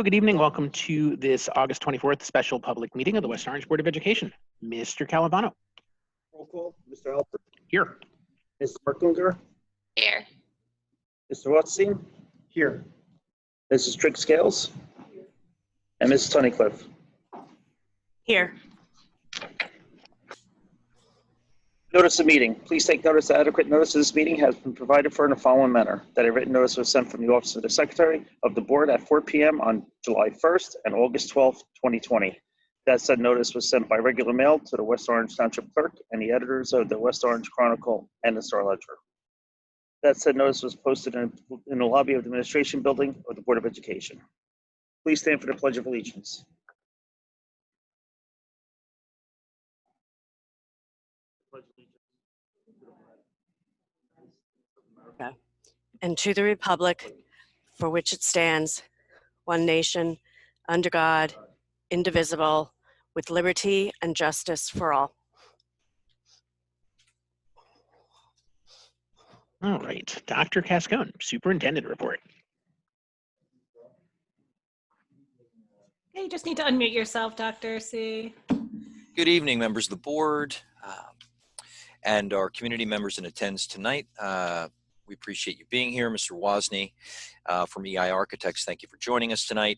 good evening. Welcome to this August 24th special public meeting of the West Orange Board of Education. Mr. Calavano. Roll call. Mr. Alford. Here. Mr. Merklinger. Here. Mr. Rothstein. Here. Mrs. Trigg-Scales. And Mrs. Tunnicliffe. Here. Notice of meeting. Please take notice that adequate notice of this meeting has been provided for in the following manner. That a written notice was sent from the Office of the Secretary of the Board at 4 p.m. on July 1st and August 12th, 2020. That said notice was sent by regular mail to the West Orange Township Clerk and the editors of the West Orange Chronicle and the Star Ledger. That said notice was posted in the lobby of the Administration Building of the Board of Education. Please stand for the Pledge of Allegiance. And to the republic for which it stands, one nation, under God, indivisible, with liberty and justice for all. All right, Dr. Cascone, Superintendent Report. Okay, you just need to unmute yourself, Dr. C. Good evening, members of the board and our community members in attendance tonight. We appreciate you being here. Mr. Wozni from EI Architects, thank you for joining us tonight.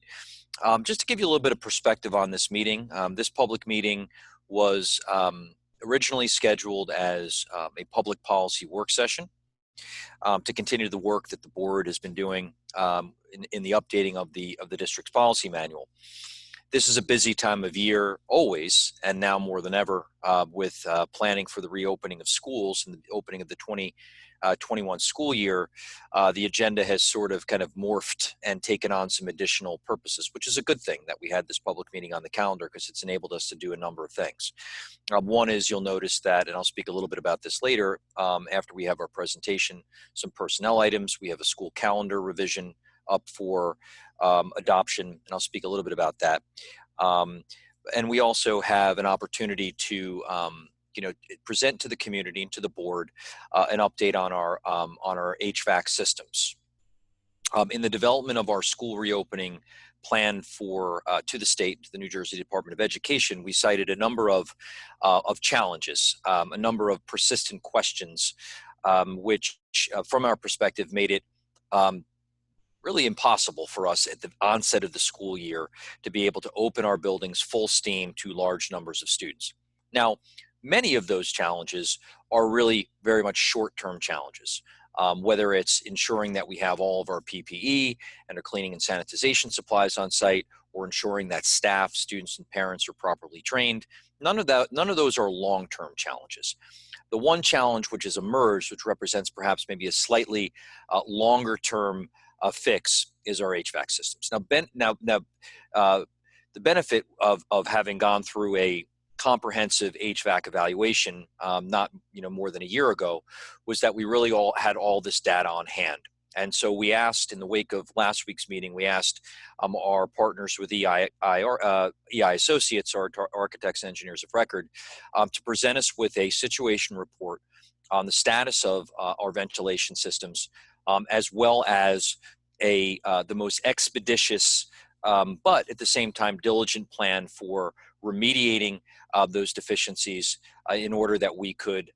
Just to give you a little bit of perspective on this meeting, this public meeting was originally scheduled as a public policy work session to continue the work that the board has been doing in the updating of the district's policy manual. This is a busy time of year always, and now more than ever with planning for the reopening of schools and the opening of the 2021 school year. The agenda has sort of kind of morphed and taken on some additional purposes, which is a good thing that we had this public meeting on the calendar because it's enabled us to do a number of things. One is you'll notice that, and I'll speak a little bit about this later after we have our presentation, some personnel items. We have a school calendar revision up for adoption, and I'll speak a little bit about that. And we also have an opportunity to present to the community and to the board an update on our HVAC systems. In the development of our school reopening plan for to the state, to the New Jersey Department of Education, we cited a number of challenges, a number of persistent questions, which from our perspective made it really impossible for us at the onset of the school year to be able to open our buildings full steam to large numbers of students. Now, many of those challenges are really very much short-term challenges, whether it's ensuring that we have all of our PPE and our cleaning and sanitization supplies on site, or ensuring that staff, students, and parents are properly trained. None of those are long-term challenges. The one challenge which has emerged, which represents perhaps maybe a slightly longer-term fix, is our HVAC systems. Now, the benefit of having gone through a comprehensive HVAC evaluation, not more than a year ago, was that we really had all this data on hand. And so we asked, in the wake of last week's meeting, we asked our partners with EI Associates, our architects and engineers of record, to present us with a situation report on the status of our ventilation systems, as well as the most expeditious, but at the same time diligent plan for remediating those deficiencies in order that we could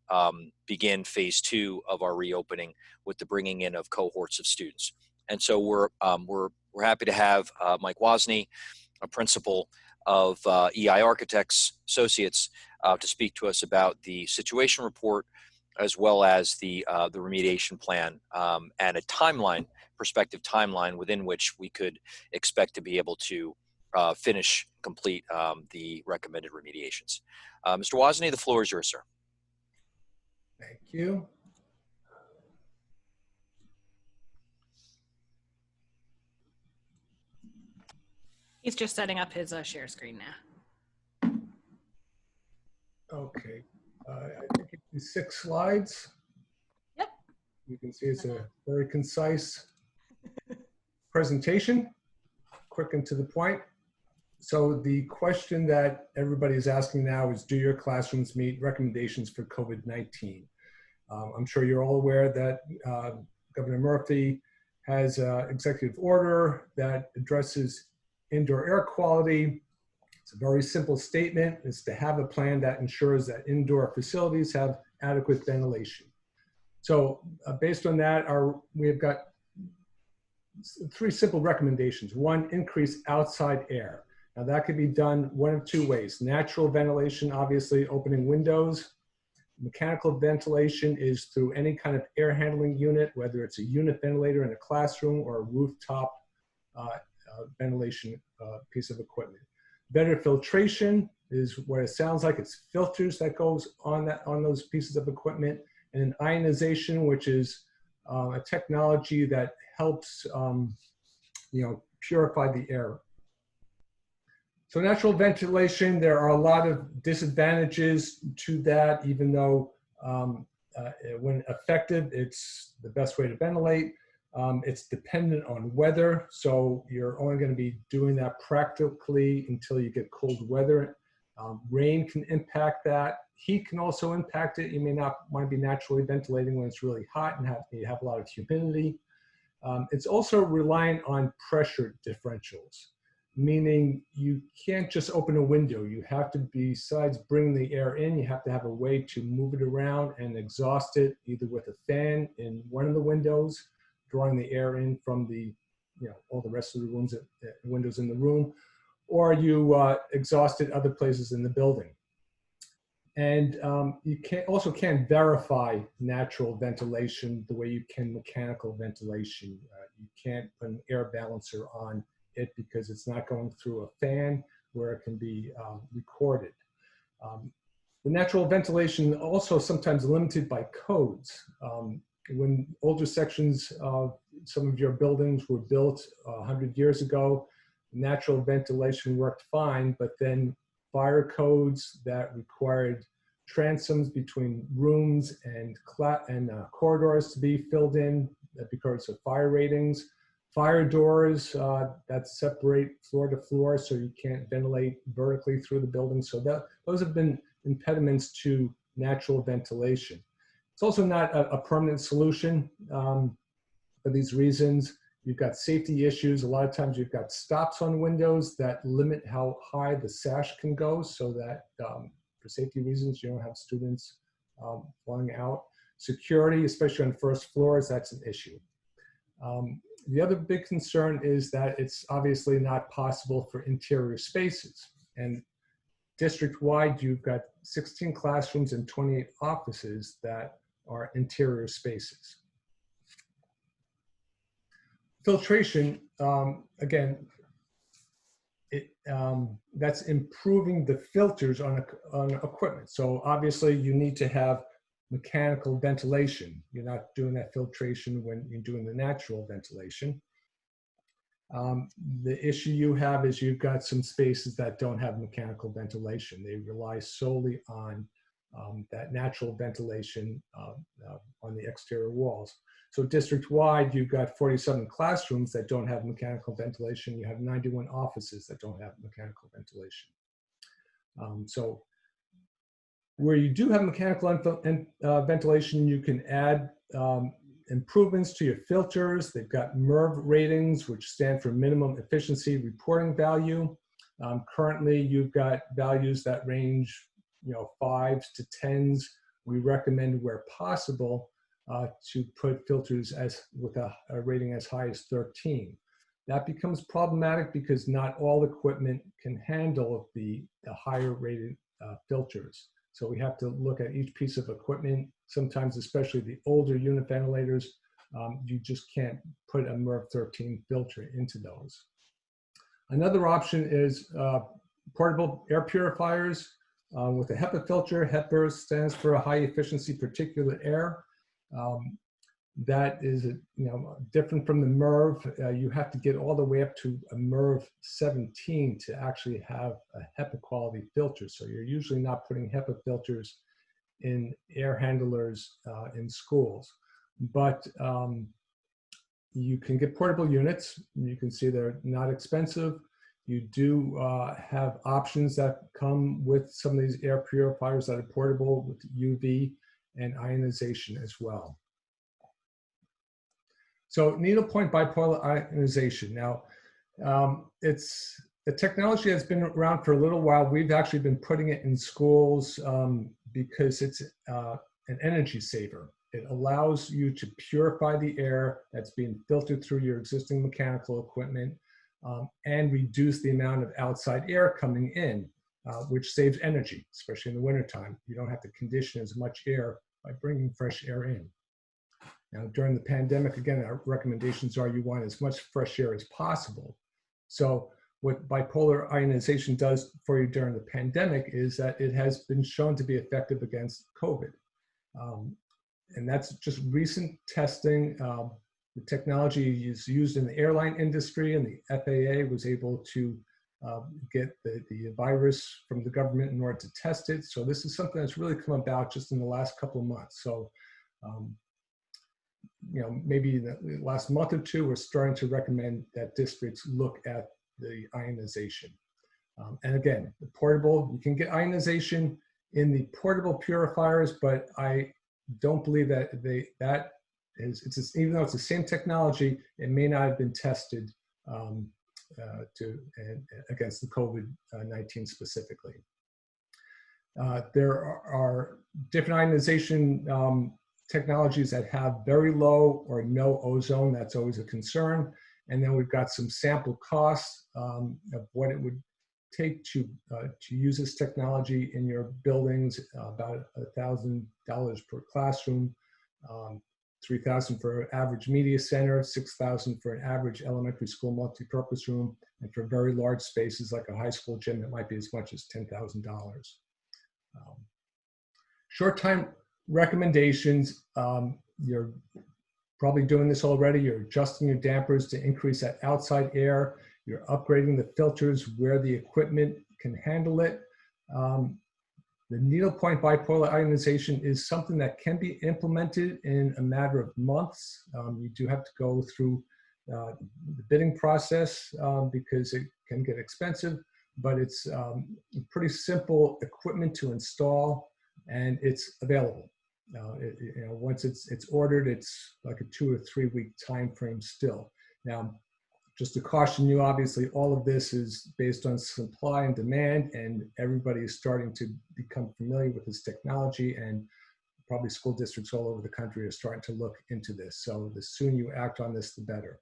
begin phase 2 of our reopening with the bringing in of cohorts of students. And so we're happy to have Mike Wozni, a principal of EI Architects Associates, to speak to us about the situation report, as well as the remediation plan and a prospective timeline within which we could expect to be able to complete the recommended remediations. Mr. Wozni, the floor is yours, sir. Thank you. He's just setting up his share screen now. Okay. I think it's 6 slides. Yep. You can see it's a very concise presentation, quick and to the point. So the question that everybody is asking now is, do your classrooms meet recommendations for COVID-19? I'm sure you're all aware that Governor Murphy has an executive order that addresses indoor air quality. It's a very simple statement. It's to have a plan that ensures that indoor facilities have adequate ventilation. So based on that, we have got 3 simple recommendations. 1, increase outside air. Now that could be done one of 2 ways. Natural ventilation, obviously opening windows. Mechanical ventilation is through any kind of air handling unit, whether it's a unit ventilator in a classroom or a rooftop ventilation piece of equipment. Better filtration is what it sounds like. It's filters that goes on those pieces of equipment. And ionization, which is a technology that helps purify the air. So natural ventilation, there are a lot of disadvantages to that, even though when effective, it's the best way to ventilate. It's dependent on weather, so you're only going to be doing that practically until you get cold weather. Rain can impact that. Heat can also impact it. You may not want to be naturally ventilating when it's really hot and you have a lot of humidity. It's also reliant on pressure differentials, meaning you can't just open a window. You have to, besides bringing the air in, you have to have a way to move it around and exhaust it, either with a fan in one of the windows, drawing the air in from the, all the rest of the windows in the room, or you exhaust it other places in the building. And you also can't verify natural ventilation the way you can mechanical ventilation. You can't put an air balancer on it because it's not going through a fan where it can be recorded. The natural ventilation also sometimes limited by codes. When older sections of some of your buildings were built 100 years ago, natural ventilation worked fine, but then fire codes that required transoms between rooms and corridors to be filled in because of fire ratings, fire doors that separate floor to floor so you can't ventilate vertically through the building. So those have been impediments to natural ventilation. It's also not a permanent solution for these reasons. You've got safety issues. A lot of times you've got stops on windows that limit how high the sash can go so that for safety reasons, you don't have students flying out. Security, especially on first floors, that's an issue. The other big concern is that it's obviously not possible for interior spaces. And district-wide, you've got 16 classrooms and 28 offices that are interior spaces. Filtration, again, that's improving the filters on equipment. So obviously you need to have mechanical ventilation. You're not doing that filtration when you're doing the natural ventilation. The issue you have is you've got some spaces that don't have mechanical ventilation. They rely solely on that natural ventilation on the exterior walls. So district-wide, you've got 47 classrooms that don't have mechanical ventilation. You have 91 offices that don't have mechanical ventilation. So where you do have mechanical ventilation, you can add improvements to your filters. They've got Merv ratings, which stand for minimum efficiency reporting value. Currently, you've got values that range, 5s to 10s. We recommend, where possible, to put filters with a rating as high as 13. That becomes problematic because not all equipment can handle the higher rated filters. So we have to look at each piece of equipment. Sometimes, especially the older unit ventilators, you just can't put a MERV 13 filter into those. Another option is portable air purifiers with a HEPA filter. HEPA stands for a high efficiency particulate air. That is different from the MERV. You have to get all the way up to a MERV 17 to actually have a HEPA quality filter. So you're usually not putting HEPA filters in air handlers in schools. But you can get portable units. You can see they're not expensive. You do have options that come with some of these air purifiers that are portable with UV and ionization as well. So needle point bipolar ionization. Now, The technology has been around for a little while. We've actually been putting it in schools because it's an energy saver. It allows you to purify the air that's being filtered through your existing mechanical equipment and reduce the amount of outside air coming in, which saves energy, especially in the wintertime. You don't have to condition as much air by bringing fresh air in. Now, during the pandemic, again, our recommendations are you want as much fresh air as possible. So what bipolar ionization does for you during the pandemic is that it has been shown to be effective against COVID. And that's just recent testing. The technology is used in the airline industry, and the FAA was able to get the virus from the government in order to test it. So this is something that's really come about just in the last couple of months. So, maybe in the last month or two, we're starting to recommend that districts look at the ionization. And again, the portable, you can get ionization in the portable purifiers, but I don't believe that even though it's the same technology, it may not have been tested against the COVID-19 specifically. There are different ionization technologies that have very low or no ozone. That's always a concern. And then we've got some sample costs of what it would take to use this technology in your buildings, about $1,000 per classroom, $3,000 for an average media center, $6,000 for an average elementary school multi-purpose room, and for very large spaces like a high school gym, it might be as much as $10,000. Short-time recommendations, you're probably doing this already. You're adjusting your dampers to increase that outside air. You're upgrading the filters where the equipment can handle it. The needlepoint bipolar ionization is something that can be implemented in a matter of months. You do have to go through the bidding process because it can get expensive, but it's pretty simple equipment to install, and it's available. Once it's ordered, it's like a 2 or 3 week time frame still. Now, just to caution you, obviously, all of this is based on supply and demand, and everybody is starting to become familiar with this technology, and probably school districts all over the country are starting to look into this. So the sooner you act on this, the better.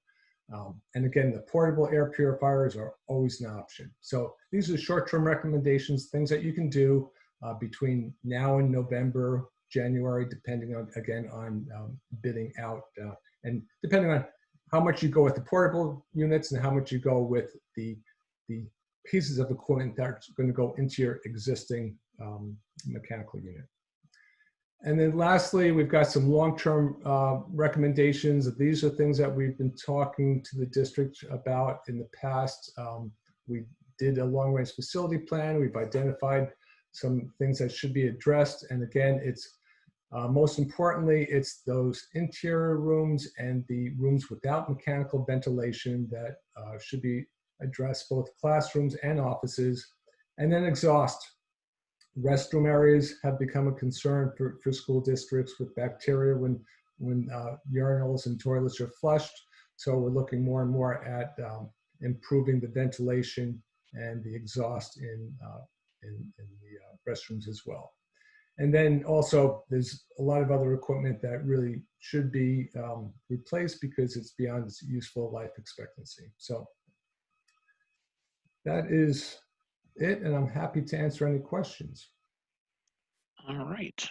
And again, the portable air purifiers are always an option. So these are short-term recommendations, things that you can do between now and November, January, depending on, again, on bidding out and depending on how much you go with the portable units and how much you go with the pieces of equipment that's going to go into your existing mechanical unit. And then lastly, we've got some long-term recommendations. These are things that we've been talking to the district about in the past. We did a long-range facility plan. We've identified some things that should be addressed. And again, it's most importantly, it's those interior rooms and the rooms without mechanical ventilation that should be addressed, both classrooms and offices. And then exhaust. Restroom areas have become a concern for school districts with bacteria when urinals and toilets are flushed. So we're looking more and more at improving the ventilation and the exhaust in the restrooms as well. And then also there's a lot of other equipment that really should be replaced because it's beyond its useful life expectancy. So that is it, and I'm happy to answer any questions. All right.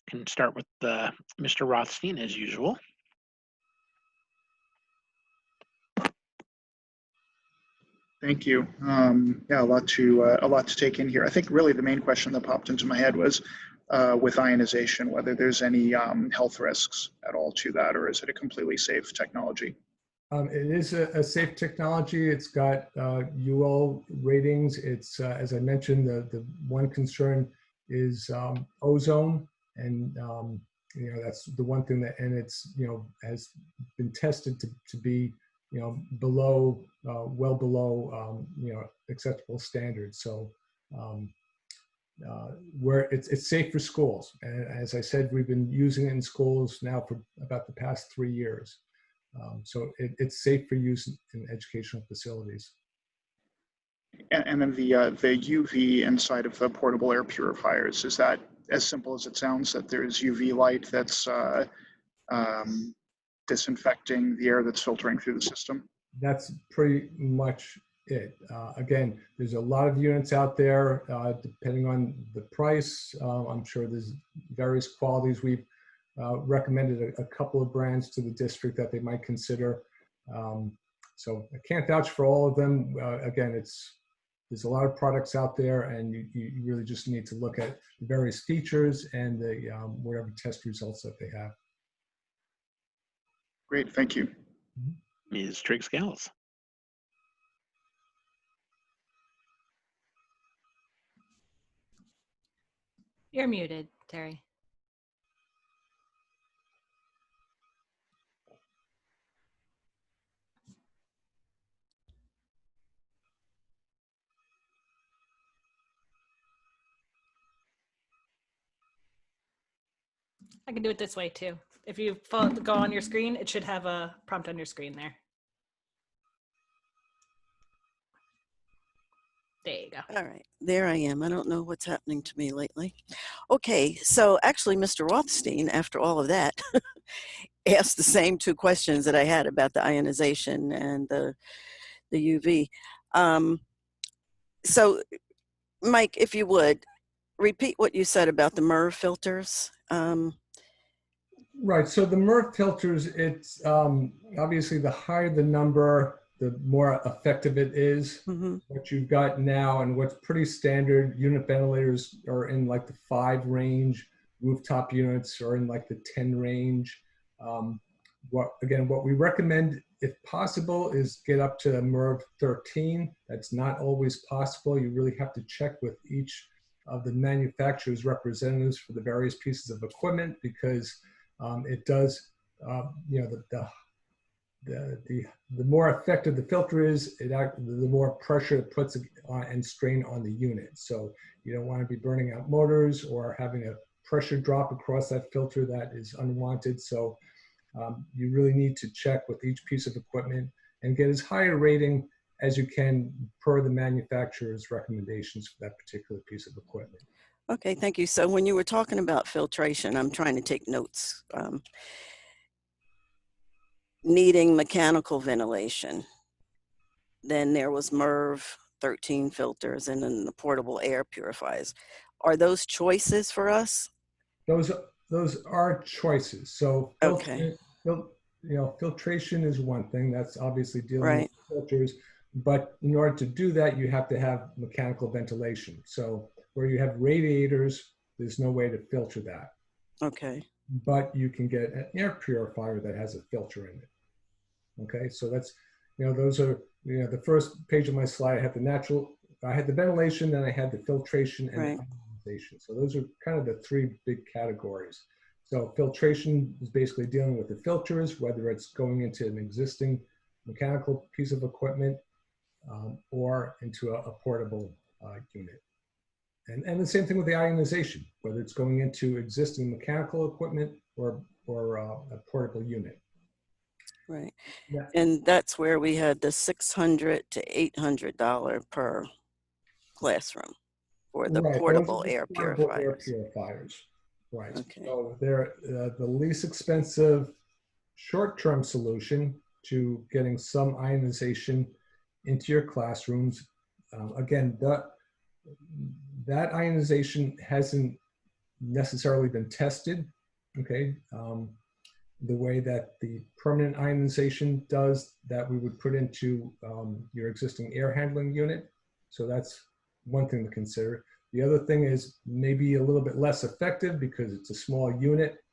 Can start with Mr. Rothstein as usual. Thank you. Yeah, a lot to take in here. I think really the main question that popped into my head was with ionization, whether there's any health risks at all to that, or is it a completely safe technology? It is a safe technology. It's got UL ratings. It's, as I mentioned, the one concern is ozone, and that's the one thing that, and it's has been tested to be below, well below acceptable standards. So where it's safe for schools, and as I said, we've been using it in schools now for about the past 3 years. So it's safe for use in educational facilities. And then the UV inside of the portable air purifiers, is that as simple as it sounds, that there's UV light that's disinfecting the air that's filtering through the system? That's pretty much it. Again, there's a lot of units out there, depending on the price. I'm sure there's various qualities. We've recommended a couple of brands to the district that they might consider. So I can't vouch for all of them. Again, there's a lot of products out there, and you really just need to look at the various features and the whatever test results that they have. Great, thank you. Ms. Triggs-Gales. You're muted, Terry. I can do it this way too. If you go on your screen, it should have a prompt on your screen there. There you go. All right, there I am. I don't know what's happening to me lately. Okay, so actually, Mr. Rothstein, after all of that, asked the same two questions that I had about the ionization and the UV. So, Mike, if you would, repeat what you said about the Merv filters. Right, so the Merv filters, it's obviously the higher the number, the more effective it is. Mm-hmm. What you've got now and what's pretty standard, unit ventilators are in like the 5 range, rooftop units are in like the 10 range. What we recommend, if possible, is get up to Merv 13. That's not always possible. You really have to check with each of the manufacturer's representatives for the various pieces of equipment, because it does, the more effective the filter is, the more pressure it puts on and strain on the unit. So you don't want to be burning out motors or having a pressure drop across that filter that is unwanted. So you really need to check with each piece of equipment and get as high a rating as you can per the manufacturer's recommendations for that particular piece of equipment. Okay, thank you. So when you were talking about filtration, I'm trying to take notes. Needing mechanical ventilation. Then there was Merv 13 filters, and then the portable air purifiers. Are those choices for us? Those are choices. So Okay. filtration is one thing. That's obviously dealing Right. with filters. But in order to do that, you have to have mechanical ventilation. So where you have radiators, there's no way to filter that. Okay. But you can get an air purifier that has a filter in it. Okay, so that's, those are, the first page of my slide, I had the ventilation, then I had the filtration and Right. the ionization. So those are kind of the 3 big categories. So filtration is basically dealing with the filters, whether it's going into an existing mechanical piece of equipment or into a portable unit. And the same thing with the ionization, whether it's going into existing mechanical equipment or a portable unit. Right. Yeah. And that's where we had the $600 to $800 per classroom for the Right, portable those are the air portable air purifiers. purifiers. Right. Okay. So they're the least expensive short-term solution to getting some ionization into your classrooms. Again, that ionization hasn't necessarily been tested, okay? The way that the permanent ionization does, that we would put into your existing air handling unit. So that's one thing to consider. The other thing is maybe a little bit less effective because it's a small unit.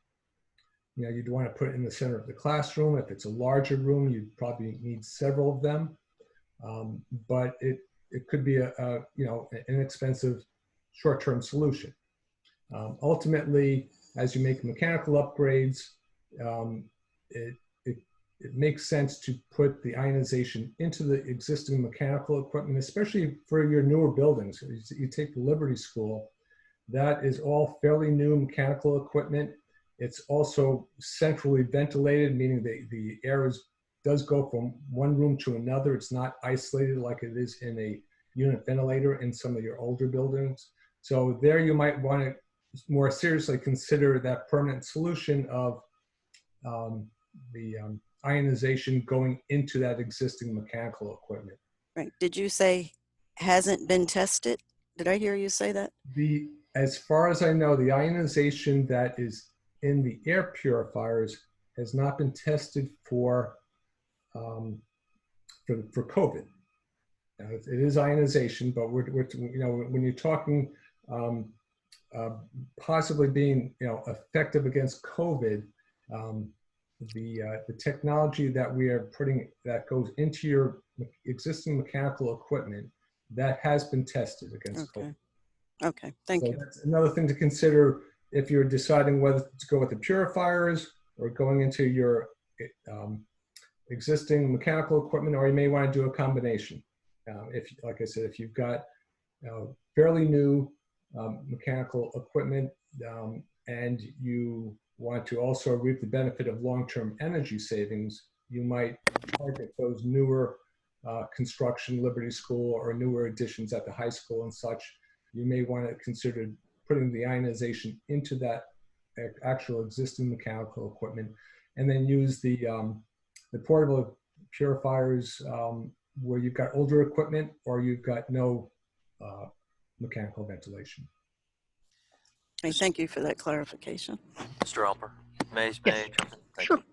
You'd want to put it in the center of the classroom. If it's a larger room, you'd probably need several of them. But it could be an inexpensive short-term solution. Ultimately, as you make mechanical upgrades, it makes sense to put the ionization into the existing mechanical equipment, especially for your newer buildings. You take the Liberty School, that is all fairly new mechanical equipment. It's also centrally ventilated, meaning the air does go from one room to another. It's not isolated like it is in a unit ventilator in some of your older buildings. So there you might want to more seriously consider that permanent solution of the ionization going into that existing mechanical equipment. Right. Did you say hasn't been tested? Did I hear you say that? As far as I know, the ionization that is in the air purifiers has not been tested for COVID. Now, it is ionization, but we're when you're talking possibly being effective against COVID, the technology that we are putting that goes into your existing mechanical equipment that has been tested against COVID. Okay, thank you. That's another thing to consider if you're deciding whether to go with the purifiers or going into your existing mechanical equipment, or you may want to do a combination. If, like I said, if you've got fairly new mechanical equipment and you want to also reap the benefit of long-term energy savings, you might target those newer construction Liberty School or newer additions at the high school and such. You may want to consider putting the ionization into that actual existing mechanical equipment, and then use the portable purifiers where you've got older equipment or you've got no mechanical ventilation. Hey, thank you for that clarification. Mr. Alper, may I jump in? Thank Sure. you.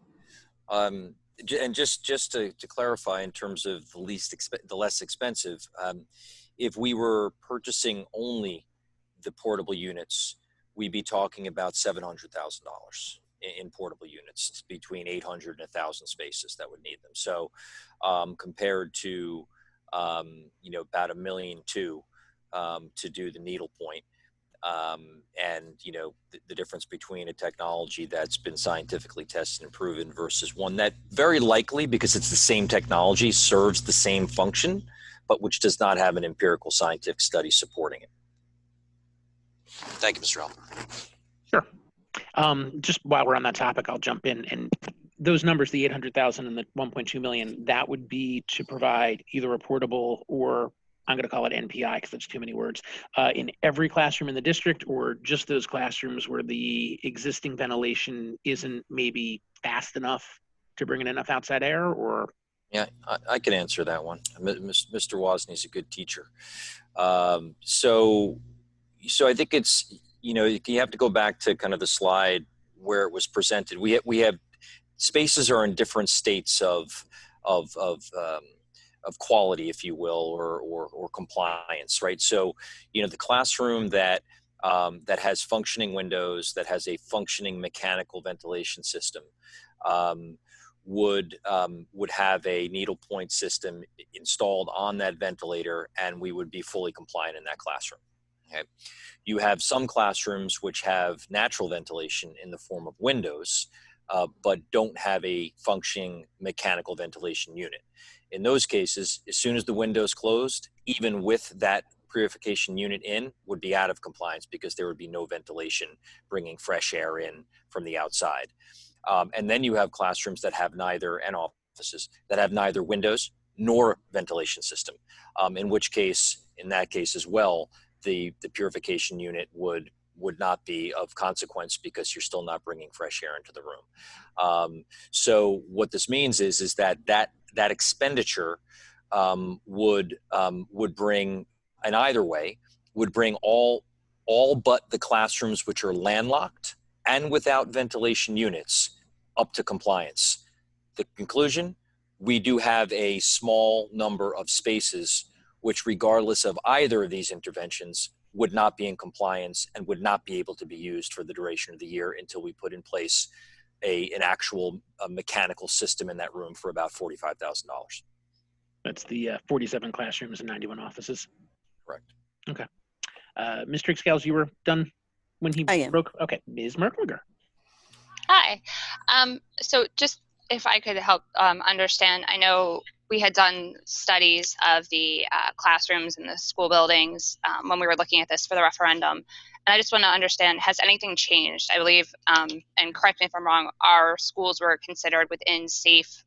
And just to clarify, in terms of the less expensive, if we were purchasing only the portable units, we'd be talking about $700,000 in portable units, between 800 and 1,000 spaces that would need them. So compared to about $1.2 million to do the needle point. And the difference between a technology that's been scientifically tested and proven versus one that very likely, because it's the same technology, serves the same function, but which does not have an empirical scientific study supporting it. Thank you, Mr. Alper. Sure. Just while we're on that topic, I'll jump in. And those numbers, the 800,000 and the 1.2 million, that would be to provide either a portable, or I'm going to call it NPI because that's too many words, in every classroom in the district, or just those classrooms where the existing ventilation isn't maybe fast enough to bring in enough outside air, or? Yeah, I can answer that one. Mr. Wozni is a good teacher. So I think it's, you have to go back to kind of the slide where it was presented. We have spaces are in different states of quality, if you will, or compliance, right? So, the classroom that has functioning windows, that has a functioning mechanical ventilation system, would have a needle point system installed on that ventilator, and we would be fully compliant in that classroom. Okay. You have some classrooms which have natural ventilation in the form of windows, but don't have a functioning mechanical ventilation unit. In those cases, as soon as the window's closed, even with that purification unit in, would be out of compliance because there would be no ventilation bringing fresh air in from the outside. And then you have classrooms that have neither, and offices that have neither windows nor ventilation system, in that case as well, the purification unit would not be of consequence because you're still not bringing fresh air into the room. So what this means is that expenditure would bring, in either way, would bring all but the classrooms which are landlocked and without ventilation units up to compliance. The conclusion, we do have a small number of spaces which, regardless of either of these interventions, would not be in compliance and would not be able to be used for the duration of the year until we put in place an actual mechanical system in that room for about $45,000. That's the 47 classrooms and 91 offices. Correct. Okay. Mr. Scales, you were done when he broke? Okay. Ms. Merklinger. Hi. So just if I could help understand, I know we had done studies of the classrooms in the school buildings when we were looking at this for the referendum. And I just want to understand, has anything changed? I believe, and correct me if I'm wrong, our schools were considered within safe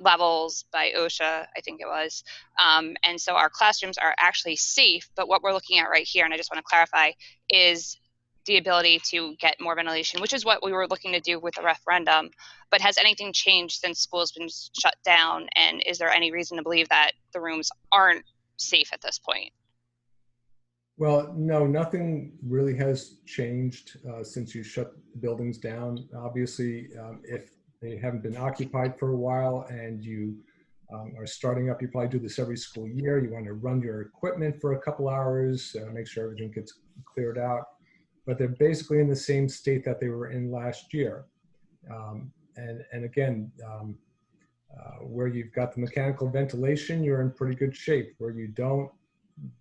levels by OSHA, I think it was. And so our classrooms are actually safe, but what we're looking at right here, and I just want to clarify, is the ability to get more ventilation, which is what we were looking to do with the referendum. But has anything changed since school's been shut down? And is there any reason to believe that the rooms aren't safe at this point? Well, no, nothing really has changed since you shut the buildings down. Obviously, if they haven't been occupied for a while and you are starting up, you probably do this every school year. You want to run your equipment for a couple hours, make sure everything gets cleared out. But they're basically in the same state that they were in last year. And again, where you've got the mechanical ventilation, you're in pretty good shape. Where you don't,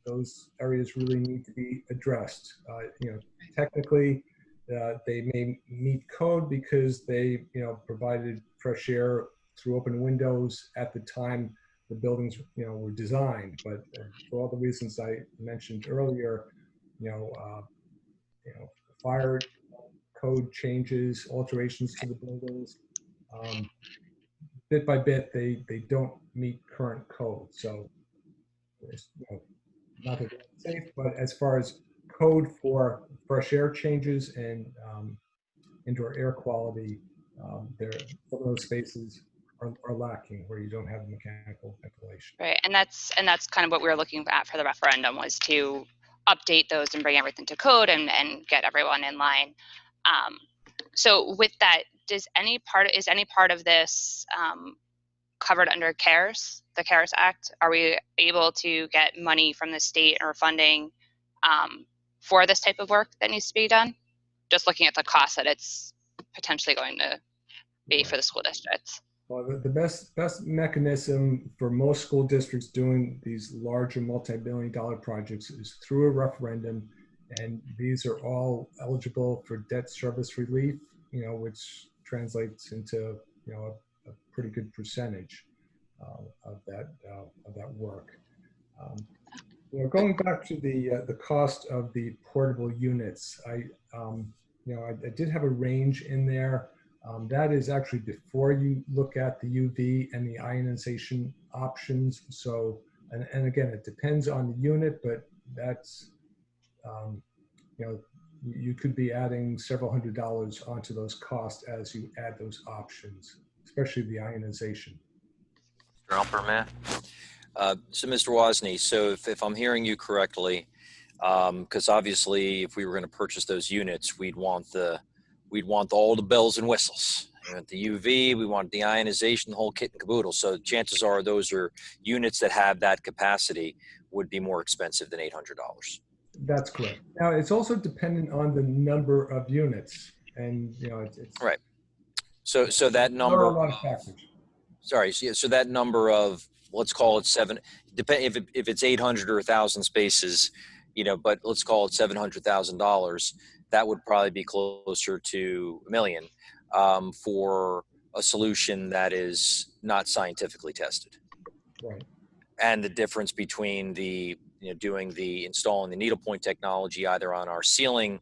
those areas really need to be addressed. Technically, they may meet code because they, provided fresh air through open windows at the time the buildings, were designed. But for all the reasons I mentioned earlier, fire code changes, alterations to the buildings, bit by bit, they don't meet current code. So there's, not that they're safe, but as far as code for fresh air changes and indoor air quality, some of those spaces are lacking where you don't have mechanical ventilation. Right, and that's kind of what we were looking at for the referendum, was to update those and bring everything to code and get everyone in line. So with that, is any part of this covered under CARES, the CARES Act? Are we able to get money from the state or funding for this type of work that needs to be done? Just looking at the cost that it's potentially going to be for the school districts. Well, the best mechanism for most school districts doing these larger multi-billion-dollar projects is through a referendum, and these are all eligible for debt service relief, which translates into a pretty good percentage of that work. Going back to the cost of the portable units, I did have a range in there. That is actually before you look at the UV and the ionization options. So, and again, it depends on the unit, but that's, you could be adding several $100s onto those costs as you add those options, especially the ionization. Mr. Alperman. So Mr. Wozni, so if I'm hearing you correctly, because obviously if we were going to purchase those units, we'd want all the bells and whistles. We want the UV, we want the ionization, the whole kit and caboodle. So chances are those are units that have that capacity would be more expensive than $800. That's correct. Now it's also dependent on the number of units, and it's right. So that number. A lot of factors. Sorry. So that number of, let's call it seven. Depend if it's 800 or 1,000 spaces, but let's call it $700,000. That would probably be closer to $1 million for a solution that is not scientifically tested. Right. And the difference between the installing the needlepoint technology either on our ceiling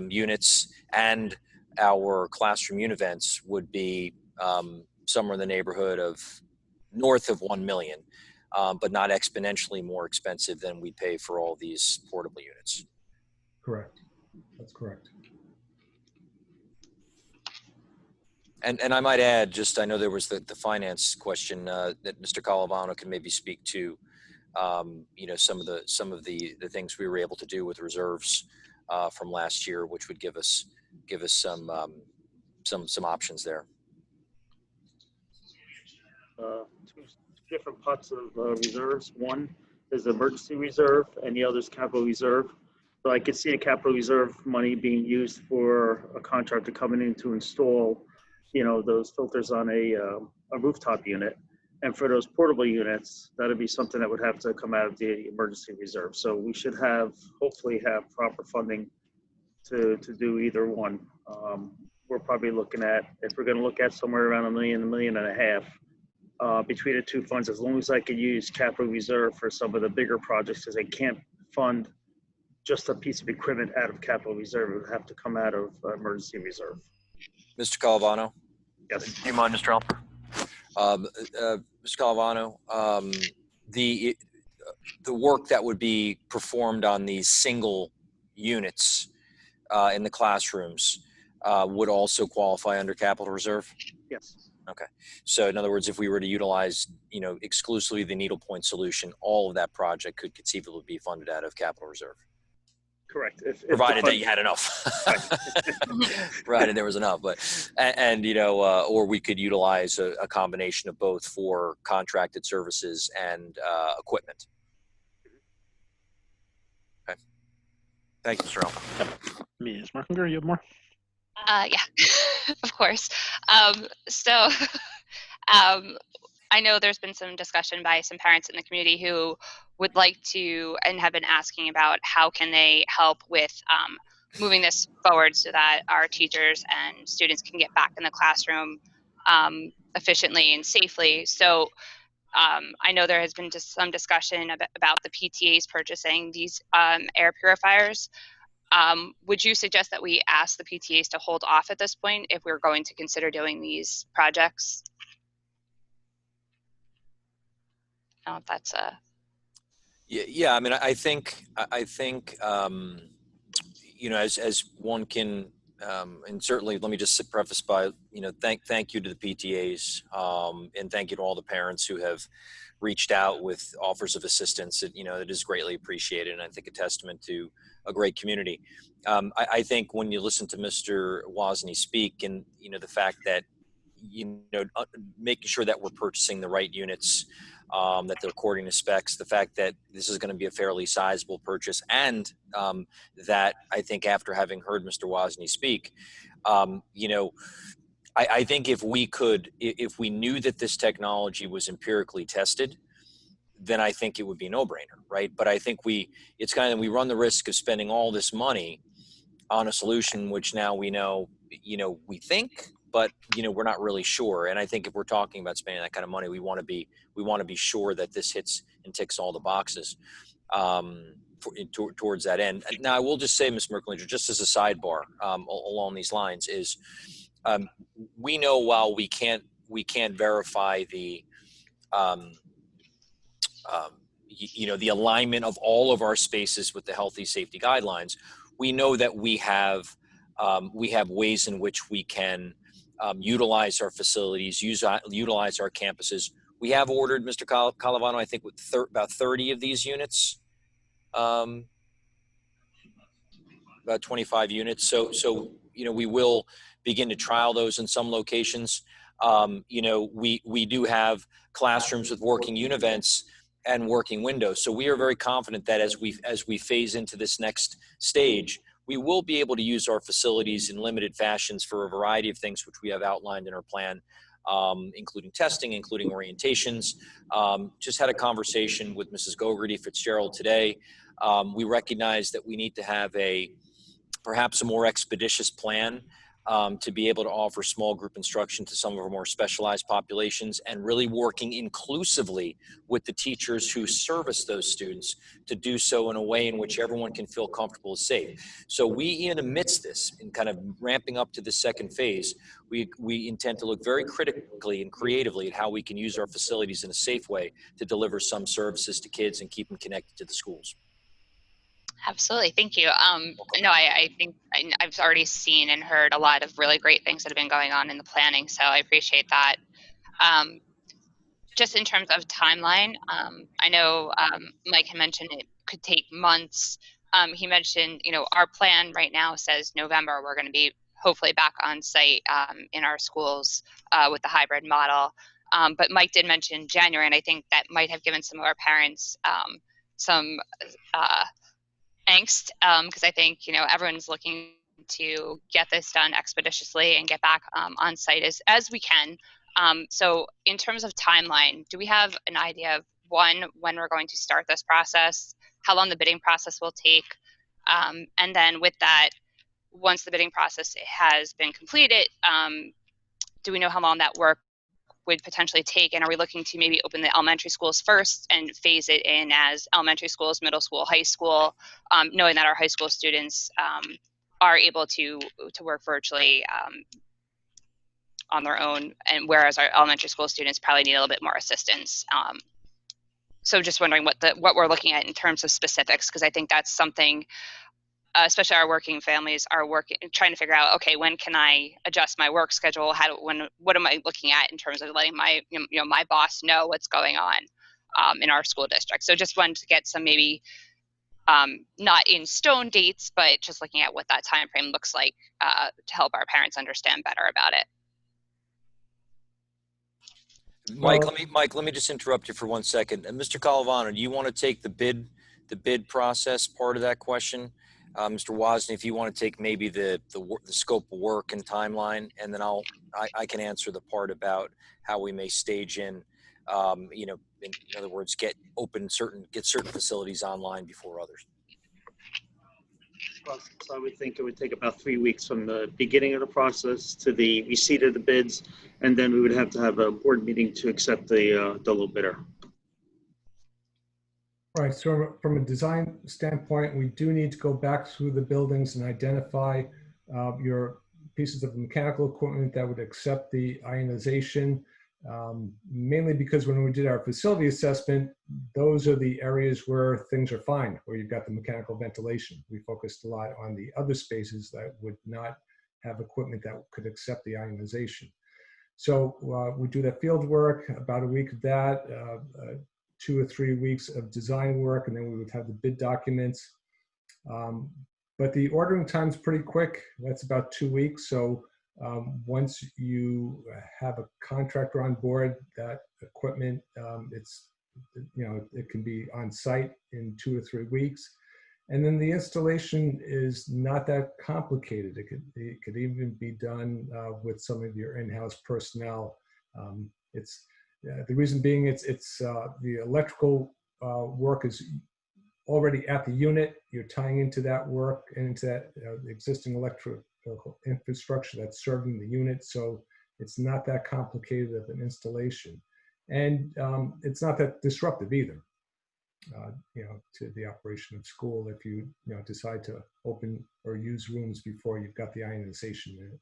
units and our classroom univents would be somewhere in the neighborhood of north of 1 million, but not exponentially more expensive than we pay for all these portable units. Correct. That's correct. And I might add, I know there was the finance question that Mr. Calavano can maybe speak to. Some of the things we were able to do with reserves from last year, which would give us some options there. Two different pots of reserves. One is emergency reserve, and the other is capital reserve. So I could see a capital reserve money being used for a contractor coming in to install, those filters on a rooftop unit. And for those portable units, that'd be something that would have to come out of the emergency reserve. So we should hopefully have proper funding to do either one. We're probably looking at, if we're going to look at somewhere around $1 million, $1.5 million between the two funds, as long as I could use capital reserve for some of the bigger projects, because I can't fund just a piece of equipment out of capital reserve. It would have to come out of emergency reserve. Mr. Calavano? Yes. Do you mind, Mr. Alper? Mr. Calavano, the work that would be performed on these single units in the classrooms would also qualify under capital reserve? Yes. Okay. So in other words, if we were to utilize, exclusively the needlepoint solution, all of that project could conceivably be funded out of capital reserve. Correct. If Provided that you had enough. Provided there was enough, but or we could utilize a combination of both for contracted services and equipment. Okay. Thank you, Mr. Allen. Ms. Markinger, you have more? Yeah, of course. I know there's been some discussion by some parents in the community who would like to and have been asking about how can they help with moving this forward so that our teachers and students can get back in the classroom efficiently and safely. So I know there has been just some discussion about the PTAs purchasing these air purifiers. Would you suggest that we ask the PTAs to hold off at this point if we're going to consider doing these projects? I don't know if that's a... Yeah. I mean, I think as one can, and certainly let me just preface by, thank you to the PTAs, and thank you to all the parents who have reached out with offers of assistance. It is greatly appreciated, and I think a testament to a great community. I think when you listen to Mr. Wozni speak, and the fact that making sure that we're purchasing the right units, that they're according to specs, the fact that this is going to be a fairly sizable purchase, and that I think after having heard Mr. Wozni speak, I think if we knew that this technology was empirically tested, then I think it would be a no-brainer, right? But I think we run the risk of spending all this money on a solution which now we know, we think, but we're not really sure. And I think if we're talking about spending that kind of money, we want to be sure that this hits and ticks all the boxes towards that end. Now, I will just say, Ms. Merklinger, just as a sidebar along these lines, is we know while we can't verify the the alignment of all of our spaces with the healthy safety guidelines, we know that we have ways in which we can utilize our facilities, utilize our campuses. We have ordered, Mr. Calavano, I think with about 30 of these units, about 25 units. So we will begin to trial those in some locations. We do have classrooms with working univents and working windows. So we are very confident that as we phase into this next stage, we will be able to use our facilities in limited fashions for a variety of things which we have outlined in our plan, including testing, including orientations. Just had a conversation with Mrs. Gogarty Fitzgerald today. We recognize that we need to have perhaps a more expeditious plan to be able to offer small group instruction to some of our more specialized populations, and really working inclusively with the teachers who service those students to do so in a way in which everyone can feel comfortable and safe. So we, in amidst this, in kind of ramping up to the second phase, we intend to look very critically and creatively at how we can use our facilities in a safe way to deliver some services to kids and keep them connected to the schools. Absolutely. Thank you. No, I think I've already seen and heard a lot of really great things that have been going on in the planning, so I appreciate that. Just in terms of timeline, I know Mike had mentioned it could take months. He mentioned, our plan right now says November, we're going to be hopefully back on site in our schools with the hybrid model. But Mike did mention January, and I think that might have given some of our parents some angst, because I think everyone's looking to get this done expeditiously and get back on site as we can. So in terms of timeline, do we have an idea of when we're going to start this process, how long the bidding process will take, and then with that, once the bidding process has been completed, do we know how long that work would potentially take, and are we looking to maybe open the elementary schools first and phase it in as elementary schools, middle school, high school, knowing that our high school students are able to work virtually on their own, and whereas our elementary school students probably need a little bit more assistance. So just wondering what we're looking at in terms of specifics, because I think that's something, especially our working families are trying to figure out, okay, when can I adjust my work schedule? What am I looking at in terms of letting my my boss know what's going on in our school district? So just wanted to get some maybe not in stone dates, but just looking at what that time frame looks like to help our parents understand better about it. Mike, let me just interrupt you for 1 second. Mr. Calavano, do you want to take the bid process part of that question? Mr. Wozni, if you want to take maybe the scope of work and timeline, and then I can answer the part about how we may stage in, in other words, get certain facilities online before others. So I would think it would take about 3 weeks from the beginning of the process to the receipt of the bids, and then we would have to have a board meeting to accept the low bidder. All right, so from a design standpoint, we do need to go back through the buildings and identify your pieces of mechanical equipment that would accept the ionization, mainly because when we did our facility assessment, those are the areas where things are fine, where you've got the mechanical ventilation. We focused a lot on the other spaces that would not have equipment that could accept the ionization. So we do that field work, about a week of that, 2 or 3 weeks of design work, and then we would have the bid documents. But the ordering time's pretty quick. That's about 2 weeks. So once you have a contractor on board, that equipment, it can be on site in 2 or 3 weeks. And then the installation is not that complicated. It could even be done with some of your in-house personnel. The reason being, the electrical work is already at the unit. You're tying into that work and into that existing electrical infrastructure that's serving the unit. So it's not that complicated of an installation, and it's not that disruptive either. To the operation of school, if you decide to open or use rooms before you've got the ionization in it.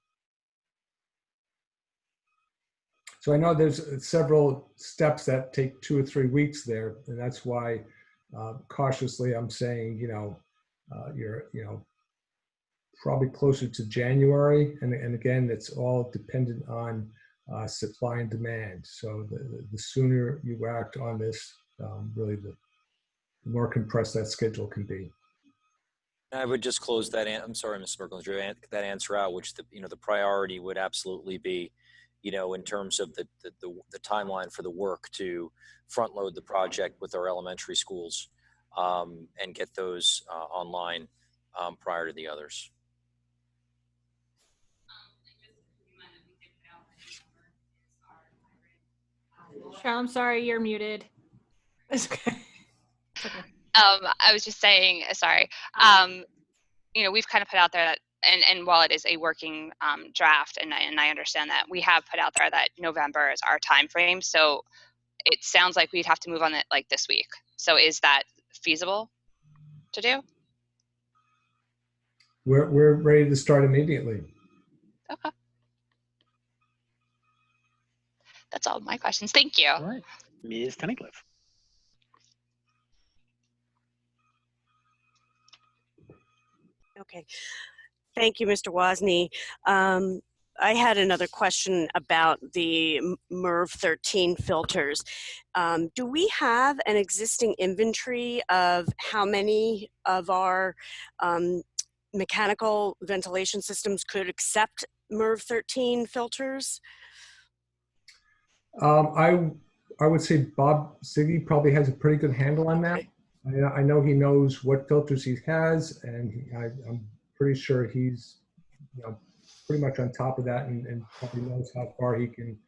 So I know there's several steps that take 2 or 3 weeks there, and that's why cautiously I'm saying, you're probably closer to January, and again, it's all dependent on supply and demand. So the sooner you act on this, really the more compressed that schedule can be. I would just close that. I'm sorry, Ms. Merkel, that answer out, which the priority would absolutely be, in terms of the timeline for the work to front load the project with our elementary schools and get those online prior to the others. Cheryl, I'm sorry, you're muted. It's okay. I was just saying, sorry. We've kind of put out there that, and while it is a working draft, and I understand that, we have put out there that November is our time frame. So it sounds like we'd have to move on it like this week. So is that feasible to do? We're ready to start immediately. Okay. That's all my questions. Thank you. All right, Ms. Tunnicliffe. Okay, thank you, Mr. Wozni. I had another question about the Merv 13 filters. Do we have an existing inventory of how many of our mechanical ventilation systems could accept Merv 13 filters? I would say Bob Siggy probably has a pretty good handle on that. Okay. I know he knows what filters he has, and I'm pretty sure he's pretty much on top of that, and probably knows how far he can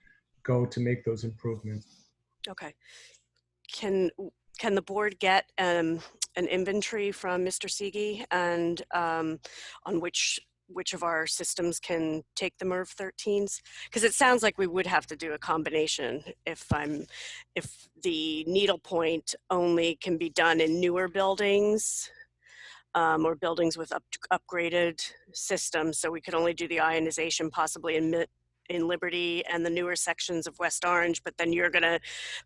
go to make those improvements. Okay. Can the board get an inventory from Mr. Siggy and on which which of our systems can take the MERV 13s? Because it sounds like we would have to do a combination if the needlepoint only can be done in newer buildings or buildings with upgraded systems. So we could only do the ionization possibly in Liberty and the newer sections of West Orange, but then you're going to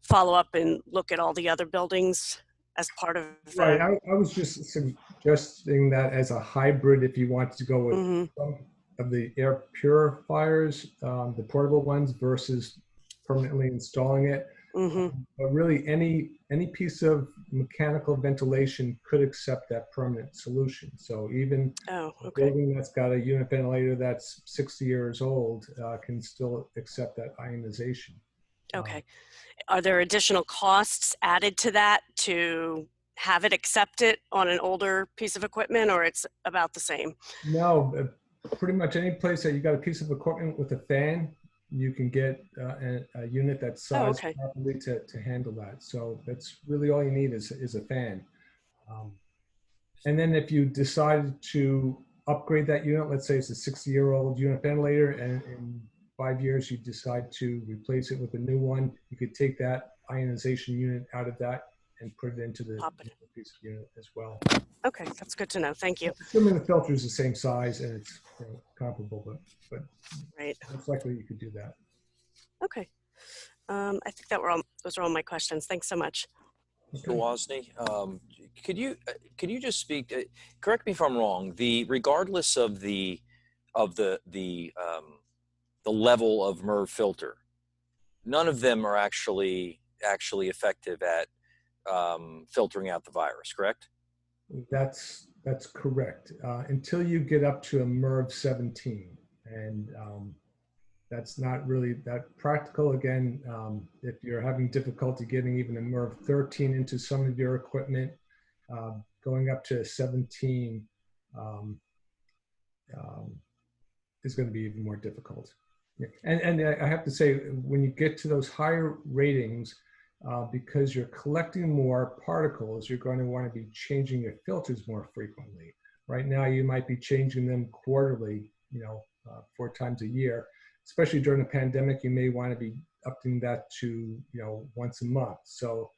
follow up and look at all the other buildings as part of Right. I was just suggesting that as a hybrid, if you wanted to go with some of the air purifiers, the portable ones versus permanently installing it. But really, any piece of mechanical ventilation could accept that permanent solution. So even a building that's got a unit ventilator that's 60 years old can still accept that ionization. Okay. Are there additional costs added to that to have it accept it on an older piece of equipment, or it's about the same? No, pretty much any place that you got a piece of equipment with a fan, you can get a unit that's sized properly to handle that. So that's really all you need is a fan. And then if you decided to upgrade that unit, let's say it's a 60-year-old unit ventilator, and in 5 years you decide to replace it with a new one, you could take that ionization unit out of that and put it into the piece of unit as well. Okay, that's good to know. Thank you. Assuming the filter is the same size and it's comparable, but right, most likely you could do that. Okay, I think those are all my questions. Thanks so much. Mr. Wozni, could you just speak? Correct me if I'm wrong. Regardless of the level of MERV filter, none of them are actually effective at filtering out the virus. Correct? That's correct. Until you get up to a MERV 17, and that's not really that practical. Again, if you're having difficulty getting even a MERV 13 into some of your equipment, going up to 17 is going to be even more difficult. And I have to say, when you get to those higher ratings, because you're collecting more particles, you're going to want to be changing your filters more frequently. Right now, you might be changing them quarterly, 4 times a year. Especially during the pandemic, you may want to be upping that to, once a month. So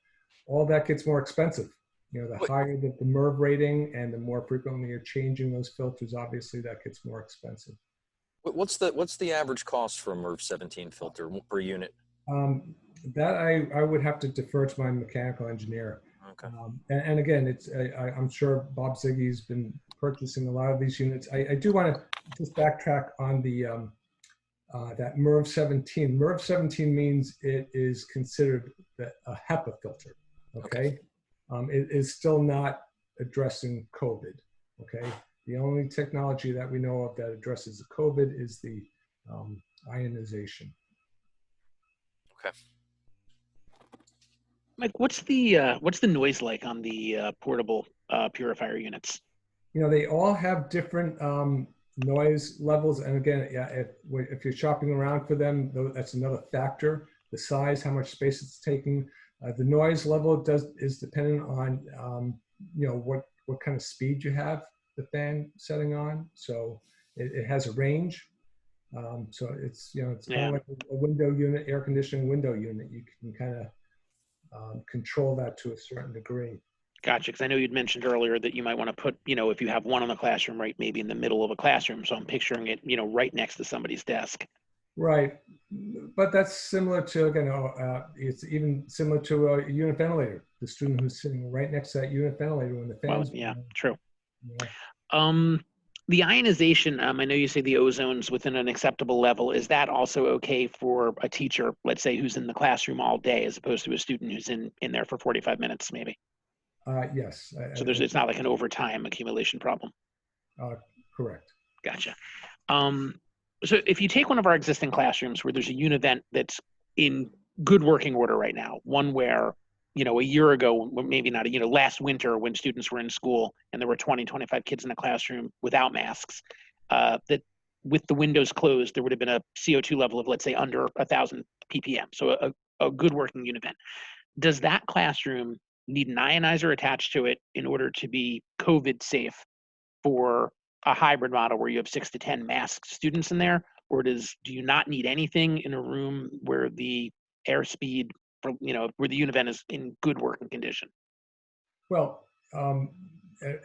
all that gets more expensive. The higher the MERV rating and the more frequently you're changing those filters, obviously that gets more expensive. What's the average cost for a MERV 17 filter per unit? That I would have to defer to my mechanical engineer. Okay. And again, I'm sure Bob Ziggy's been purchasing a lot of these units. I do want to just backtrack on the that MERV 17. MERV 17 means it is considered a HEPA filter. Okay. It is still not addressing COVID. Okay. The only technology that we know of that addresses the COVID is the ionization. Okay. Mike, what's the noise like on the portable purifier units? They all have different noise levels, and again, if you're shopping around for them, that's another factor. The size, how much space it's taking, the noise level is dependent on what kind of speed you have the fan setting on. So it has a range. So it's it's kind of like a window unit, air conditioning window unit. You can kind of control that to a certain degree. Gotcha, because I know you'd mentioned earlier that you might want to put, if you have one in the classroom, right, maybe in the middle of a classroom. So I'm picturing it, right next to somebody's desk. Right, but that's similar to, again, it's even similar to a unit ventilator. The student who's sitting right next to that unit ventilator when the fans. Well, yeah, true. Yeah. The ionization, I know you say the ozone's within an acceptable level. Is that also okay for a teacher, let's say, who's in the classroom all day, as opposed to a student who's in there for 45 minutes, maybe? Yes. So it's not like an overtime accumulation problem. Correct. Gotcha. So if you take one of our existing classrooms where there's a univent that's in good working order right now, one where, a year ago, maybe not, last winter when students were in school and there were 20, 25 kids in the classroom without masks, that with the windows closed, there would have been a CO2 level of, let's say, under 1,000 ppm. So a good working univent. Does that classroom need an ionizer attached to it in order to be COVID safe for a hybrid model where you have 6 to 10 masked students in there, or do you not need anything in a room where the airspeed, where the unit is in good working condition? Well,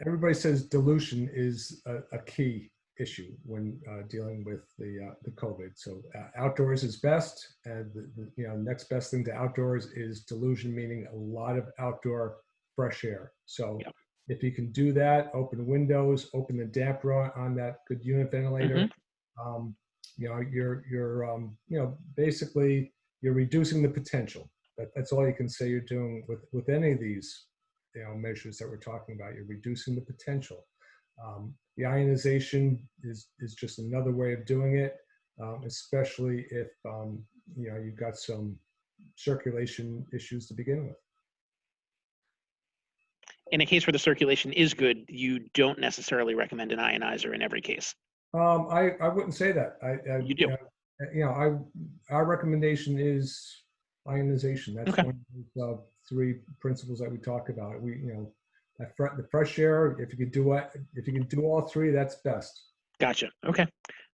everybody says dilution is a key issue when dealing with the COVID. So outdoors is best, and the next best thing to outdoors is dilution, meaning a lot of outdoor fresh air. So Yep. if you can do that, open windows, open the damper on that good unit ventilator. You're basically you're reducing the potential. That's all you can say you're doing with any of these measures that we're talking about. You're reducing the potential. The ionization is just another way of doing it, especially if you've got some circulation issues to begin with. In a case where the circulation is good, you don't necessarily recommend an ionizer in every case. I wouldn't say that. You do. Our recommendation is ionization. That's Okay. one of those 3 principles that we talk about. The fresh air. If you can do all 3, that's best. Gotcha. Okay.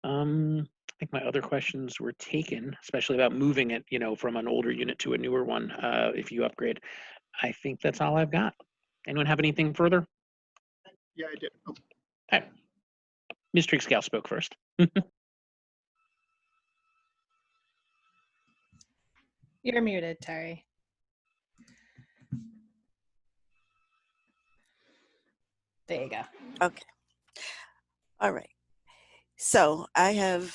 I think my other questions were taken, especially about moving it, from an older unit to a newer one if you upgrade. I think that's all I've got. Anyone have anything further? Yeah, I did. Oh. Okay. Ms. Triggscale spoke first. You're muted, Terry. There you go. Okay. All right. So I'm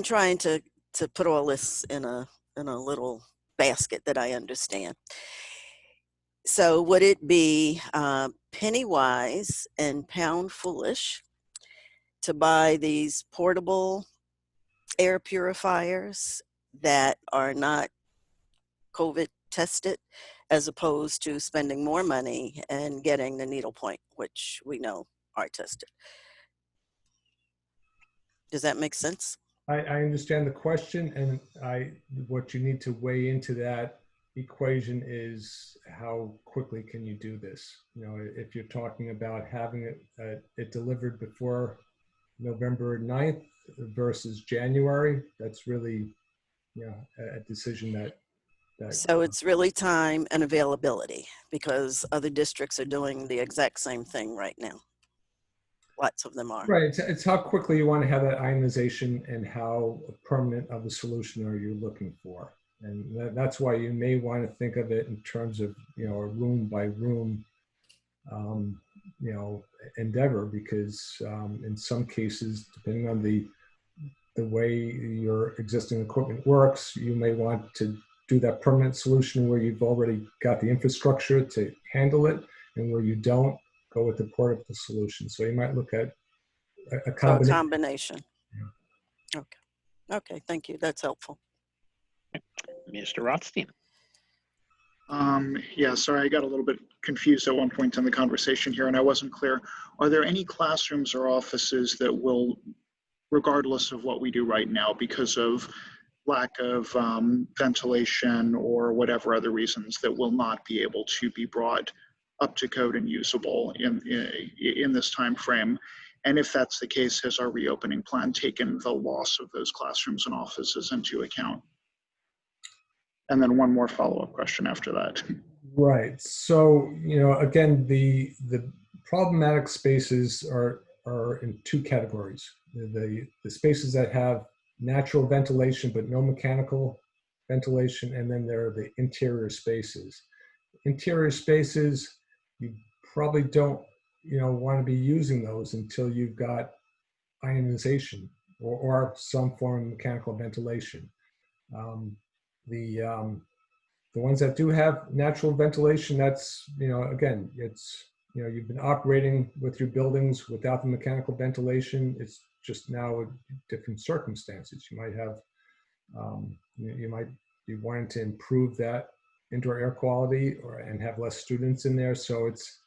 trying to put all this in a little basket that I understand. So would it be penny wise and pound foolish to buy these portable air purifiers that are not COVID tested, as opposed to spending more money and getting the needlepoint, which we know are tested? Does that make sense? I understand the question, and what you need to weigh into that equation is how quickly can you do this. If you're talking about having it delivered before November 9th versus January, that's really a decision that So it's really time and availability, because other districts are doing the exact same thing right now. Lots of them are. Right. It's how quickly you want to have that ionization and how permanent of a solution are you looking for. And that's why you may want to think of it in terms of, a room by room, endeavor, because in some cases, depending on the way your existing equipment works, you may want to do that permanent solution where you've already got the infrastructure to handle it, and where you don't, go with the portable solution. So you might look at a combination. So a combination. Yeah. Okay, thank you. That's helpful. Mr. Rothstein. Yeah, sorry, I got a little bit confused at one point in the conversation here and I wasn't clear. Are there any classrooms or offices that will, regardless of what we do right now, because of lack of ventilation or whatever other reasons, that will not be able to be brought up to code and usable in this time frame? And if that's the case, has our reopening plan taken the loss of those classrooms and offices into account? And then one more follow-up question after that. Right. So, again, the problematic spaces are in 2 categories. The spaces that have natural ventilation but no mechanical ventilation, and then there are the interior spaces. Interior spaces, you probably don't want to be using those until you've got ionization or some form of mechanical ventilation. The ones that do have natural ventilation, that's, again, it's, you've been operating with your buildings without the mechanical ventilation. It's just now different circumstances. You might have, you might be wanting to improve that indoor air quality and have less students in there. So it's,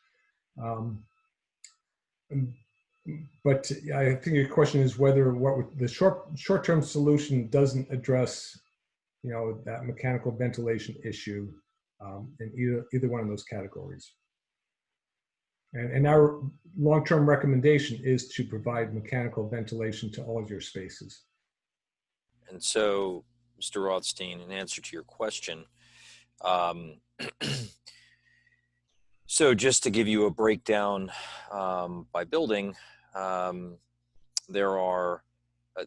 but I think your question is whether the short-term solution doesn't address, that mechanical ventilation issue in either one of those categories. And our long-term recommendation is to provide mechanical ventilation to all of your spaces. And so, Mr. Rothstein, in answer to your question, so just to give you a breakdown by building, there are,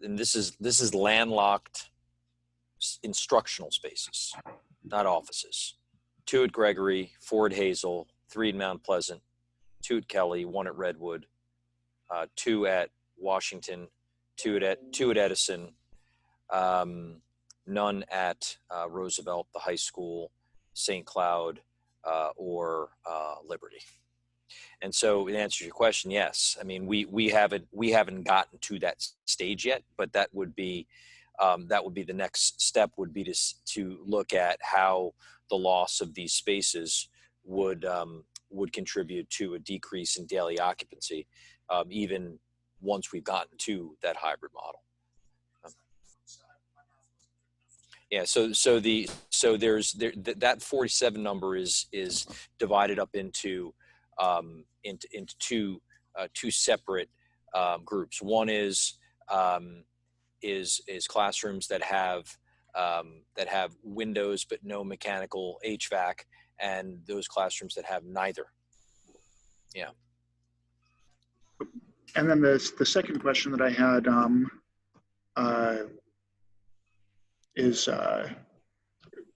and this is landlocked instructional spaces, not offices. 2 at Gregory, 4 at Hazel, 3 at Mount Pleasant, 2 at Kelly, 1 at Redwood, 2 at Washington, 2 at Edison, none at Roosevelt, the high school, St. Cloud, or Liberty. And so, in answer to your question, yes. I mean, we haven't gotten to that stage yet, but that would be the next step. Would be to look at how the loss of these spaces would contribute to a decrease in daily occupancy, even once we've gotten to that hybrid model. Yeah. So there's that 47 number is divided up into two separate groups. One is classrooms that have windows but no mechanical HVAC, and those classrooms that have neither. Yeah. And then the second question that I had is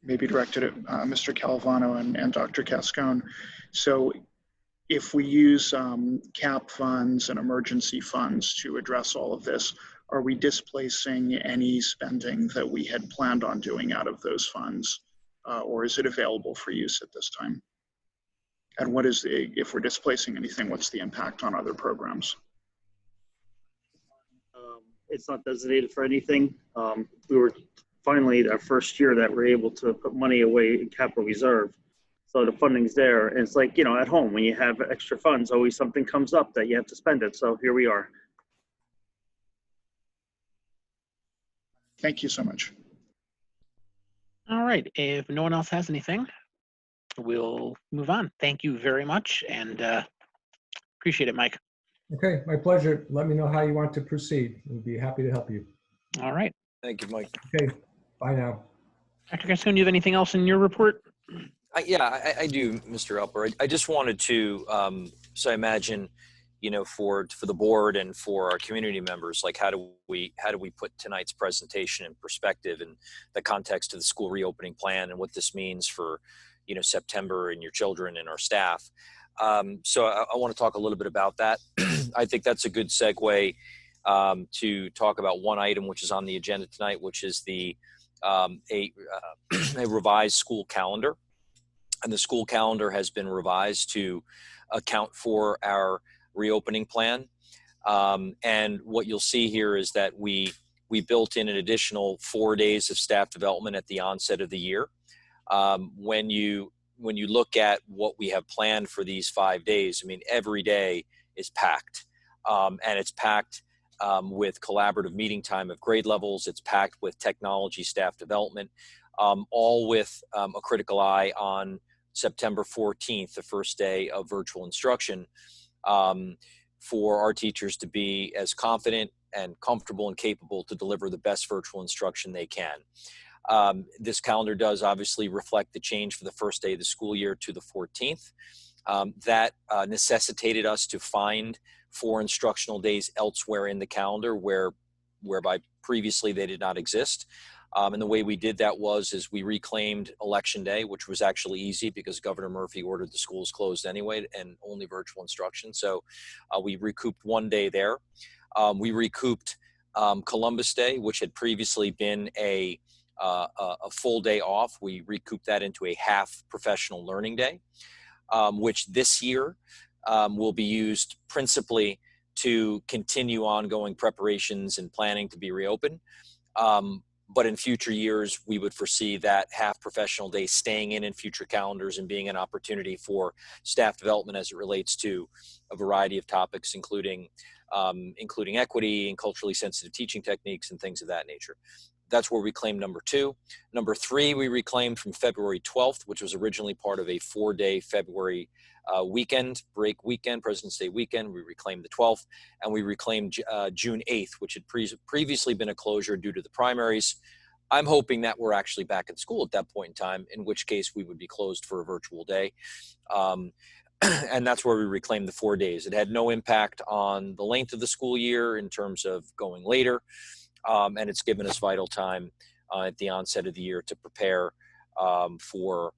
maybe directed at Mr. Calvano and Dr. Cascone. So if we use CAP funds and emergency funds to address all of this, are we displacing any spending that we had planned on doing out of those funds? Or is it available for use at this time? And what is if we're displacing anything, what's the impact on other programs? It's not designated for anything. We were finally our first year that we're able to put money away in capital reserve. So the funding's there. And it's like, you know, at home, when you have extra funds, always something comes up that you have to spend it. So here we are. Thank you so much. All right. If no one else has anything, we'll move on. Thank you very much, and appreciate it, Mike. Okay, my pleasure. Let me know how you want to proceed. We'll be happy to help you. All right. Thank you, Mike. Okay, bye now. Dr. Cascone, do you have anything else in your report? Yeah, I do, Mr. Elper. I just wanted to, so I imagine, you know, for the board and for our community members, like how do we put tonight's presentation in perspective in the context of the school reopening plan and what this means for, you know, September and your children and our staff. So I want to talk a little bit about that. I think that's a good segue to talk about one item which is on the agenda tonight, which is a revised school calendar. And the school calendar has been revised to account for our reopening plan. And what you'll see here is that we built in an additional 4 days of staff development at the onset of the year. When you look at what we have planned for these 5 days, I mean, every day is packed. And it's packed with collaborative meeting time of grade levels. It's packed with technology staff development, all with a critical eye on September 14th, the first day of virtual instruction, for our teachers to be as confident and comfortable and capable to deliver the best virtual instruction they can. This calendar does obviously reflect the change for the first day of the school year to the 14th. That necessitated us to find 4 instructional days elsewhere in the calendar whereby previously they did not exist. And the way we did that is we reclaimed Election Day, which was actually easy because Governor Murphy ordered the schools closed anyway and only virtual instruction. So we recouped 1 day there. We recouped Columbus Day, which had previously been a full day off. We recouped that into a half professional learning day, which this year will be used principally to continue ongoing preparations and planning to be reopened. But in future years, we would foresee that half professional day staying in future calendars and being an opportunity for staff development as it relates to a variety of topics, including equity and culturally sensitive teaching techniques and things of that nature. That's where we claimed number 2. Number 3, we reclaimed from February 12th, which was originally part of a 4-day February break weekend, President's Day weekend. We reclaimed the 12th, and we reclaimed June 8th, which had previously been a closure due to the primaries. I'm hoping that we're actually back at school at that point in time, in which case we would be closed for a virtual day. And that's where we reclaimed the 4 days. It had no impact on the length of the school year in terms of going later. And it's given us vital time at the onset of the year to prepare for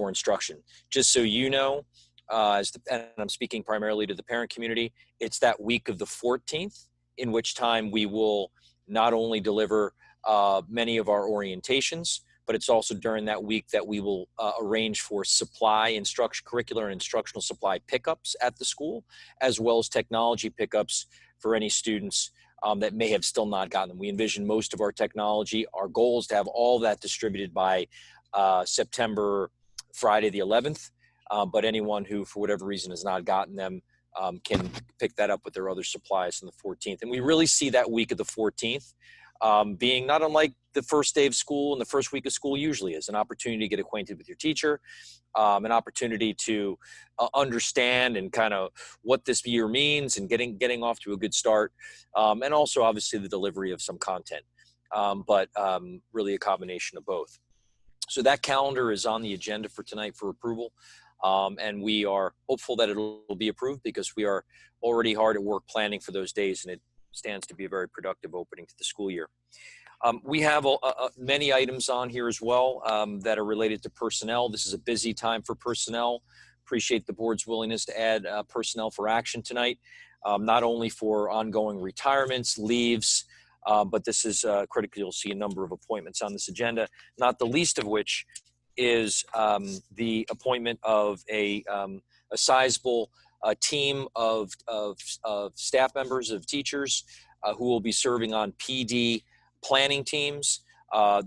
instruction. Just so you know, and I'm speaking primarily to the parent community, it's that week of the 14th, in which time we will not only deliver many of our orientations, but it's also during that week that we will arrange for curricular and instructional supply pickups at the school, as well as technology pickups for any students that may have still not gotten them. We envision most of our technology. Our goal is to have all that distributed by September, Friday the 11th, but anyone who, for whatever reason, has not gotten them can pick that up with their other supplies on the 14th. And we really see that week of the 14th being not unlike the first day of school and the first week of school usually is, an opportunity to get acquainted with your teacher, an opportunity to understand and kind of what this year means and getting off to a good start, and also obviously the delivery of some content, but really a combination of both. So that calendar is on the agenda for tonight for approval, and we are hopeful that it will be approved because we are already hard at work planning for those days, and it stands to be a very productive opening to the school year. We have many items on here as well that are related to personnel. This is a busy time for personnel. Appreciate the board's willingness to add personnel for action tonight, not only for ongoing retirements, leaves, but this is critical. You'll see a number of appointments on this agenda, not the least of which is the appointment of a sizable team of staff members, of teachers who will be serving on PD planning teams.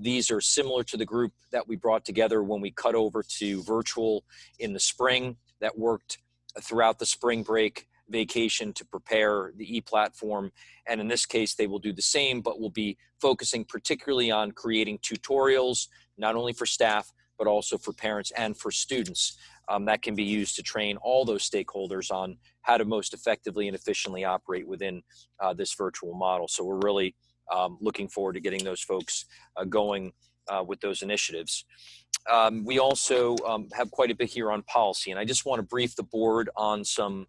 These are similar to the group that we brought together when we cut over to virtual in the spring, that worked throughout the spring break vacation to prepare the e-platform. And in this case, they will do the same, but will be focusing particularly on creating tutorials, not only for staff, but also for parents and for students. That can be used to train all those stakeholders on how to most effectively and efficiently operate within this virtual model. So we're really looking forward to getting those folks going with those initiatives. We also have quite a bit here on policy, and I just want to brief the board on some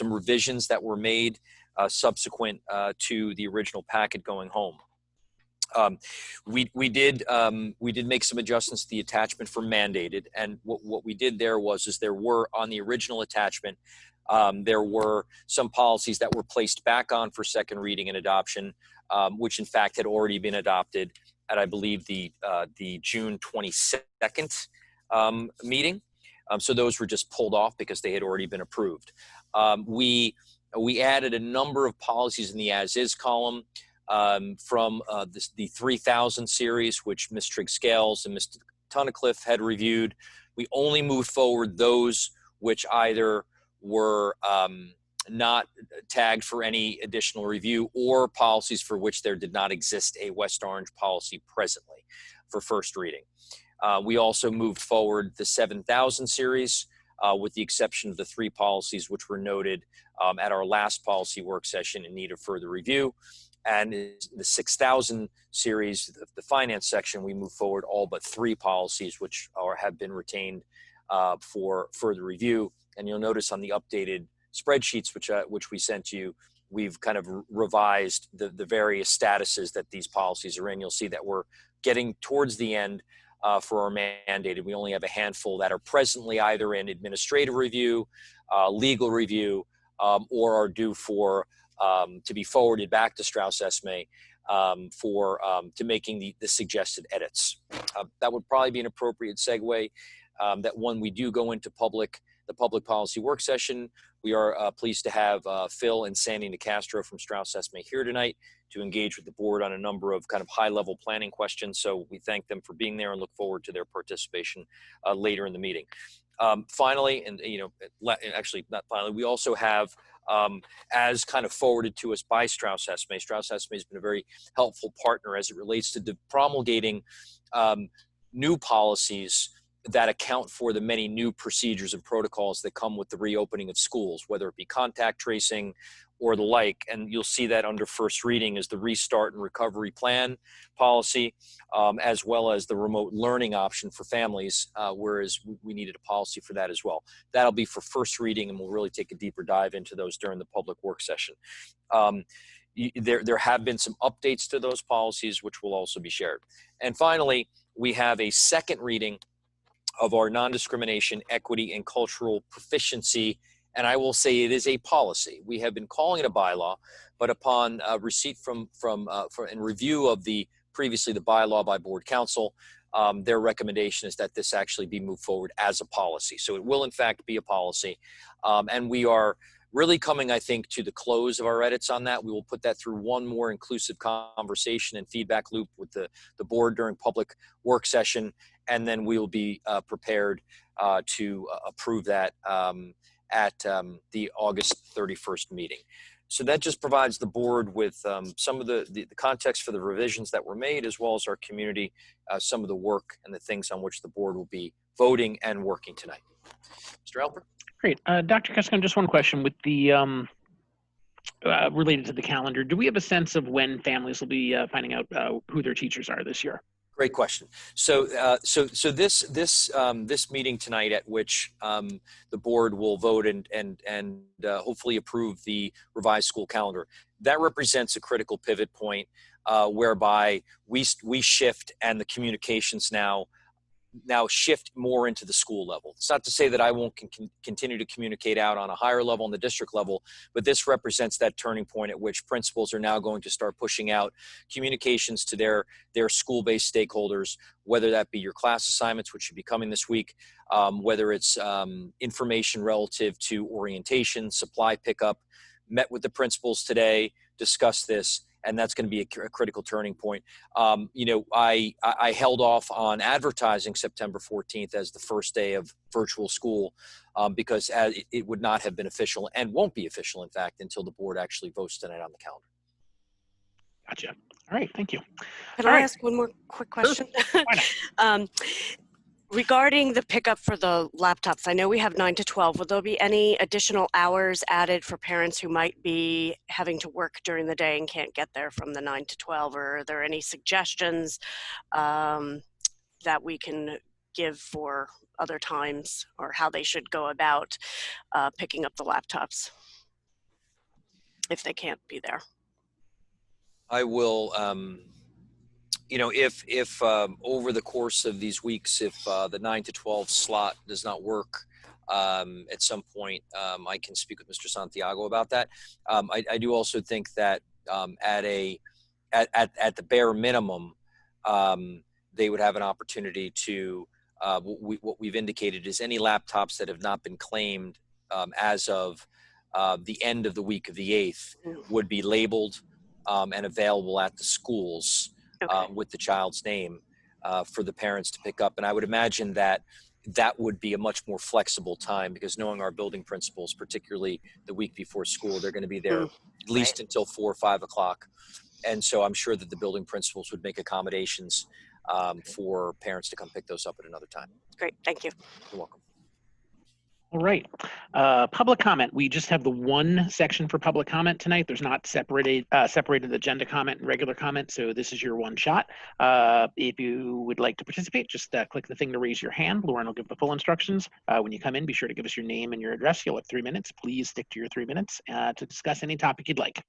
revisions that were made subsequent to the original packet going home. We did make some adjustments to the attachment for mandated, and what we did there was there were on the original attachment there were some policies that were placed back on for second reading and adoption, which in fact had already been adopted at, I believe, the June 22nd meeting. So those were just pulled off because they had already been approved. We added a number of policies in the as-is column from the 3000 series, which Ms. Trigg-Scales and Mr. Tunnicliffe had reviewed. We only moved forward those which either were not tagged for any additional review, or policies for which there did not exist a West Orange policy presently for first reading. We also moved forward the 7000 series with the exception of the 3 policies which were noted at our last policy work session in need of further review. And the 6000 series, the finance section, we moved forward all but 3 policies which have been retained for further review. And you'll notice on the updated spreadsheets which we sent you, we've kind of revised the various statuses that these policies are in. You'll see that we're getting towards the end for our mandated. We only have a handful that are presently either in administrative review, legal review, or are due for to be forwarded back to Strauss-Esme to making the suggested edits. That would probably be an appropriate segue. That when we do go into the public policy work session, we are pleased to have Phil and Sandy Nicastro from Strauss-Esme here tonight to engage with the board on a number of kind of high-level planning questions. So we thank them for being there and look forward to their participation later in the meeting. Finally, and actually not finally, we also have, as kind of forwarded to us by Strauss-Esme, Strauss-Esme has been a very helpful partner as it relates to promulgating new policies that account for the many new procedures and protocols that come with the reopening of schools, whether it be contact tracing or the like. And you'll see that under first reading is the restart and recovery plan policy, as well as the remote learning option for families, whereas we needed a policy for that as well. That'll be for first reading, and we'll really take a deeper dive into those during the public work session. There have been some updates to those policies, which will also be shared. And finally, we have a second reading of our non-discrimination, equity, and cultural proficiency. And I will say it is a policy. We have been calling it a bylaw, but upon receipt and review of previously the bylaw by board council, their recommendation is that this actually be moved forward as a policy. So it will in fact be a policy. And we are really coming, I think, to the close of our edits on that. We will put that through one more inclusive conversation and feedback loop with the board during public work session. And then we will be prepared to approve that at the August 31st meeting. So that just provides the board with some of the context for the revisions that were made, as well as our community, some of the work and the things on which the board will be voting and working tonight. Mr. Alper? Great. Dr. Kesko, just one question with the related to the calendar. Do we have a sense of when families will be finding out who their teachers are this year? Great question. So this meeting tonight, at which the board will vote and hopefully approve the revised school calendar, that represents a critical pivot point whereby we shift, and the communications now shift more into the school level. It's not to say that I won't continue to communicate out on a higher level, on the district level, but this represents that turning point at which principals are now going to start pushing out communications to their school-based stakeholders, whether that be your class assignments, which should be coming this week, whether it's information relative to orientation, supply pickup. Met with the principals today, discussed this, and that's going to be a critical turning point. I held off on advertising September 14th as the first day of virtual school because it would not have been official, and won't be official, in fact, until the board actually votes tonight on the calendar. Gotcha. All right, thank you. Can I ask one more quick question? Sure. Why not? Regarding the pickup for the laptops, I know we have 9 to 12. Will there be any additional hours added for parents who might be having to work during the day and can't get there from the 9 to 12? Or are there any suggestions that we can give for other times, or how they should go about picking up the laptops if they can't be there? I will, if over the course of these weeks, if the 9 to 12 slot does not work at some point, I can speak with Mr. Santiago about that. I do also think that at the bare minimum, they would have an opportunity to, what we've indicated is any laptops that have not been claimed as of the end of the week of the 8th would be labeled and available at the schools. Okay. With the child's name for the parents to pick up. And I would imagine that would be a much more flexible time, because knowing our building principals, particularly the week before school, they're going to be there at least until 4 or 5 o'clock. And so I'm sure that the building principals would make accommodations for parents to come pick those up at another time. Great, thank you. You're welcome. All right. Public comment. We just have the one section for public comment tonight. There's not separated agenda comment and regular comment, so this is your one shot. If you would like to participate, just click the thing to raise your hand. Lauren will give the full instructions. When you come in, be sure to give us your name and your address. You'll have 3 minutes. Please stick to your 3 minutes to discuss any topic you'd like.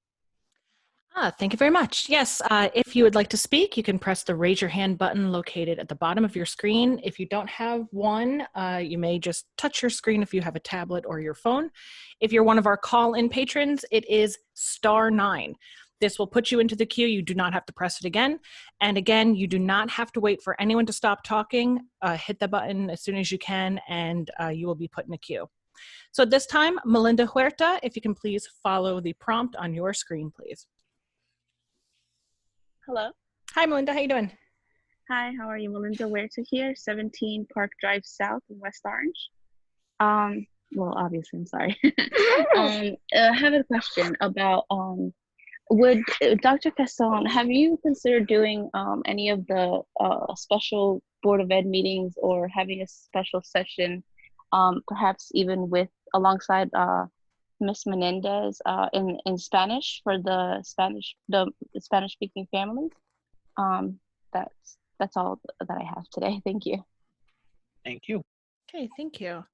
Thank you very much. Yes, if you would like to speak, you can press the raise your hand button located at the bottom of your screen. If you don't have one, you may just touch your screen if you have a tablet or your phone. If you're one of our call-in patrons, it is *9. This will put you into the queue. You do not have to press it again. And again, you do not have to wait for anyone to stop talking. Hit the button as soon as you can, and you will be put in a queue. So at this time, Melinda Huerta, if you can please follow the prompt on your screen, please. Hello. Hi, Melinda. How you doing? Hi, how are you? Melinda Huerta here, 17 Park Drive South in West Orange. Well, obviously, I'm sorry. I have a question about, Dr. Casson, have you considered doing any of the special Board of Ed meetings or having a special session, perhaps even with alongside Miss Menendez in Spanish for the Spanish speaking families. That's all that I have today. Thank you. Thank you. Okay, thank you.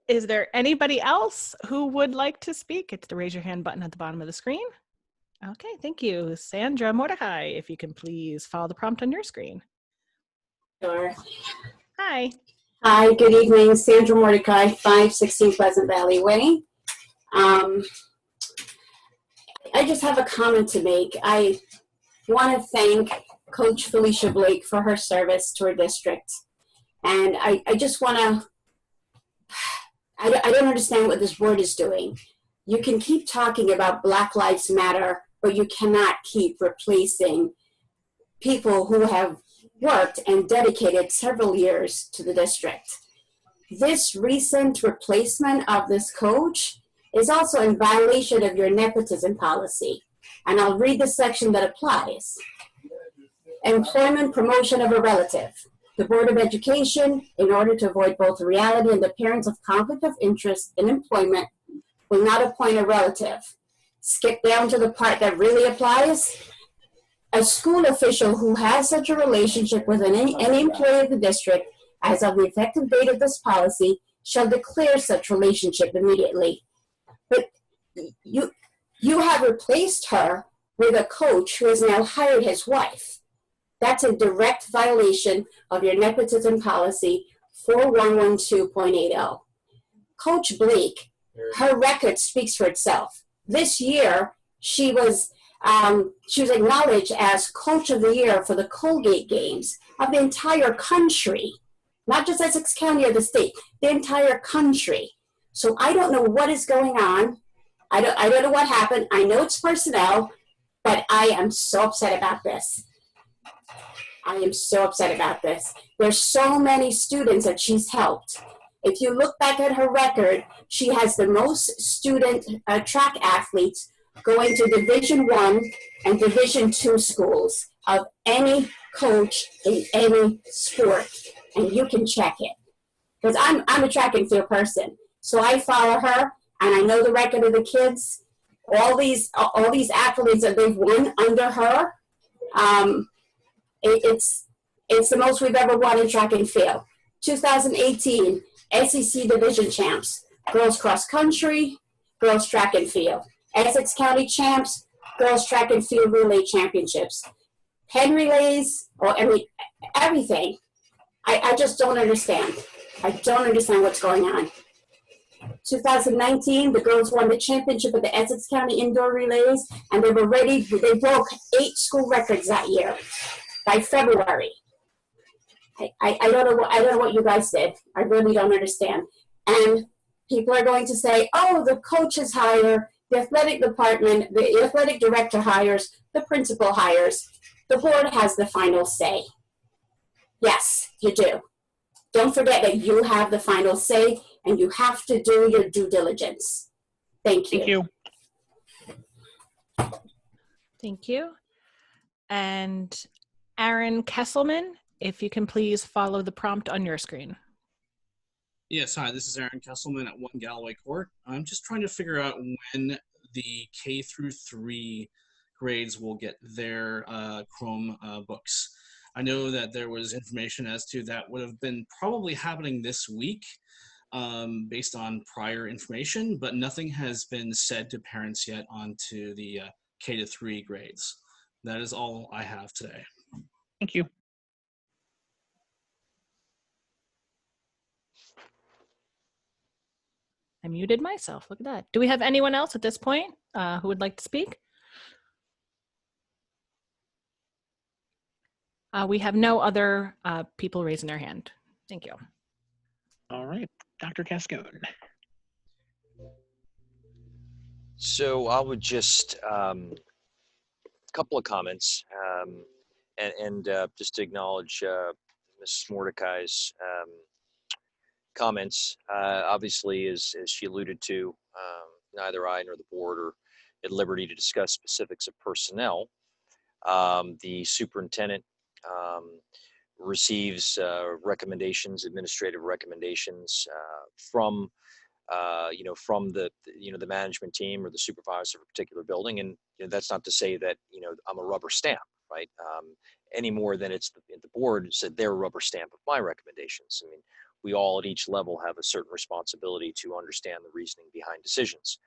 Is there anybody else who would like to speak? It's the raise your hand button at the bottom of the screen. Okay, thank you. Sandra Mordecai, if you can please follow the prompt on your screen. Sure. Hi. Hi, good evening. Sandra Mordecai, 516 Pleasant Valley Way. I just have a comment to make. I want to thank Coach Felicia Blake for her service to our district. And I just want to, I don't understand what this board is doing. You can keep talking about Black Lives Matter, but you cannot keep replacing people who have worked and dedicated several years to the district. This recent replacement of this coach is also in violation of your nepotism policy. And I'll read the section that applies. Employment promotion of a relative. The Board of Education, in order to avoid both the reality and the appearance of conflict of interest in employment, will not appoint a relative. Skip down to the part that really applies. A school official who has such a relationship with any employee of the district as of the effective date of this policy shall declare such relationship immediately. But you have replaced her with a coach who has now hired his wife. That's a direct violation of your nepotism policy 4112.80. Coach Blake, her record speaks for itself. This year, she was acknowledged as Coach of the Year for the Colgate Games of the entire country, not just Essex County or the state, the entire country. So I don't know what is going on. I don't know what happened. I know it's personnel, but I am so upset about this. I am so upset about this. There's so many students that she's helped. If you look back at her record, she has the most student track athletes going to Division I and Division II schools of any coach in any sport. And you can check it. Because I'm a track and field person. So I follow her, and I know the record of the kids. All these athletes that they've won under her, it's the most we've ever won in track and field. 2018, SEC Division champs, girls cross country, girls track and field. Essex County champs, girls track and field relay championships. Pen relays, everything. I just don't understand. I don't understand what's going on. 2019, the girls won the championship of the Essex County indoor relays, and they broke 8 school records that year by February. I don't know what you guys did. I really don't understand. And people are going to say, oh, the coaches hire, the athletic department, the athletic director hires, the principal hires. The board has the final say. Yes, you do. Don't forget that you have the final say, and you have to do your due diligence. Thank you. Thank you. Thank you. And Aaron Kesselman, if you can please follow the prompt on your screen. Yes, hi, this is Aaron Kesselman at 1 Galloway Court. I'm just trying to figure out when the K through 3 grades will get their Chrome books. I know that there was information as to that would have been probably happening this week based on prior information, but nothing has been said to parents yet onto the K to 3 grades. That is all I have today. Thank you. I muted myself. Look at that. Do we have anyone else at this point who would like to speak? We have no other people raising their hand. Thank you. All right, Dr. Cascone. So I would just, a couple of comments and just to acknowledge Ms. Mordecai's comments. Obviously, as she alluded to, neither I nor the board are at liberty to discuss specifics of personnel. The superintendent receives recommendations, administrative recommendations from from the management team or the supervisor of a particular building. And that's not to say that I'm a rubber stamp, right? Any more than it's the board said they're a rubber stamp of my recommendations. I mean, we all at each level have a certain responsibility to understand the reasoning behind decisions.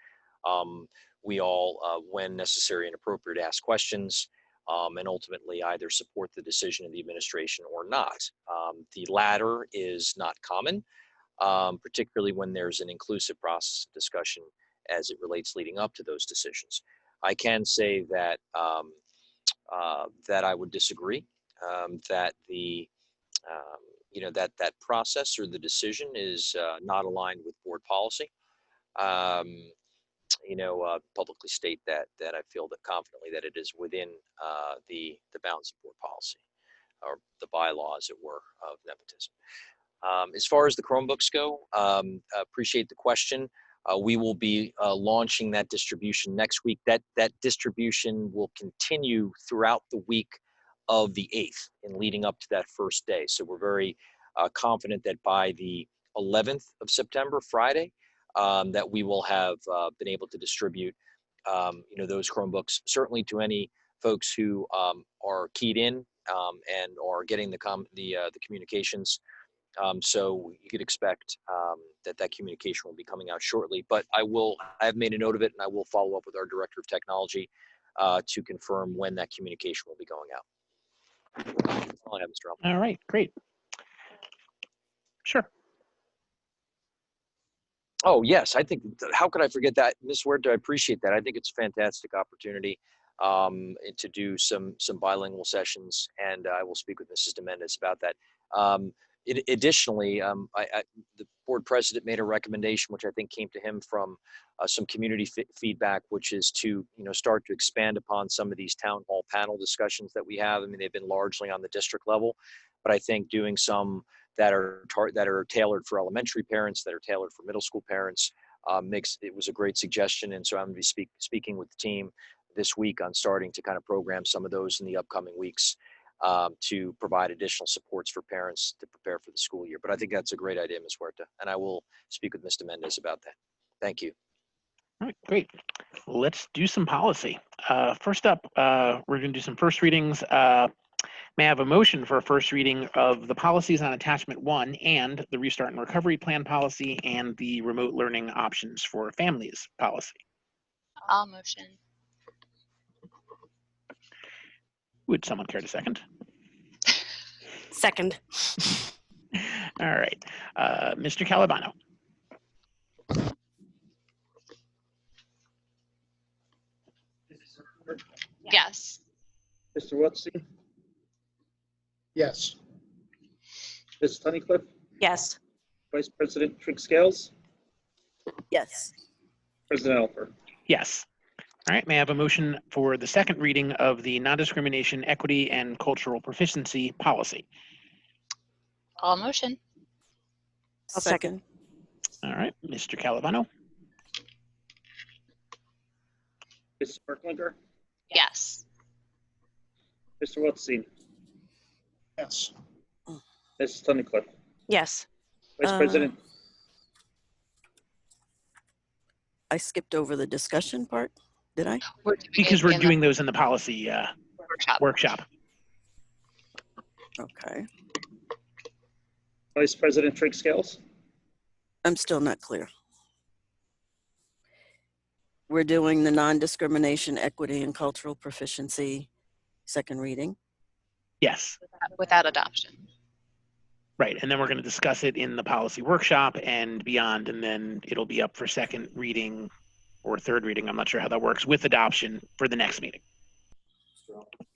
We all, when necessary and appropriate, ask questions and ultimately either support the decision of the administration or not. The latter is not common, particularly when there's an inclusive process of discussion as it relates leading up to those decisions. I can say that that I would disagree, that the that process or the decision is not aligned with board policy. Publicly state that I feel that confidently that it is within the bounds of board policy or the bylaw, as it were, of nepotism. As far as the Chromebooks go, appreciate the question. We will be launching that distribution next week. That distribution will continue throughout the week of the 8th and leading up to that first day. So we're very confident that by the 11th of September, Friday, that we will have been able to distribute, those Chromebooks, certainly to any folks who are keyed in and are getting the communications. So you could expect that communication will be coming out shortly. But I have made a note of it, and I will follow up with our director of technology to confirm when that communication will be going out. That's all I have, Mr. Elman. All right, great. Sure. Oh, yes. I think, how could I forget that? Ms. Huerta, I appreciate that. I think it's a fantastic opportunity to do some bilingual sessions, and I will speak with Mrs. Domendes about that. Additionally, the board president made a recommendation, which I think came to him from some community feedback, which is to start to expand upon some of these town hall panel discussions that we have. I mean, they've been largely on the district level, but I think doing some that are tailored for elementary parents, that are tailored for middle school parents, it was a great suggestion. And so I'm going to be speaking with the team this week on starting to kind of program some of those in the upcoming weeks to provide additional supports for parents to prepare for the school year. But I think that's a great idea, Ms. Huerta, and I will speak with Mr. Mendez about that. Thank you. All right, great. Let's do some policy. First up, we're going to do some first readings. May I have a motion for a first reading of the policies on attachment 1 and the restart and recovery plan policy and the remote learning options for families policy? I'll motion. Would someone care to second? Second. All right, Mr. Calabano. Yes. Mr. Watson? Yes. Ms. Tunnicliffe? Yes. Vice President Trigg-Scales? Yes. President Alper? Yes. All right, may I have a motion for the second reading of the non-discrimination, equity, and cultural proficiency policy? I'll motion. I'll second. All right, Mr. Calabano. Ms. Sparklinger? Yes. Mr. Watson? Yes. Ms. Tunnicliffe? Yes. Vice President? I skipped over the discussion part, did I? Because we're doing those in the policy workshop. Okay. Vice President Trigg-Scales? I'm still not clear. We're doing the non-discrimination, equity, and cultural proficiency second reading. Yes. Without adoption. Right, and then we're going to discuss it in the policy workshop and beyond, and then it'll be up for second reading or third reading. I'm not sure how that works with adoption for the next meeting.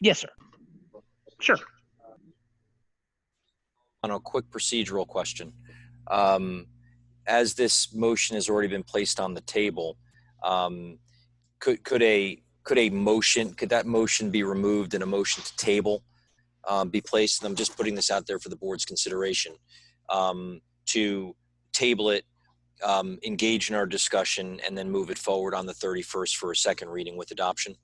Yes, sir. Sure. On a quick procedural question, as this motion has already been placed on the table, could that motion be removed and a motion to table be placed? And I'm just putting this out there for the board's consideration to table it, engage in our discussion, and then move it forward on the 31st for a second reading with adoption.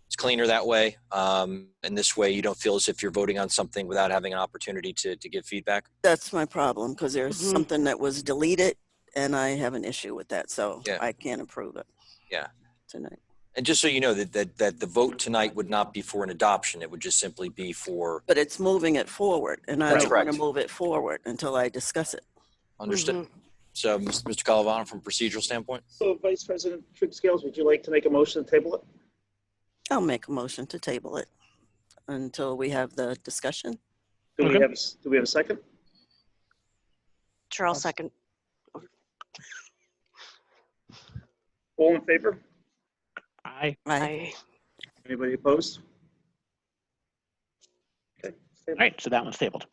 It's cleaner that way. And this way you don't feel as if you're voting on something without having an opportunity to give feedback. That's my problem, because there's Mhm. something that was deleted and I have an issue with that. So Yeah. I can't approve it. Yeah. Tonight. And just so you know that the vote tonight would not be for an adoption. It would just simply be for, But it's moving it forward, and I That's don't want to correct. move it forward until I discuss it. understood. Mhm. So Mr. Calavano, from a procedural standpoint. So Vice President Scales, would you like to make a motion to table it? I'll make a motion to table it until we have the discussion. Do Okay. we have a second? Sure, I'll second. All in favor? Aye. I, Anybody opposed? Okay. All right, so that one's tabled.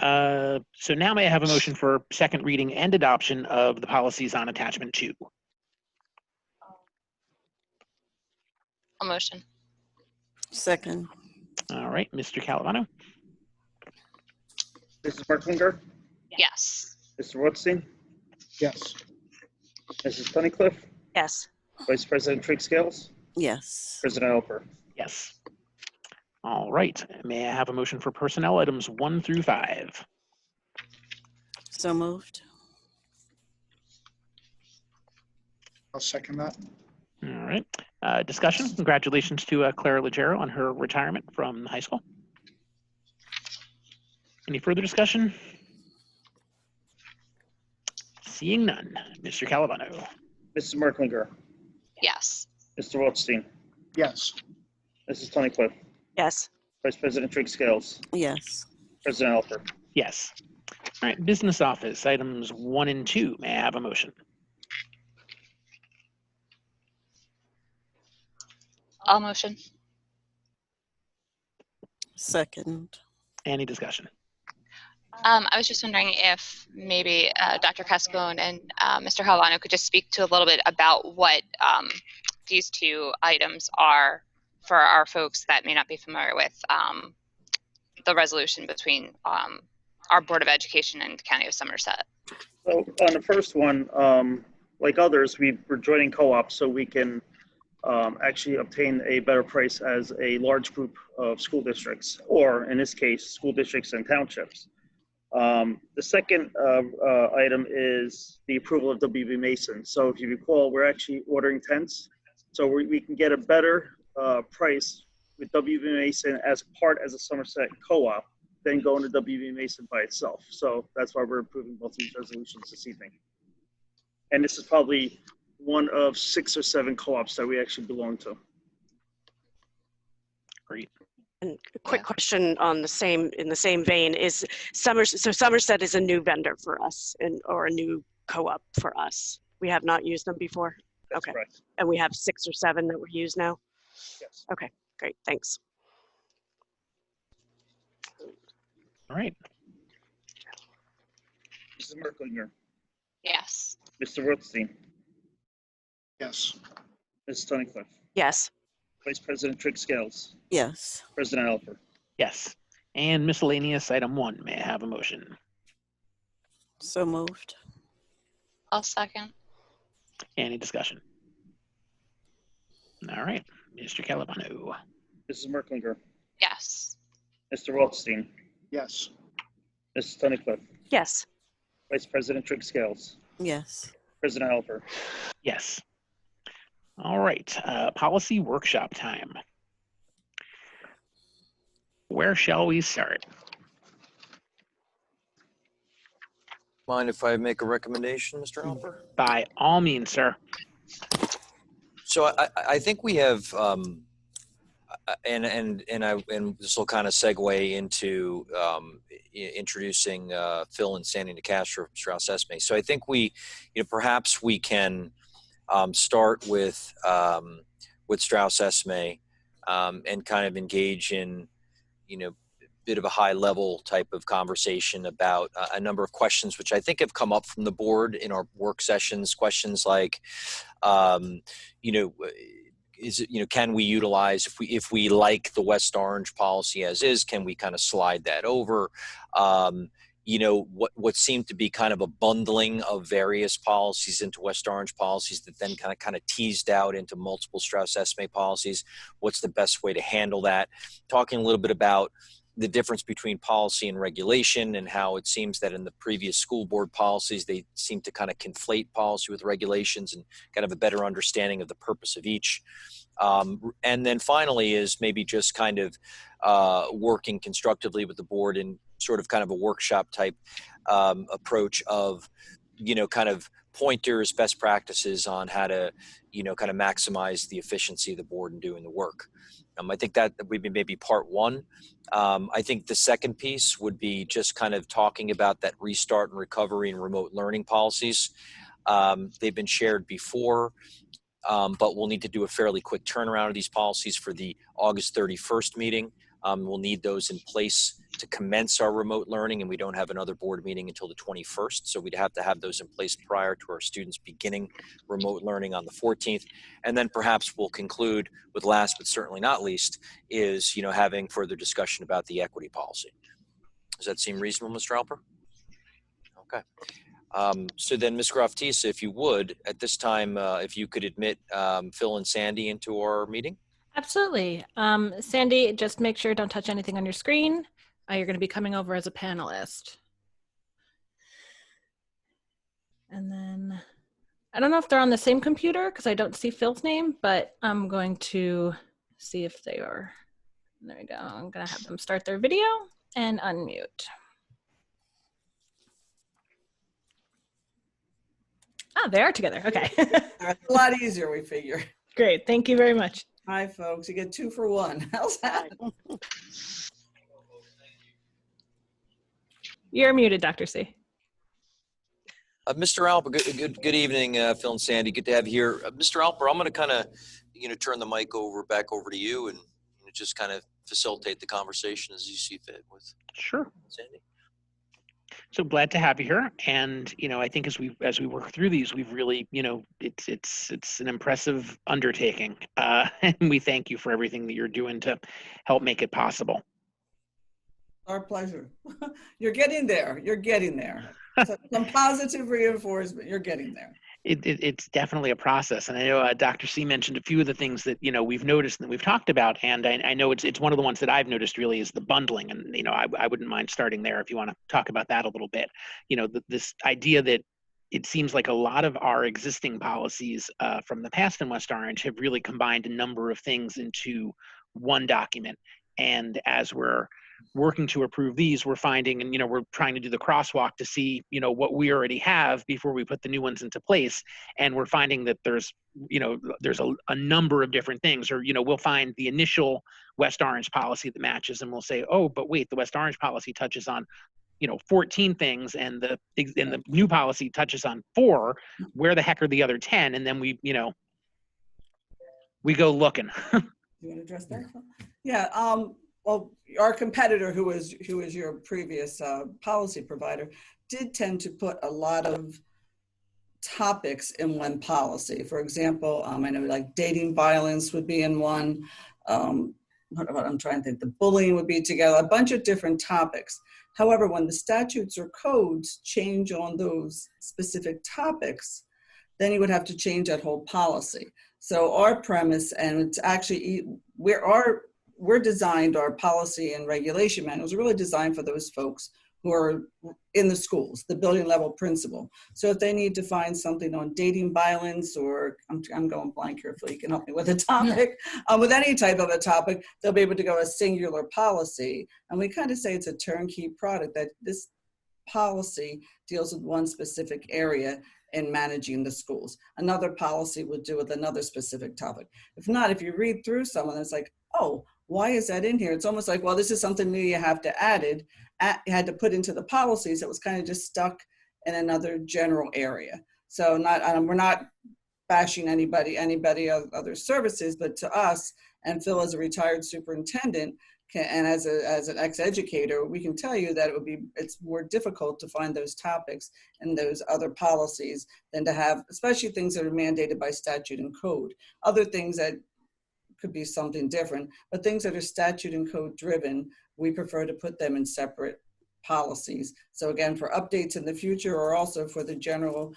So now may I have a motion for second reading and adoption of the policies on attachment 2? I'll motion. Second. All right, Mr. Calavano. Mrs. Merklinger? Yes. Mr. Rothstein? Yes. Mrs. Tunnicliffe? yes. Vice President Scales? Yes. President Alper? Yes. All right, may I have a motion for personnel items 1 through 5? So moved. I'll second that. All right, discussion. Congratulations to Clara Leggero on her retirement from high school. Any further discussion? Seeing none. Mr. Calavano. Mrs. Merklinger? Yes. Mr. Rothstein? Yes. Mrs. Tunnicliffe? Yes. Vice President Scales? Yes. President Alper? Yes. All right, business office items 1 and 2. May I have a motion? I'll motion. Second. Any discussion? I was just wondering if maybe Dr. Cascone and Mr. Havano could just speak to a little bit about what these two items are for our folks that may not be familiar with the resolution between our Board of Education and the County of Somerset. So on the first one, like others, we're joining co-ops so we can actually obtain a better price as a large group of school districts, or in this case, school districts and townships. The second item is the approval of WB Mason. So if you recall, we're actually ordering tents, so we can get a better price with WB Mason as a Somerset co-op than going to WB Mason by itself. So that's why we're approving both these resolutions this evening. And this is probably one of 6 or 7 co-ops that we actually belong to. Great. And a quick question on in the same vein is Somerset is a new vendor for us or a new co-op for us. We have not used them before. That's okay. correct. And we have 6 or 7 that we use now. Yes. Okay, great, thanks. All right. Mrs. Merklinger, Yes. Mr. Rothstein, Yes. Mrs. Tunnicliffe, Yes. Vice President Scales, Yes. President Alper. Yes. And miscellaneous item 1. May I have a motion? So moved. I'll second. Any discussion? All right, Mr. Calavano. Mrs. Merklinger, Yes. Mr. Rothstein, Yes. Mrs. Tunnicliffe, Yes. Vice President Scales, Yes. President Alper. Yes. All right, policy workshop time. Where shall we start? Mind if I make a recommendation, Mr. Alper? By all means, sir. So I think we have, and this will kind of segue into introducing Phil and Sandy DeCastro from Strauss Esme. So I think perhaps we can start with Strauss Esme and kind of engage in, bit of a high level type of conversation about a number of questions which I think have come up from the board in our work sessions. Questions like, can we utilize, if we like the West Orange policy as is, can we kind of slide that over? what seemed to be kind of a bundling of various policies into West Orange policies that then kind of teased out into multiple Strauss-Esme policies. What's the best way to handle that? Talking a little bit about the difference between policy and regulation, and how it seems that in the previous school board policies, they seem to kind of conflate policy with regulations, and kind of a better understanding of the purpose of each. And then finally is maybe just kind of working constructively with the board in sort of kind of a workshop type approach of, kind of pointers, best practices on how to, kind of maximize the efficiency of the board in doing the work. I think that would be maybe part one. I think the second piece would be just kind of talking about that restart and recovery and remote learning policies. They've been shared before. But we'll need to do a fairly quick turnaround of these policies for the August 31st meeting. We'll need those in place to commence our remote learning, and we don't have another board meeting until the 21st. So we'd have to have those in place prior to our students beginning remote learning on the 14th. And then perhaps we'll conclude with, last but certainly not least, is having further discussion about the equity policy. Does that seem reasonable, Mr. Alper? Okay. So then, Ms. Groff-Tisa, if you would, at this time, if you could admit Phil and Sandy into our meeting. Absolutely. Sandy, just make sure don't touch anything on your screen. You're going to be coming over as a panelist. And then, I don't know if they're on the same computer because I don't see Phil's name, but I'm going to see if they are. There we go. I'm going to have them start their video and unmute. Oh, they are together. Okay. A lot easier, we figure. Great. Thank you very much. Hi, folks. You get 2 for 1. How's that? You're muted, Dr. C. Mr. Alper, good evening, Phil and Sandy. Good to have you here. Mr. Alper, I'm going to kind of, turn the mic back over to you, and just kind of facilitate the conversation as you see fit with Sure. Sandy. So glad to have you here. And, I think as we work through these, we've really, it's an impressive undertaking. And we thank you for everything that you're doing to help make it possible. Our pleasure. You're getting there. You're getting there. Some positive reinforcement. You're getting there. It's definitely a process. And I know Dr. C mentioned a few of the things that, we've noticed and that we've talked about. And I know it's one of the ones that I've noticed really is the bundling. And, I wouldn't mind starting there if you want to talk about that a little bit. This idea that it seems like a lot of our existing policies from the past in West Orange have really combined a number of things into one document. And as we're working to approve these, we're finding, and we're trying to do the crosswalk to see what we already have before we put the new ones into place, and we're finding that there's a number of different things, or we'll find the initial West Orange policy that matches, and we'll say, oh, but wait, the West Orange policy touches on 14 things, and the new policy touches on 4. Where the heck are the other 10? And then we go looking. You want to address that? Yeah. Well, our competitor, who was your previous policy provider, did tend to put a lot of topics in one policy. For example, I know like dating violence would be in one. I'm trying to think. The bullying would be together. A bunch of different topics. However, when the statutes or codes change on those specific topics, then you would have to change that whole policy. So our premise, and it's actually we're designed, our policy and regulation manuals are really designed for those folks who are in the schools, the building level principal. So if they need to find something on dating violence, or I'm going blank here, Phil, you can help me with a topic, with any type of a topic, they'll be able to go to a singular policy. And we kind of say it's a turnkey product, that this policy deals with one specific area in managing the schools. Another policy would do with another specific topic. If not, if you read through someone, it's like, oh, why is that in here? It's almost like, well, this is something new you have to you had to put into the policies. It was kind of just stuck in another general area. So we're not bashing anybody other services, but to us, and Phil as a retired superintendent, and as an ex-educator, we can tell you that it's more difficult to find those topics and those other policies than to have, especially things that are mandated by statute and code. Other things that could be something different, but things that are statute and code driven, we prefer to put them in separate policies. So again, for updates in the future, or also for the general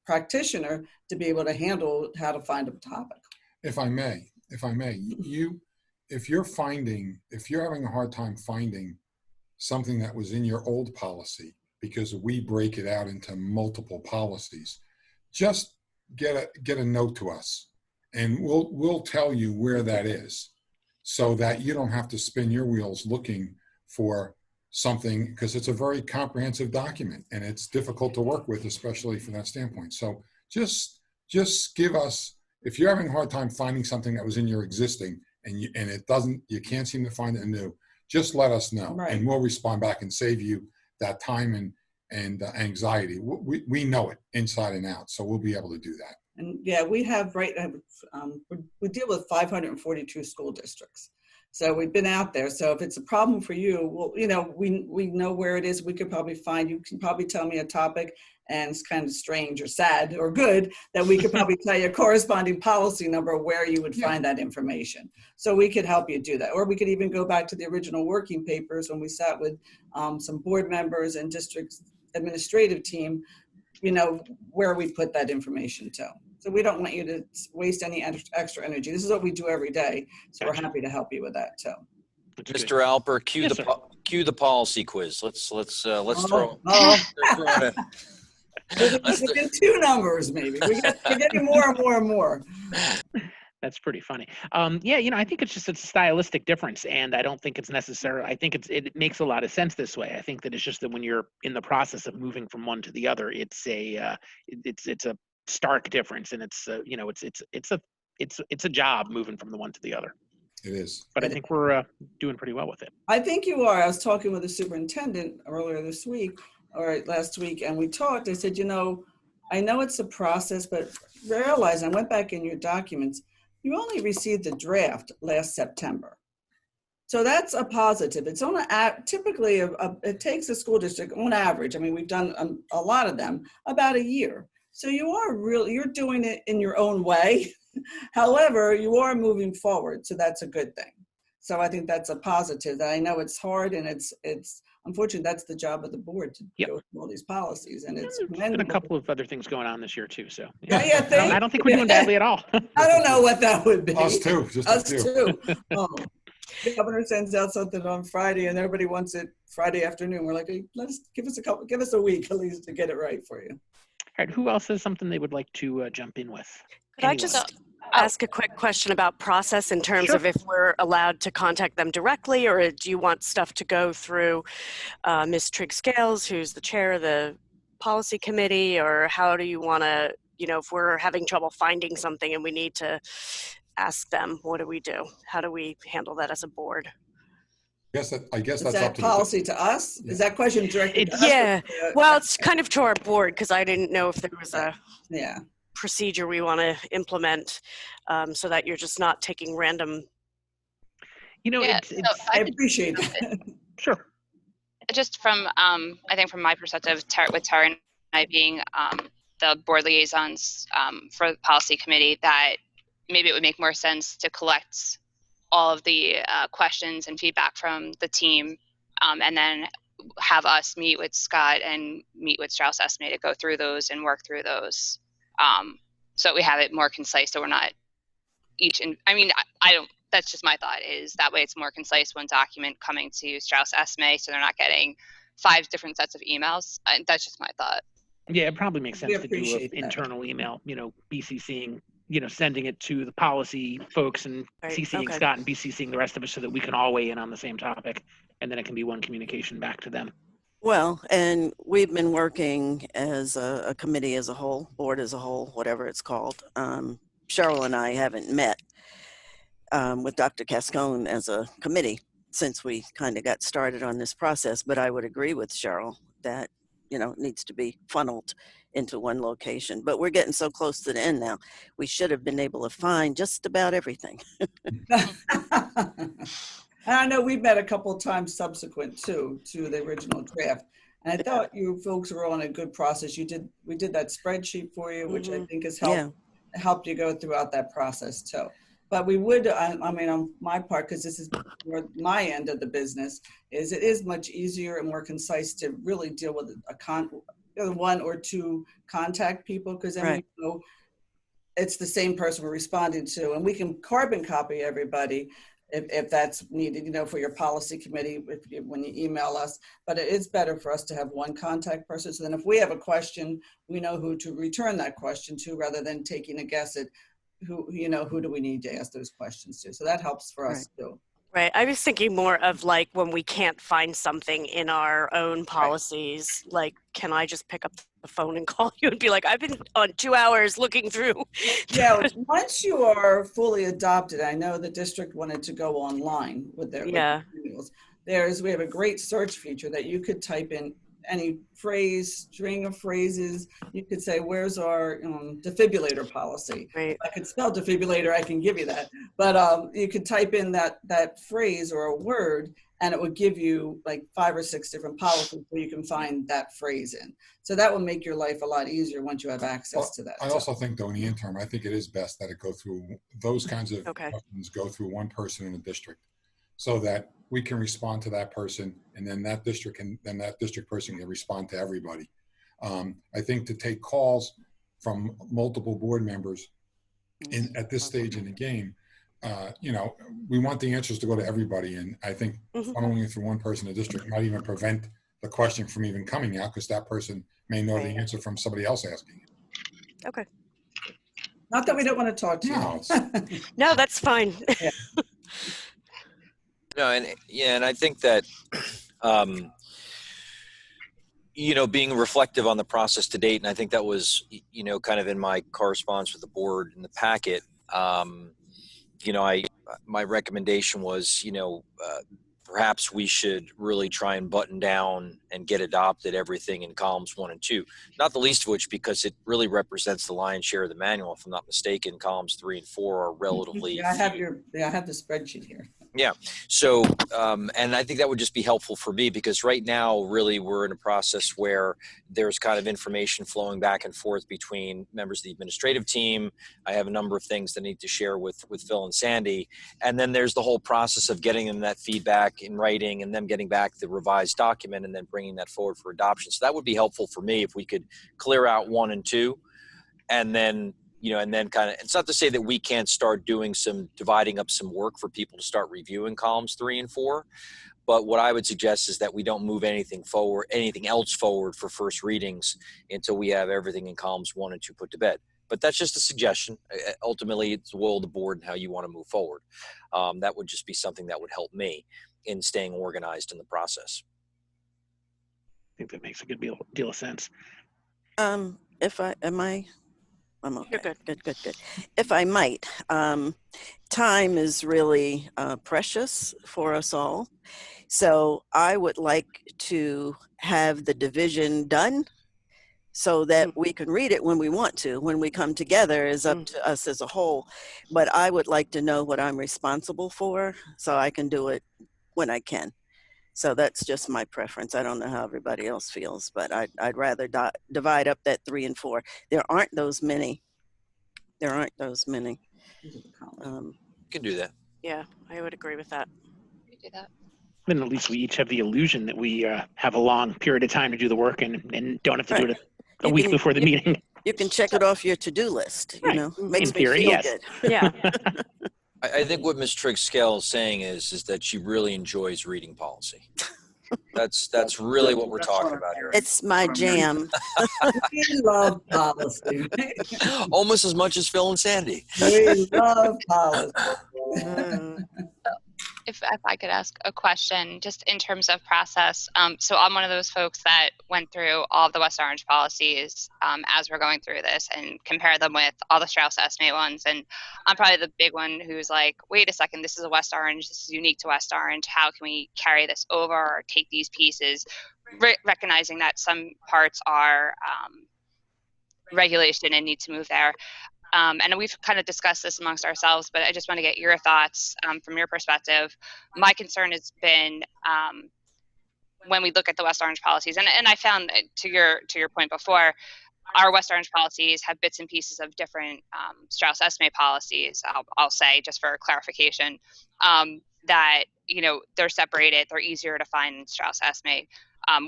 practitioner to be able to handle how to find a topic. If I may, if you're having a hard time finding something that was in your old policy, because we break it out into multiple policies, just get a note to us, and we'll tell you where that is, so that you don't have to spin your wheels looking for something, because it's a very comprehensive document and it's difficult to work with, especially from that standpoint. So just give us, if you're having a hard time finding something that was in your existing and you can't seem to find it new, just let us know, right, and we'll respond back and save you that time and anxiety. We know it inside and out, so we'll be able to do that. And yeah, we have we deal with 542 school districts. So we've been out there. So if it's a problem for you, well, you know, we know where it is. We could probably find, you can probably tell me a topic, and it's kind of strange or sad or good that we could probably tell you a corresponding policy number where you would find that information. So we could help you do that. Or we could even go back to the original working papers when we sat with some board members and district administrative team, you know, where we put that information to. So we don't want you to waste any extra energy. This is what we do every day. So we're happy to help you with that too. Mr. Alper, cue the policy quiz. Let's throw it in. We get two numbers, maybe. We're getting more and more and more. That's pretty funny. Yeah, you know, I think it's just a stylistic difference, and I don't think it's necessary. I think it makes a lot of sense this way. I think that it's just that when you're in the process of moving from one to the other, it's a stark difference, and it's a job moving from the one to the other. It is. But I think we're doing pretty well with it. I think you are. I was talking with the superintendent earlier this week or last week, and we talked. I said, you know, I know it's a process, but realize, I went back in your documents, you only received the draft last September. So that's a positive. It's on typically, it takes a school district on average, I mean, we've done a lot of them, about a year. So you're doing it in your own way. However, you are moving forward. So that's a good thing. So I think that's a positive. That I know it's hard, and it's unfortunately, that's the job of the board to go through all these policies. And it's been a couple of other things going on this year too. So I don't think we're doing badly at all. I don't know what that would be. Us too. Just us too. Oh, the governor sends out something on Friday, and everybody wants it Friday afternoon. We're like, hey, give us a week at least to get it right for you. All right, who else has something they would like to jump in with? Could I just ask a quick question about process in terms of if we're allowed to contact them directly, or do you want stuff to go through Ms. Trigg-Scales, who's the chair of the policy committee, or how do you want to, you know, if we're having trouble finding something and we need to ask them, what do we do? How do we handle that as a board? I guess that's that up to policy to us? Yeah. Is that question directed to us? Yeah, well, it's kind of to our board, because I didn't know if there was a procedure we want to implement so that you're just not taking random. You know, I appreciate it. Sure. Just from, I think from my perspective, with Tara and I being the board liaisons for the policy committee, that maybe it would make more sense to collect all of the questions and feedback from the team, and then have us meet with Scott and meet with Strauss Esme to go through those and work through those, so we have it more concise, so we're not I don't, that's just my thought, is that way it's more concise, one document coming to Strauss Esme, so they're not getting 5 different sets of emails. That's just my thought. Yeah, it probably makes sense to do an internal email, you know, BCCing, you know, sending it to the policy folks and CCing Scott and BCCing the rest of us, so that we can all weigh in on the same topic, and then it can be one communication back to them. Well, and we've been working as a committee as a whole, board as a whole, whatever it's called. Cheryl and I haven't met with Dr. Cascone as a committee since we kind of got started on this process, but I would agree with Cheryl that, you know, it needs to be funneled into one location. But we're getting so close to the end now. We should have been able to find just about everything. And I know we've met a couple of times subsequent to the original draft. And I thought you folks were on a good process. We did that spreadsheet for you, which I think has helped you go throughout that process too. But we would, I mean, on my part, because this is my end of the business, is it is much easier and more concise to really deal with one or two contact people, because then we know it's the same person we're responding to, and we can carbon copy everybody if that's needed, you know, for your policy committee, when you email us. But it is better for us to have one contact person. So then if we have a question, we know who to return that question to, rather than taking a guess at who do we need to ask those questions to. So that helps for us too. Right. I was thinking more of like when we can't find something in our own policies, like, can I just pick up the phone and call you and be like, I've been on 2 hours looking through. Yeah, once you are fully adopted, I know the district wanted to go online with their manuals. We have a great search feature that you could type in any phrase, string of phrases. You could say, where's our defibrillator policy? If I could spell defibrillator, I can give you that. But you could type in that phrase or a word, and it would give you like 5 or 6 different policies where you can find that phrase in. So that will make your life a lot easier once you have access to that. I also think, though, in the interim, I think it is best that it go through those kinds of questions, go through one person in the district, so that we can respond to that person, and then that district person can respond to everybody. I think to take calls from multiple board members at this stage in the game, we want the answers to go to everybody. And I think funneling it through one person in the district might even prevent the question from even coming out, because that person may know the answer from somebody else asking it. Okay. Not that we don't want to talk to you. No, that's fine. No, and I think that, being reflective on the process to date, and I think that was, kind of in my correspondence with the board in the packet, my recommendation was, perhaps we should really try and button down and get adopted everything in columns 1 and 2, not the least of which because it really represents the lion's share of the manual. If I'm not mistaken, columns 3 and 4 are relatively I have the spreadsheet here. Yeah. So, and I think that would just be helpful for me, because right now, really, we're in a process where there's kind of information flowing back and forth between members of the administrative team. I have a number of things that I need to share with Phil and Sandy. And then there's the whole process of getting them that feedback in writing and them getting back the revised document and then bringing that forward for adoption. So that would be helpful for me if we could clear out 1 and 2, and then and then kind of, it's not to say that we can't start doing dividing up some work for people to start reviewing columns 3 and 4. But what I would suggest is that we don't move anything else forward for first readings until we have everything in columns 1 and 2 put to bed. But that's just a suggestion. Ultimately, it's the will of the board and how you want to move forward. That would just be something that would help me in staying organized in the process. I think that makes a good deal of sense. I'm okay. Good. If I might, time is really precious for us all. So I would like to have the division done so that we can read it when we want to. When we come together is up to us as a whole. But I would like to know what I'm responsible for so I can do it when I can. So that's just my preference. I don't know how everybody else feels, but I'd rather divide up that 3 and 4. There aren't those many. You can do that. Yeah, I would agree with that. You do that. Then at least we each have the illusion that we have a long period of time to do the work and don't have to do it a week before the meeting. You can check it off your to-do list, makes me feel good. Yeah. I think what Ms. Trigg-Scale is saying is that she really enjoys reading policy. That's really what we're talking about here. It's my jam. We love policy. Almost as much as Phil and Sandy. We love policy. If I could ask a question, just in terms of process. So I'm one of those folks that went through all of the West Orange policies as we're going through this and compare them with all the Strauss estimate ones. And I'm probably the big one who's like, wait a second, this is a West Orange. This is unique to West Orange. How can we carry this over or take these pieces, recognizing that some parts are regulation and need to move there. And we've kind of discussed this amongst ourselves, but I just want to get your thoughts from your perspective. My concern has been when we look at the West Orange policies, and I found, to your point before, our West Orange policies have bits and pieces of different Strauss-Esme policies, I'll say, just for clarification, that, you know, they're separated, they're easier to find in Strauss-Esme.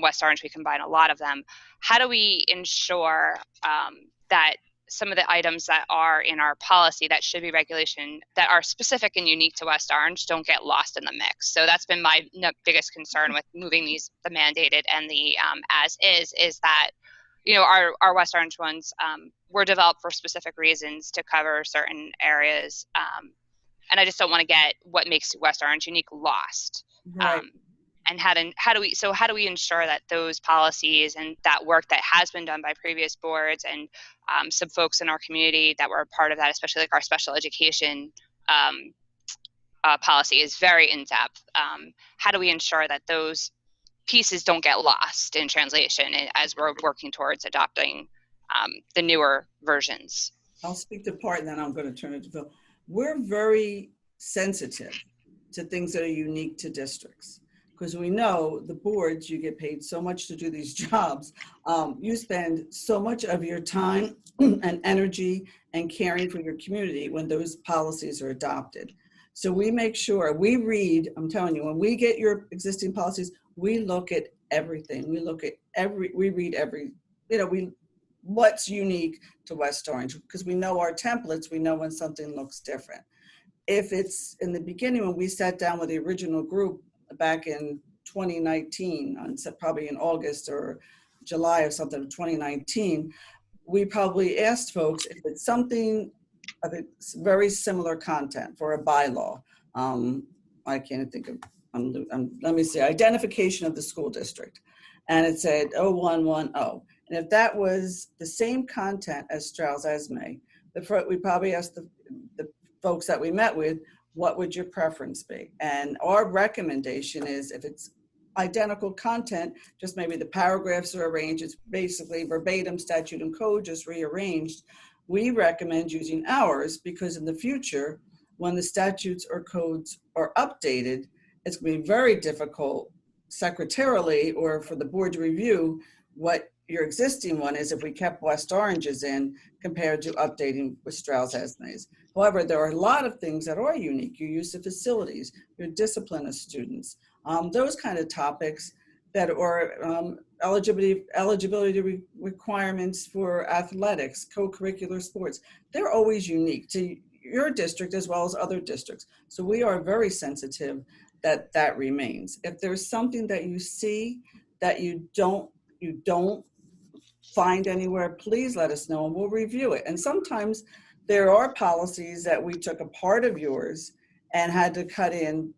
West Orange, we combine a lot of them. How do we ensure that some of the items that are in our policy that should be regulation that are specific and unique to West Orange don't get lost in the mix? So that's been my biggest concern with moving these, the mandated and the as is that, you know, our West Orange ones were developed for specific reasons to cover certain areas. And I just don't want to get what makes West Orange unique lost. Right. And how do we ensure that those policies and that work that has been done by previous boards and some folks in our community that were a part of that, especially like our special education policy is very in-depth. How do we ensure that those pieces don't get lost in translation as we're working towards adopting the newer versions? I'll speak to part and then I'm going to turn it to Phil. We're very sensitive to things that are unique to districts. Because we know the boards, you get paid so much to do these jobs. You spend so much of your time and energy and caring for your community when those policies are adopted. So we make sure, we read, I'm telling you, when we get your existing policies, we look at everything. We read every, you know, what's unique to West Orange, because we know our templates, we know when something looks different. If it's in the beginning, when we sat down with the original group, back in 2019, probably in August or July or something of 2019, we probably asked folks if it's something of it's very similar content for a bylaw. I can't think of, let me see, identification of the school district. And it said 0110. And if that was the same content as Strauss-Esme, we probably asked the folks that we met with, what would your preference be? And our recommendation is if it's identical content, just maybe the paragraphs are arranged, it's basically verbatim statute and code, just rearranged. We recommend using ours because in the future, when the statutes or codes are updated, it's going to be very difficult secretarially or for the board to review what your existing one is if we kept West Orange's in compared to updating with Strauss-Esme's. However, there are a lot of things that are unique. Your use of facilities, your discipline of students, those kind of topics that are eligibility requirements for athletics, co-curricular sports. They're always unique to your district as well as other districts. So we are very sensitive that remains. If there's something that you see that you don't find anywhere, please let us know and we'll review it. And sometimes there are policies that we took a part of yours and had to cut in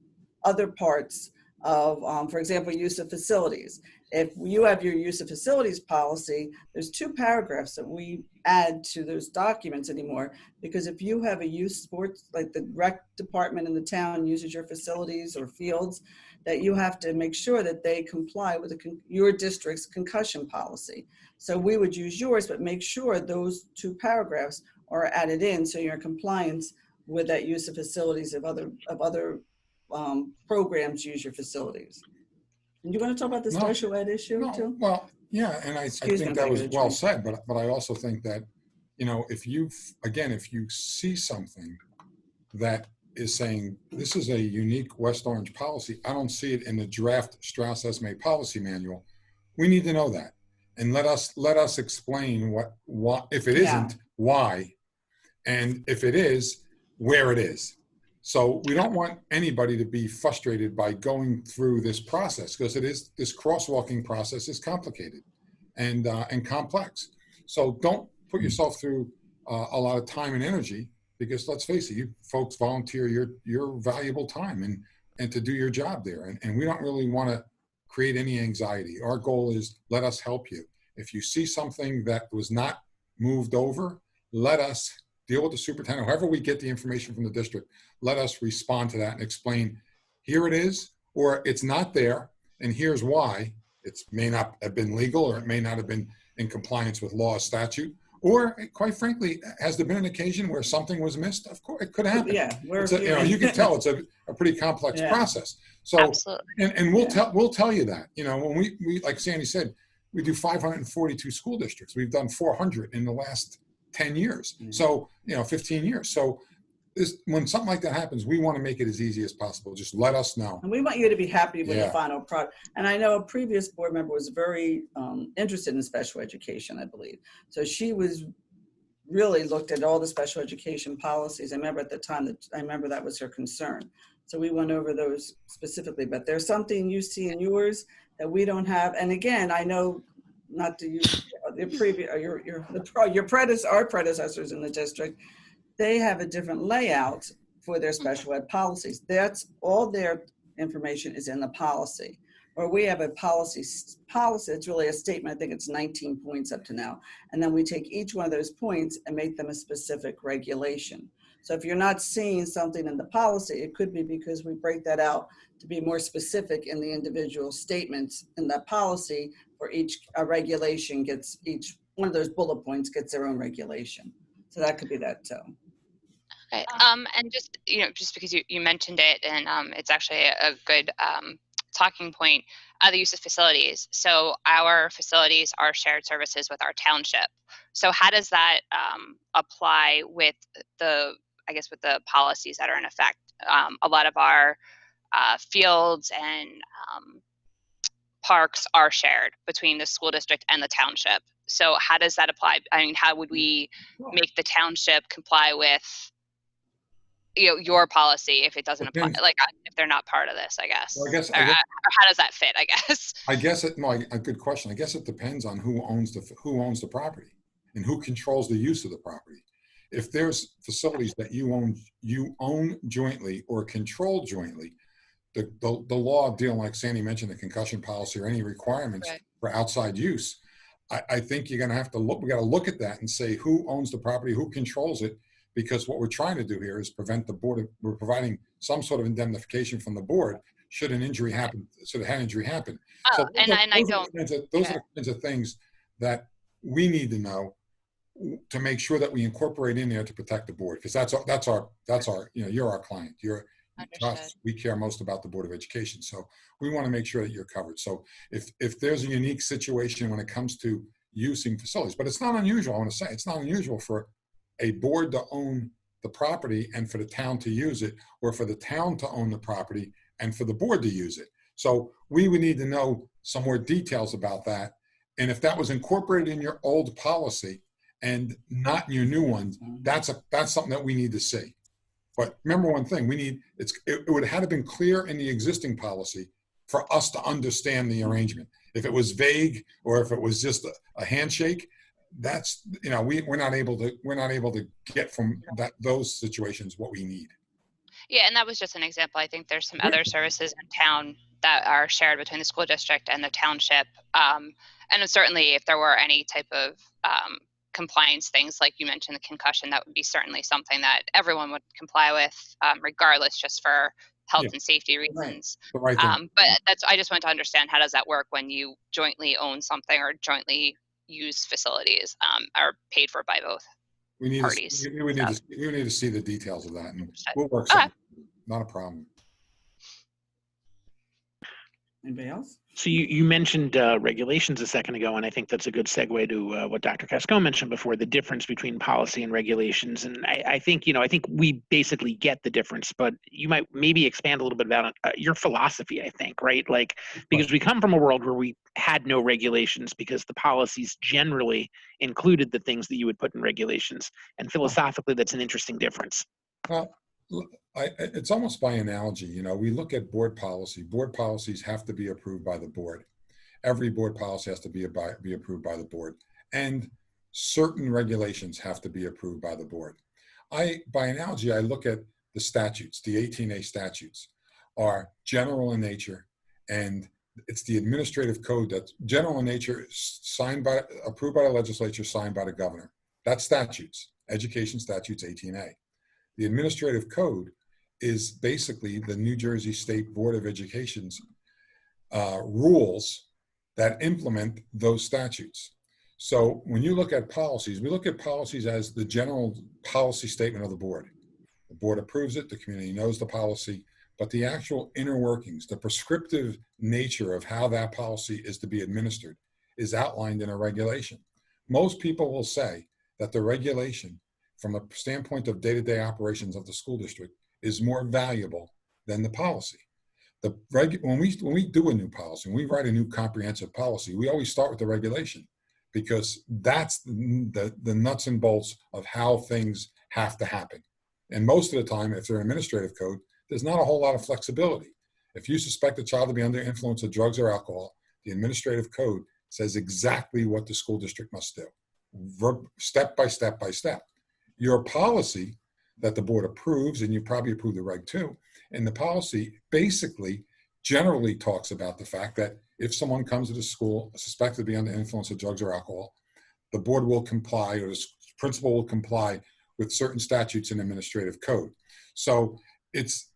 other parts of, for example, use of facilities. If you have your use of facilities policy, there's 2 paragraphs that we add to those documents anymore, because if you have a youth sports, like the rec department in the town uses your facilities or fields, that you have to make sure that they comply with your district's concussion policy. So we would use yours, but make sure those 2 paragraphs are added in so you're in compliance with that use of facilities of other programs use your facilities. And you want to talk about the special ed issue too? Well, yeah, and I think that was well said, but I also think that, you know, if you see something that is saying this is a unique West Orange policy, I don't see it in the draft Strauss-Esme policy manual, we need to know that. And let us explain what if it isn't, why, and if it is, where it is. So we don't want anybody to be frustrated by going through this process, because this crosswalking process is complicated and complex. So don't put yourself through a lot of time and energy, because let's face it, you folks volunteer your valuable time and to do your job there. And we don't really want to create any anxiety. Our goal is let us help you. If you see something that was not moved over, let us deal with the superintendent, however we get the information from the district, let us respond to that and explain, here it is, or it's not there, and here's why. It may not have been legal, or it may not have been in compliance with law or statute, or quite frankly, has there been an occasion where something was missed? Of course, it could happen. Yeah, you can tell it's a pretty complex process. So, and we'll tell you that, you know, when we like Sandy said, we do 542 school districts. We've done 400 in the last 10 years. So, 15 years. So when something like that happens, we want to make it as easy as possible. Just let us know. And we want you to be happy with the final product. And I know a previous board member was very interested in special education, I believe. So she was really looked at all the special education policies. I remember at the time that was her concern. So we went over those specifically, but there's something you see in yours that we don't have. And again, I know not to use the previous, our predecessors in the district, they have a different layout for their special ed policies. That's all their information is in the policy. Or we have a policy, it's really a statement, I think it's 19 points up to now. And then we take each one of those points and make them a specific regulation. So if you're not seeing something in the policy, it could be because we break that out to be more specific in the individual statements in that policy, for each regulation gets, each one of those bullet points gets their own regulation. So that could be that too. Okay. And just, just because you mentioned it, and it's actually a good talking point, the use of facilities. So our facilities are shared services with our township. So how does that apply with the policies that are in effect? A lot of our fields and parks are shared between the school district and the township. So how does that apply? I mean, how would we make the township comply with your policy if it doesn't apply, like if they're not part of this, I guess? Well, I guess or how does that fit, I guess? A good question. I guess it depends on who owns the property and who controls the use of the property. If there's facilities that you own jointly or control jointly, the law dealing, like Sandy mentioned, the concussion policy or any requirements for outside use, I think you're going to have to look. We got to look at that and say who owns the property, who controls it, because what we're trying to do here is prevent the board. We're providing some sort of indemnification from the board should an injury happen. Should a head injury happen. Oh, so those are the kinds of things that we need to know to make sure that we incorporate in there to protect the board, because that's our you're our client. We care most about the Board of Education, so we want to make sure that you're covered. So if there's a unique situation when it comes to using facilities, but it's not unusual. I want to say it's not unusual for a board to own the property and for the town to use it, or for the town to own the property and for the board to use it. So we would need to know some more details about that, and if that was incorporated in your old policy and not in your new one, that's something that we need to see. But remember one thing, it would have been clear in the existing policy for us to understand the arrangement. If it was vague or if it was just a handshake, that's, we're not able to get from those situations what we need. Yeah, and that was just an example. I think there's some other services in town that are shared between the school district and the township. And certainly if there were any type of compliance things, like you mentioned, the concussion, that would be certainly something that everyone would comply with, regardless, just for health and safety reasons. Right. But I just want to understand, how does that work when you jointly own something or jointly use facilities, are paid for by both parties? We need to see the details of that, and we'll work something. Not a problem. Anybody else? So you mentioned regulations a second ago, and I think that's a good segue to what Dr. Casco mentioned before, the difference between policy and regulations. And I think we basically get the difference, but you might maybe expand a little bit about your philosophy, I think, right? Like, because we come from a world where we had no regulations because the policies generally included the things that you would put in regulations. And philosophically, that's an interesting difference. Well, it's almost by analogy. We look at board policy. Board policies have to be approved by the board. Every board policy has to be approved by the board, and certain regulations have to be approved by the board. By analogy, I look at the statutes. The 18A statutes are general in nature, and it's the administrative code that's general in nature, approved by the legislature, signed by the governor. That's statutes, education statutes 18A. The administrative code is basically the New Jersey State Board of Education's rules that implement those statutes. So when you look at policies, we look at policies as the general policy statement of the board. The board approves it, the community knows the policy, but the actual inner workings, the prescriptive nature of how that policy is to be administered is outlined in a regulation. Most people will say that the regulation, from a standpoint of day-to-day operations of the school district, is more valuable than the policy. When we do a new policy, when we write a new comprehensive policy, we always start with the regulation, because that's the nuts and bolts of how things have to happen. And most of the time, if they're an administrative code, there's not a whole lot of flexibility. If you suspect a child to be under influence of drugs or alcohol, the administrative code says exactly what the school district must do, step by step by step. Your policy that the board approves, and you probably approve the reg too, and the policy basically generally talks about the fact that if someone comes to the school suspected to be under influence of drugs or alcohol, the board will comply, or the principal will comply with certain statutes and administrative code. So it's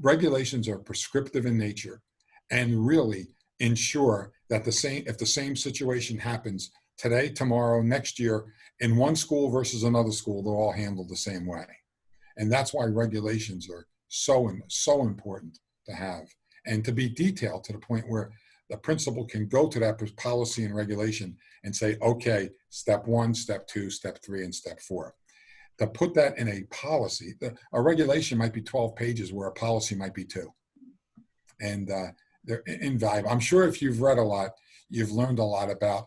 regulations are prescriptive in nature and really ensure that if the same situation happens today, tomorrow, next year, in one school versus another school, they're all handled the same way. And that's why regulations are so important to have, and to be detailed to the point where the principal can go to that policy and regulation and say, okay, step 1, step 2, step 3, and step 4. To put that in a policy, a regulation might be 12 pages where a policy might be 2. And they're invaluable. I'm sure if you've read a lot, you've learned a lot about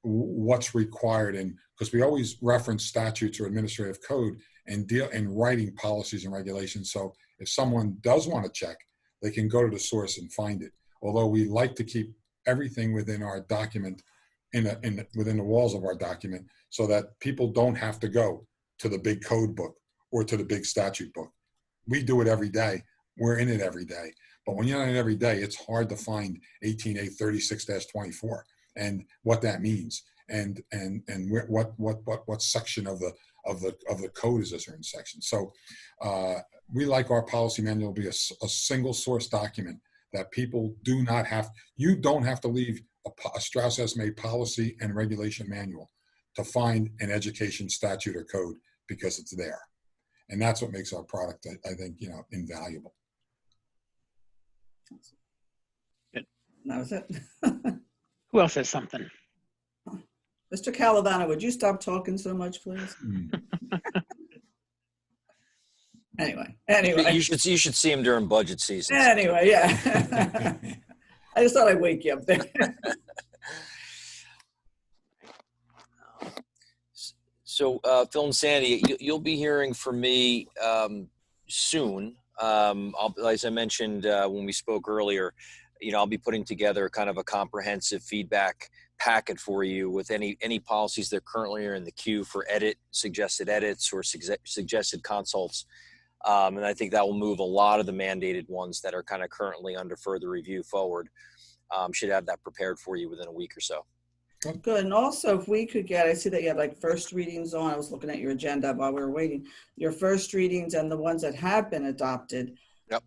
what's required, and because we always reference statutes or administrative code and deal in writing policies and regulations. So if someone does want to check, they can go to the source and find it. Although we like to keep everything within our document, within the walls of our document, so that people don't have to go to the big code book or to the big statute book. We do it every day. We're in it every day. But when you're in it every day, it's hard to find 18A 36-24 and what that means, and what section of the code is a certain section. So we like our policy manual to be a single source document that people do not have. You don't have to leave a Strauss Esme policy and regulation manual to find an education statute or code, because it's there. And that's what makes our product, I think, invaluable. That was it. Who else has something? Mr. Calavano, would you stop talking so much, please? Anyway. You should see him during budget season. Anyway, yeah. I just thought I'd wake you up there. So, Phil and Sandy, you'll be hearing from me soon. As I mentioned when we spoke earlier, I'll be putting together kind of a comprehensive feedback packet for you with any policies that currently are in the queue for suggested edits or suggested consults. And I think that will move a lot of the mandated ones that are kind of currently under further review forward. Should have that prepared for you within a week or so. Good. And also, if we could get, I see that you have like first readings on. I was looking at your agenda while we were waiting. Your first readings and the ones that have been adopted. Yep.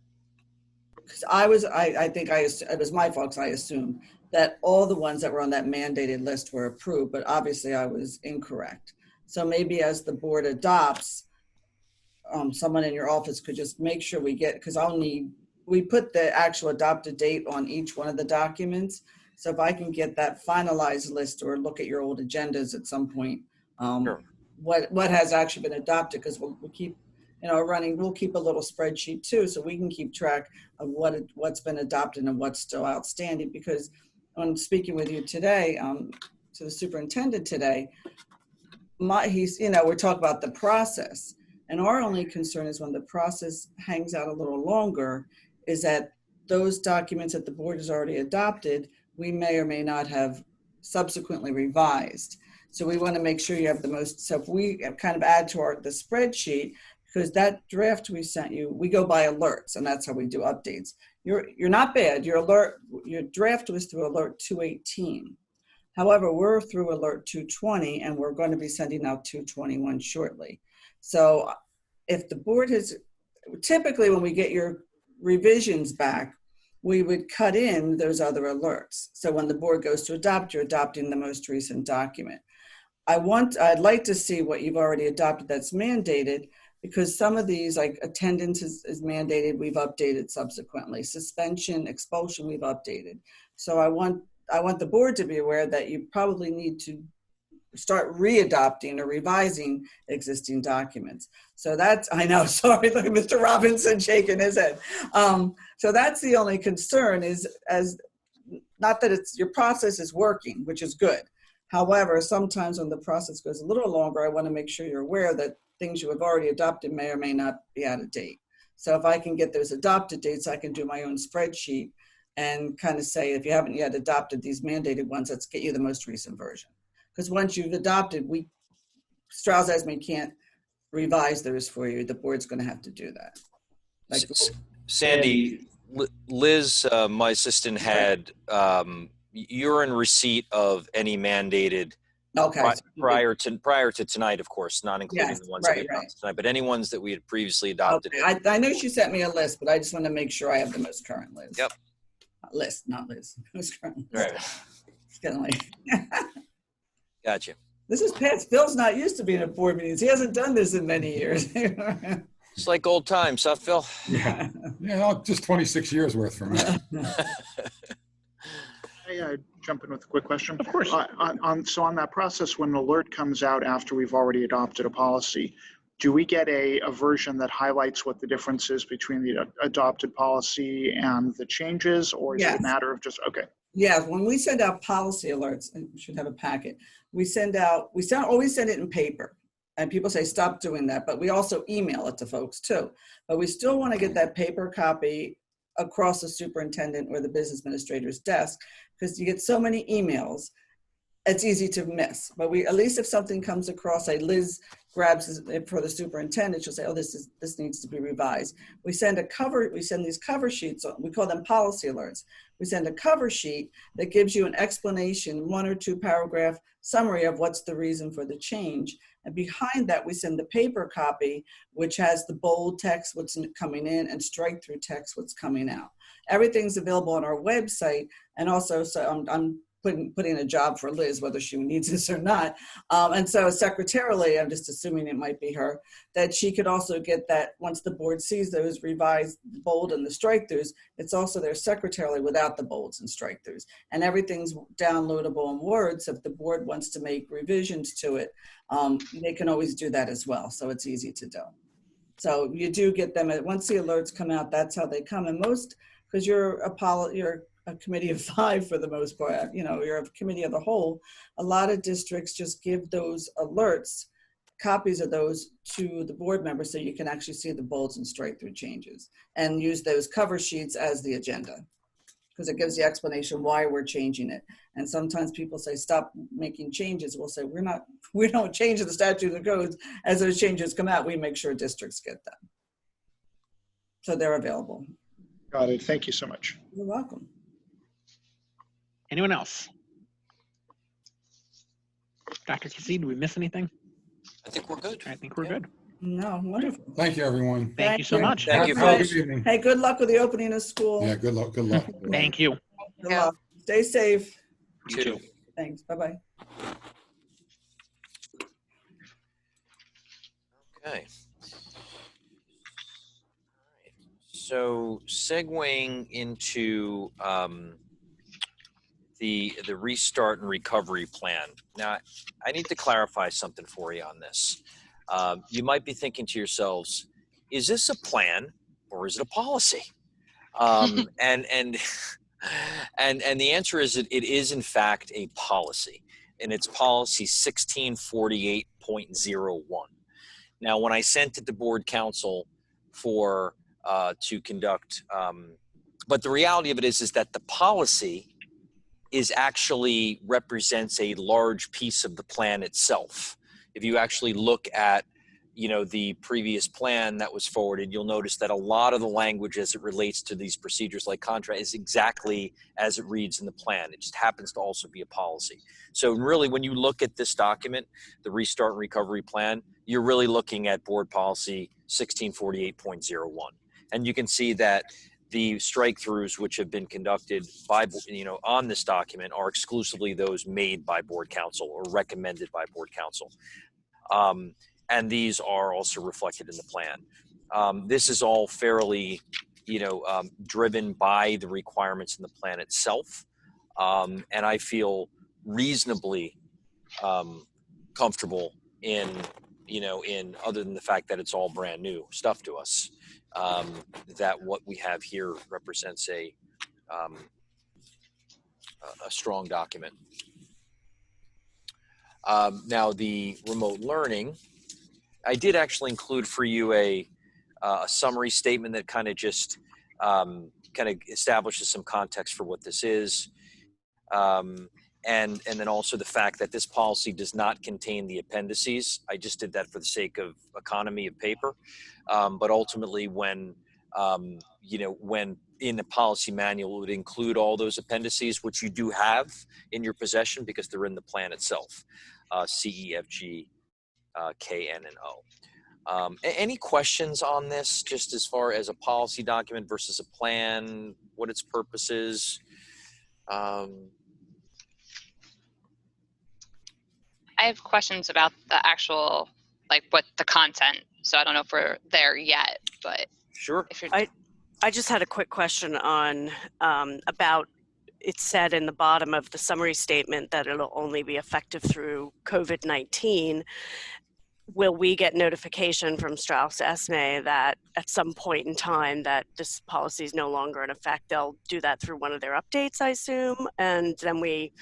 Because I think it was my fault, because I assumed that all the ones that were on that mandated list were approved, but obviously I was incorrect. So maybe as the board adopts, someone in your office could just make sure we get, because we put the actual adopted date on each one of the documents. So if I can get that finalized list, or look at your old agendas at some point, Sure. what has actually been adopted, because we'll keep, we'll keep a little spreadsheet too, so we can keep track of what's been adopted and what's still outstanding. Because when speaking with you today, to the superintendent today, we're talking about the process, and our only concern is when the process hangs out a little longer, is that those documents that the board has already adopted, we may or may not have subsequently revised. So we want to make sure you have the most, so if we kind of add to the spreadsheet, because that draft we sent you, we go by alerts, and that's how we do updates. You're not bad. Your draft was through alert 218. However, we're through alert 220, and we're going to be sending out 221 shortly. So if the board typically when we get your revisions back, we would cut in those other alerts. So when the board goes to adopt, you're adopting the most recent document. I'd like to see what you've already adopted that's mandated, because some of these, like attendance is mandated, we've updated subsequently. Suspension, expulsion, we've updated. So I want I want the board to be aware that you probably need to start readopting or revising existing documents. So that's, I know, sorry, look at Mr. Robinson shaking his head. So that's the only concern is, as not that it's your process is working, which is good. However, sometimes when the process goes a little longer, I want to make sure you're aware that things you have already adopted may or may not be out of date. So if I can get those adopted dates, I can do my own spreadsheet and kind of say, if you haven't yet adopted these mandated ones, let's get you the most recent version. Because once you've adopted, Strauss Esme can't revise those for you. The board's going to have to do that. Like, Sandy, Liz, my assistant, had you're in receipt of any mandated prior to tonight, of course, not including the ones that we adopted tonight, but any ones that we had previously adopted. Okay. I know she sent me a list, but I just want to make sure I have the most current list. Yep. List, not Liz. Most current list. Right. It's getting late. Gotcha. This is past. Phil's not used to being at board meetings. He hasn't done this in many years. It's like old times, huh, Phil? Yeah, just 26 years worth for me. I jump in with a quick question? Of course. So on that process, when an alert comes out after we've already adopted a policy, do we get a version that highlights what the difference is between the adopted policy and the changes, or is it a matter of just, okay? Yeah, when we send out policy alerts, and we should have a packet, we always send it in paper. And people say, stop doing that. But we also email it to folks too. But we still want to get that paper copy across the superintendent or the business administrator's desk, because you get so many emails, it's easy to miss. But at least if something comes across, say Liz grabs it for the superintendent, she'll say, oh, this needs to be revised. We send these cover sheets, we call them policy alerts. We send a cover sheet that gives you an explanation, 1 or 2 paragraph summary of what's the reason for the change. And behind that, we send the paper copy, which has the bold text, what's coming in, and strike through text, what's coming out. Everything's available on our website. And also, so I'm putting a job for Liz, whether she needs this or not. And so secretarially, I'm just assuming it might be her, that she could also get that once the board sees those revised bold and the strike throughs, it's also there secretarially without the bolds and strike throughs. And everything's downloadable in Word, so if the board wants to make revisions to it, they can always do that as well. So it's easy to do. So you do get them, once the alerts come out, that's how they come. And most, because you're a committee of 5 for the most part, you're a committee of the whole, a lot of districts just give those alerts, copies of those to the board members so you can actually see the bolds and strike through changes, and use those cover sheets as the agenda, because it gives the explanation why we're changing it. And sometimes people say, stop making changes. We'll say, we don't change the statutes and codes. As those changes come out, we make sure districts get them. So they're available. Got it. Thank you so much. You're welcome. Anyone else? Dr. Kizzi, did we miss anything? I think we're good. I think we're good. No, wonderful. Thank you, everyone. Thank you so much. Thank you, folks. Hey, good luck with the opening of school. Yeah, good luck. Good luck. Thank you. Good luck. Stay safe. You too. Thanks. Bye-bye. Okay. So segueing into the restart and recovery plan. Now, I need to clarify something for you on this. You might be thinking to yourselves, is this a plan or is it a policy? And the answer is it is in fact a policy, and it's policy 1648.01. Now, when I sent it to board council for to conduct, but the reality of it is that the policy actually represents a large piece of the plan itself. If you actually look at, the previous plan that was forwarded, you'll notice that a lot of the language as it relates to these procedures like contract is exactly as it reads in the plan. It just happens to also be a policy. So really, when you look at this document, the Restart and Recovery Plan, you're really looking at board policy 1648.01. And you can see that the strike-throughs which have been conducted by, on this document are exclusively those made by board council or recommended by board council. And these are also reflected in the plan. This is all fairly, driven by the requirements in the plan itself. And I feel reasonably comfortable in, in other than the fact that it's all brand new stuff to us, that what we have here represents a strong document. Now, the remote learning, I did actually include for you a summary statement that kind of just kind of establishes some context for what this is. And then also the fact that this policy does not contain the appendices. I just did that for the sake of economy of paper. But ultimately, when when in the policy manual, it would include all those appendices, which you do have in your possession because they're in the plan itself, C, E, F, G, K, N, and O. Any questions on this, just as far as a policy document versus a plan, what its purpose is? I have questions about the actual, like what the content. So I don't know if we're there yet, but sure. If you're... I just had a quick question on about, it said in the bottom of the summary statement that it'll only be effective through COVID-19. Will we get notification from Strauss-Esme that at some point in time that this policy is no longer in effect? They'll do that through one of their updates, I assume, and then we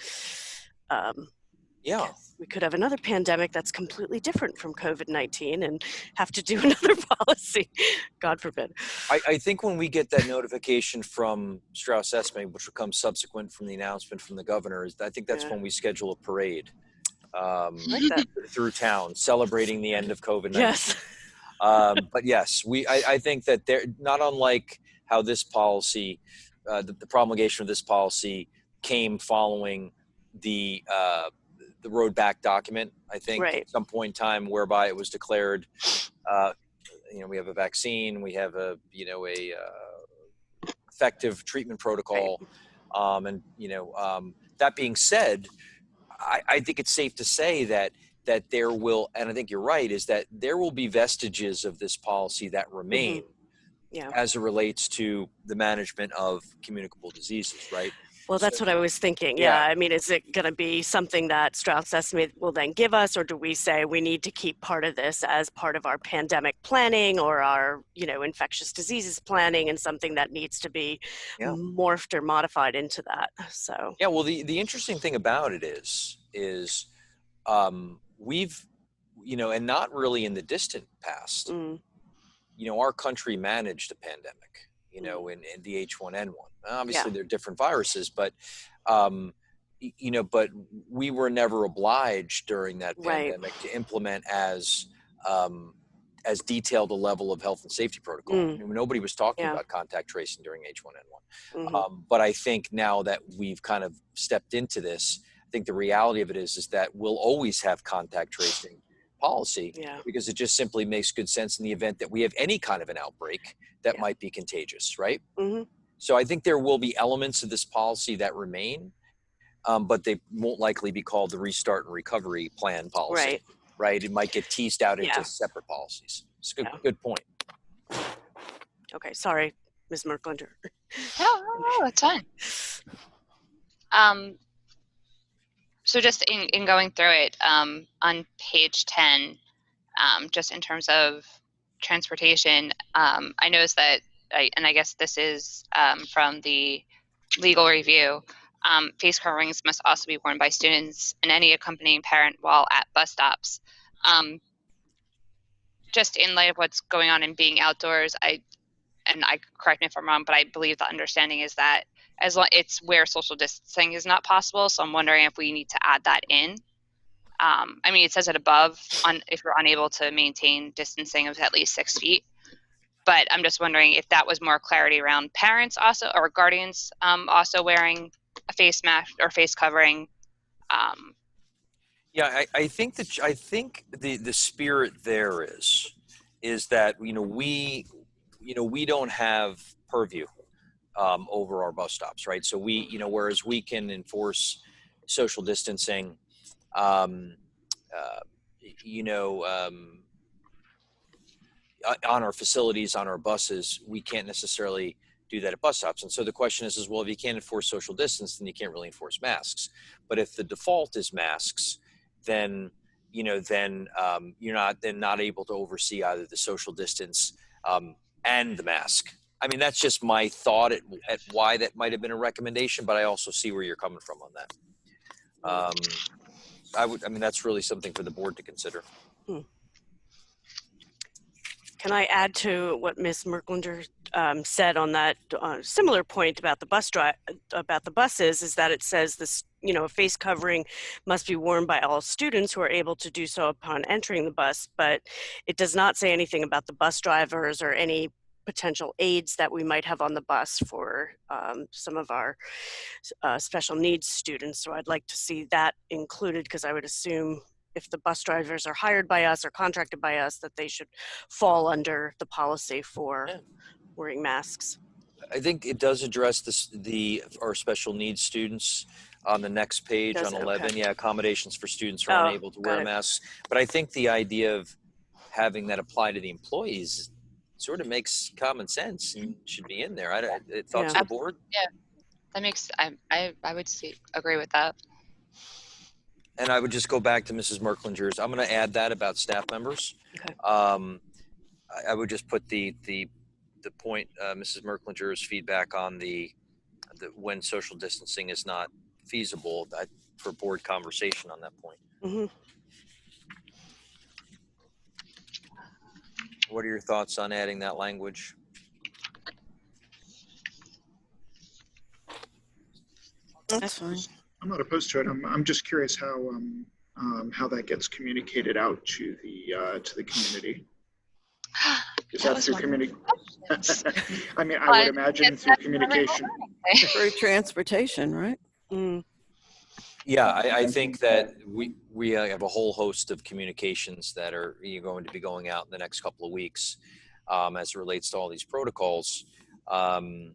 could have another pandemic that's completely different from COVID-19 and have to do another policy. God forbid. I think when we get that notification from Strauss-Esme, which will come subsequent from the announcement from the governor, I think that's when we schedule a parade through town celebrating the end of COVID-19. Yes. But yes, I think that they're not unlike how this policy, the promulgation of this policy came following the road back document, I think, at some point in time, whereby it was declared, we have a vaccine, we have a effective treatment protocol. And that being said, I think it's safe to say that there will, and I think you're right, is that there will be vestiges of this policy that remain as it relates to the management of communicable diseases, right? Well, that's what I was thinking. Yeah. I mean, is it going to be something that Strauss-Esme will then give us, or do we say we need to keep part of this as part of our pandemic planning or our, infectious diseases planning, and something that needs to be morphed or modified into that? So yeah, well, the interesting thing about it is we've, and not really in the distant past, our country managed a pandemic. In the H1N1. Obviously, they're different viruses, but but we were never obliged during that pandemic to implement as detailed a level of health and safety protocol. I mean, nobody was talking about contact tracing during H1N1. But I think now that we've kind of stepped into this, I think the reality of it is that we'll always have contact tracing policy because it just simply makes good sense in the event that we have any kind of an outbreak that might be contagious, right? So I think there will be elements of this policy that remain, but they won't likely be called the restart and recovery plan policy, right? It might get teased out into separate policies. It's a good point. Okay, sorry, Ms. Merklander. No, it's fine. So just in going through it, on page 10, just in terms of transportation, I noticed that, and I guess this is from the legal review, face coverings must also be worn by students and any accompanying parent while at bus stops. Just in light of what's going on in being outdoors, correct me if I'm wrong, but I believe the understanding is that it's where social distancing is not possible. So I'm wondering if we need to add that in. I mean, it says it above if you're unable to maintain distancing of at least 6 feet. But I'm just wondering if that was more clarity around parents also, or guardians also wearing a face mask or face covering. Yeah, I think the spirit there is that we don't have purview over our bus stops, right? So whereas we can enforce social distancing, on our facilities, on our buses, we can't necessarily do that at bus stops. And so the question is well, if you can't enforce social distance, then you can't really enforce masks. But if the default is masks, then you're not able to oversee either the social distance and the mask. I mean, that's just my thought at why that might have been a recommendation, but I also see where you're coming from on that. That's really something for the board to consider. Can I add to what Ms. Merklinger said on that similar point about the buses? Is that it says this, a face covering must be worn by all students who are able to do so upon entering the bus, but it does not say anything about the bus drivers or any potential aids that we might have on the bus for some of our special needs students. So I'd like to see that included, because I would assume if the bus drivers are hired by us or contracted by us, that they should fall under the policy for wearing masks. I think it does address our special needs students on the next page on 11. Okay. Yeah, accommodations for students who are unable to wear masks. But I think the idea of having that apply to the employees sort of makes common sense and should be in there. Thoughts of the board? Yeah, that makes, I would agree with that. And I would just go back to Mrs. Merklinger's. I'm going to add that about staff members. Okay. I would just put the point, Mrs. Merklinger's feedback on the when social distancing is not feasible, for board conversation on that point. Mm-hmm. What are your thoughts on adding that language? That's fine. I'm not opposed to it. I'm just curious how that gets communicated out to the community. Is that through community? I mean, I would imagine through communication. Through transportation, right? Mm. Yeah, I think that we have a whole host of communications that are going to be going out in the next couple of weeks as it relates to all these protocols, and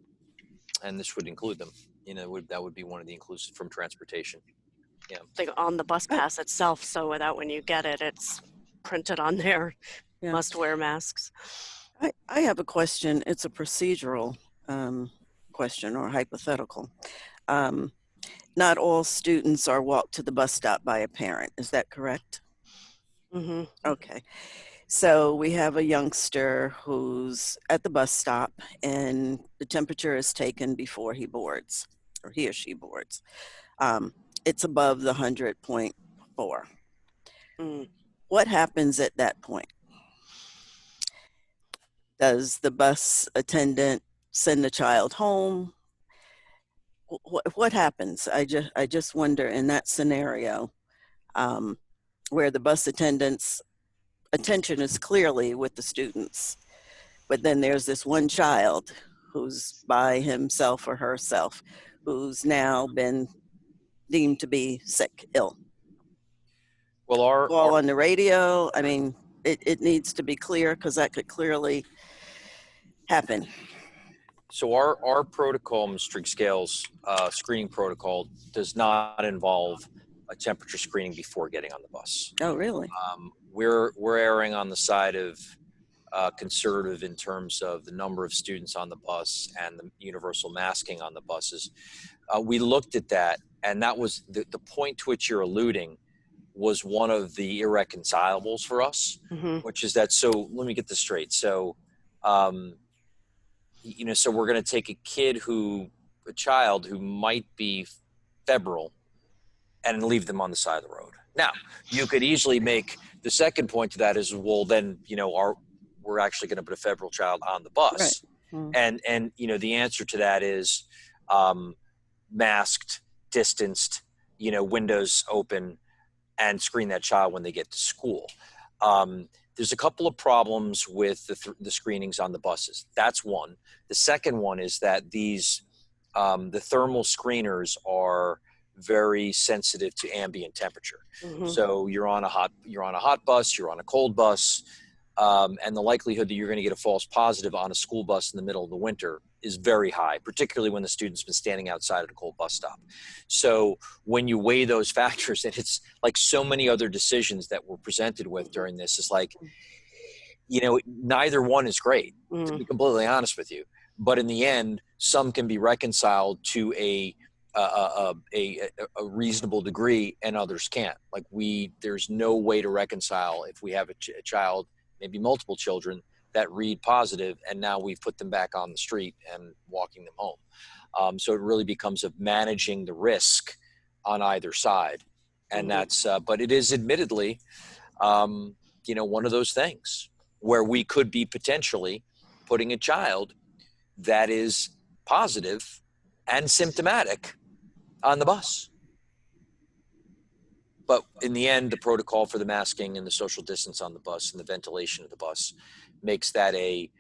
this would include them. That would be one of the inclusive from transportation. Yeah. Like on the bus pass itself, so that when you get it, it's printed on there. Yeah. Must wear masks. I have a question. It's a procedural question or hypothetical. Not all students are walked to the bus stop by a parent. Is that correct? Mm-hmm. Okay. So we have a youngster who's at the bus stop and the temperature is taken before he boards, or he or she boards. It's above the 100.4. Mm. What happens at that point? Does the bus attendant send the child home? What happens? I just wonder in that scenario where the bus attendant's attention is clearly with the students, but then there's this one child who's by himself or herself who's now been deemed to be sick, ill. Well, all on the radio. I mean, it needs to be clear because that could clearly happen. So our protocol, Mr. Scales, screening protocol does not involve a temperature screening before getting on the bus. Oh, really? We're erring on the side of conservative in terms of the number of students on the bus and the universal masking on the buses. We looked at that, and that was the point to which you're alluding was one of the irreconcilables for us, mm-hmm. which is that, so let me get this straight. So, so we're going to take a child who might be febrile and leave them on the side of the road. Now, you could easily make the second point to that is, well, then, we're actually going to put a febrile child on the bus. Right. Mm-hmm. And the answer to that is masked, distanced, windows open, and screen that child when they get to school. There's a couple of problems with the screenings on the buses. That's one. The second one is that these the thermal screeners are very sensitive to ambient temperature. Mm-hmm. So you're on a hot bus, you're on a cold bus, and the likelihood that you're going to get a false positive on a school bus in the middle of the winter is very high, particularly when the student's been standing outside at a cold bus stop. So when you weigh those factors, and it's like so many other decisions that we're presented with during this, is like, neither one is great, to be completely honest with you. but in the end, some can be reconciled to a reasonable degree and others can't. Like there's no way to reconcile if we have a child, maybe multiple children that read positive, and now we've put them back on the street and walking them home. So it really becomes of managing the risk on either side. And that's, but it is admittedly, one of those things where we could be potentially putting a child that is positive and symptomatic on the bus. But in the end, the protocol for the masking and the social distance on the bus and the ventilation of the bus makes that a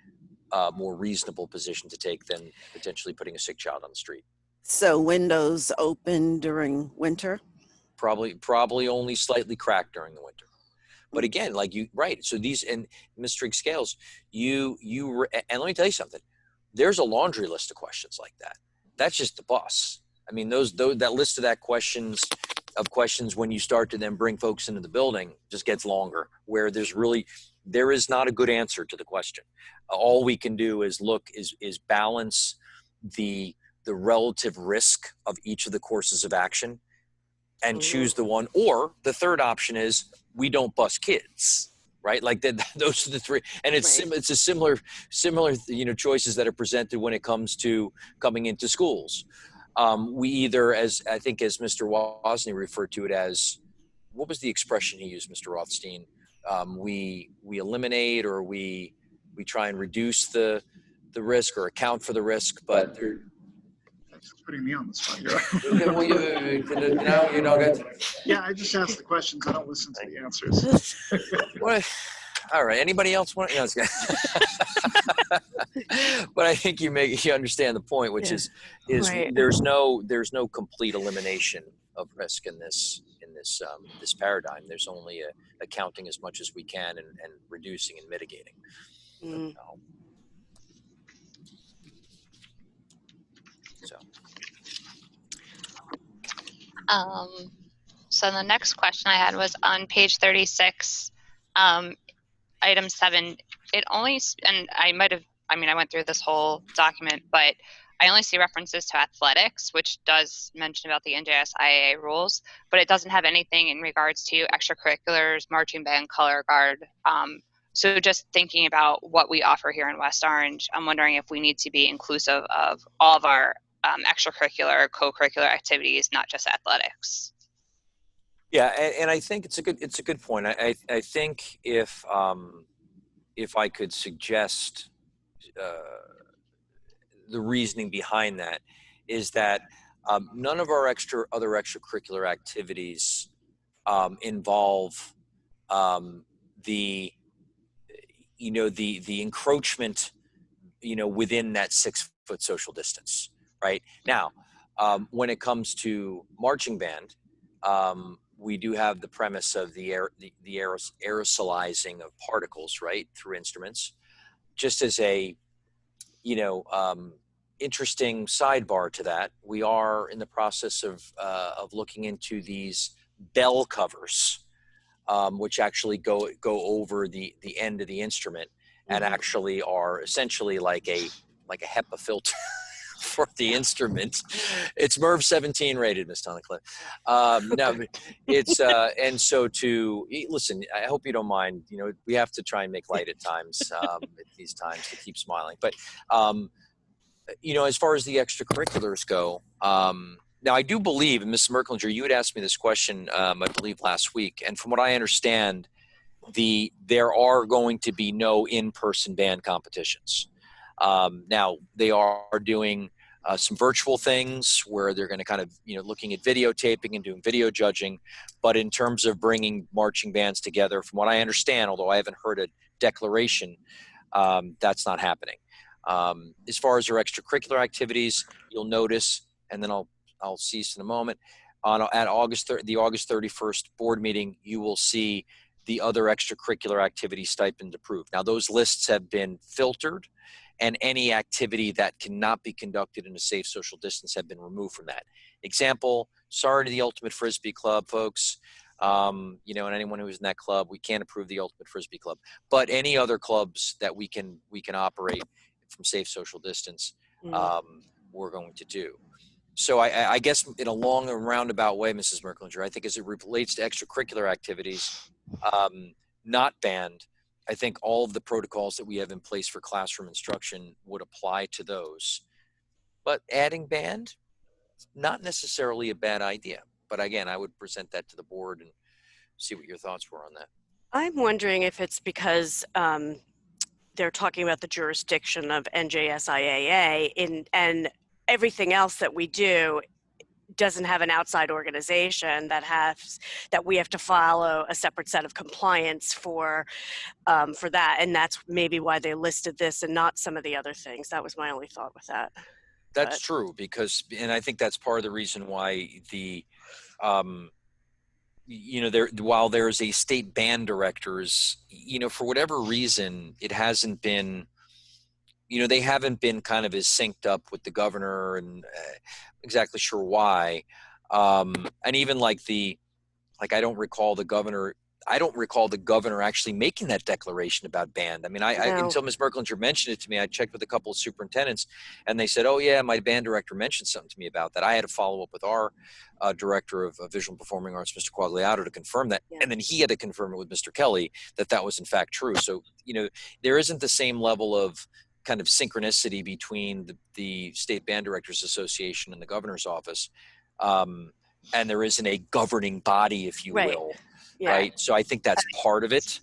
more reasonable position to take than potentially putting a sick child on the street. So windows open during winter? Probably only slightly cracked during the winter. But again, right. So these, and Ms. Trigg-Scales, and let me tell you something. There's a laundry list of questions like that. That's just the bus. I mean, that list of questions when you start to then bring folks into the building just gets longer, where there is not a good answer to the question. All we can do is balance the relative risk of each of the courses of action and choose the one, or the third option is we don't bus kids, right? Like those are the three. And it's a similar, choices that are presented when it comes to coming into schools. We either, as Mr. Wozni referred to it as, what was the expression he used, Mr. Rothstein? We eliminate, or we try and reduce the risk or account for the risk, but That's putting me on the spot here. Yeah, I just ask the questions. I don't listen to the answers. All right. Anybody else want? No, but I think you understand the point, which is right. There's no complete elimination of risk in this paradigm. There's only accounting as much as we can and reducing and mitigating. So the next question I had was on page 36, item 7. It only, and I went through this whole document, but I only see references to athletics, which does mention about the NJSIAA rules, but it doesn't have anything in regards to extracurriculars, marching band, color guard. So just thinking about what we offer here in West Orange, I'm wondering if we need to be inclusive of all of our extracurricular, co-curricular activities, not just athletics. Yeah, and I think it's a good point. I think if I could suggest the reasoning behind that is that none of our other extracurricular activities involve the encroachment within that 6-foot social distance. Right now, when it comes to marching band, we do have the premise of the aerosolizing of particles, right, through instruments. Just as a interesting sidebar to that, we are in the process of looking into these bell covers, which actually go over the end of the instrument and actually are essentially like a HEPA filter for the instrument. It's Merv 17 rated, Miss Tonicliffe. No, it's and so listen, I hope you don't mind. We have to try and make light at times, at these times, to keep smiling. But as far as the extracurriculars go, now I do believe, and Ms. Merklinger, you had asked me this question, I believe last week, and from what I understand, there are going to be no in-person band competitions. Now they are doing some virtual things where they're going to kind of, looking at videotaping and doing video judging. But in terms of bringing marching bands together, from what I understand, although I haven't heard a declaration, that's not happening. As far as our extracurricular activities, you'll notice, and then I'll cease in a moment, at the August 31st board meeting, you will see the other extracurricular activity stipend approved. Now those lists have been filtered, and any activity that cannot be conducted in a safe social distance have been removed from that. Example, sorry to the Ultimate Frisbee Club, folks, and anyone who's in that club, we can't approve the Ultimate Frisbee Club. But any other clubs that we can operate, from safe social distance, Mm. we're going to do. So I guess in a long and roundabout way, Mrs. Merklinger, I think as it relates to extracurricular activities, not banned, I think all of the protocols that we have in place for classroom instruction would apply to those. But adding band, not necessarily a bad idea. But again, I would present that to the board and see what your thoughts were on that. I'm wondering if it's because they're talking about the jurisdiction of NJSIAA and everything else that we do doesn't have an outside organization that we have to follow a separate set of compliance for that, and that's maybe why they listed this and not some of the other things. That was my only thought with that. That's true, because, and I think that's part of the reason why the, while there's a state band directors, for whatever reason, it hasn't been, they haven't been kind of as synced up with the governor, and exactly sure why. And even I don't recall the governor actually making that declaration about band. I mean, until Ms. Merklinger mentioned it to me, I checked with a couple of superintendents, and they said, "Oh yeah, my band director mentioned something to me about that." I had to follow up with our director of visual and performing arts, Mr. Quagliato, to confirm that, and then he had to confirm it with Mr. Kelly that was in fact true. So there isn't the same level of kind of synchronicity between the State Band Directors Association and the governor's office, and there isn't a governing body, if you will. Yeah. Right. So I think that's part of it.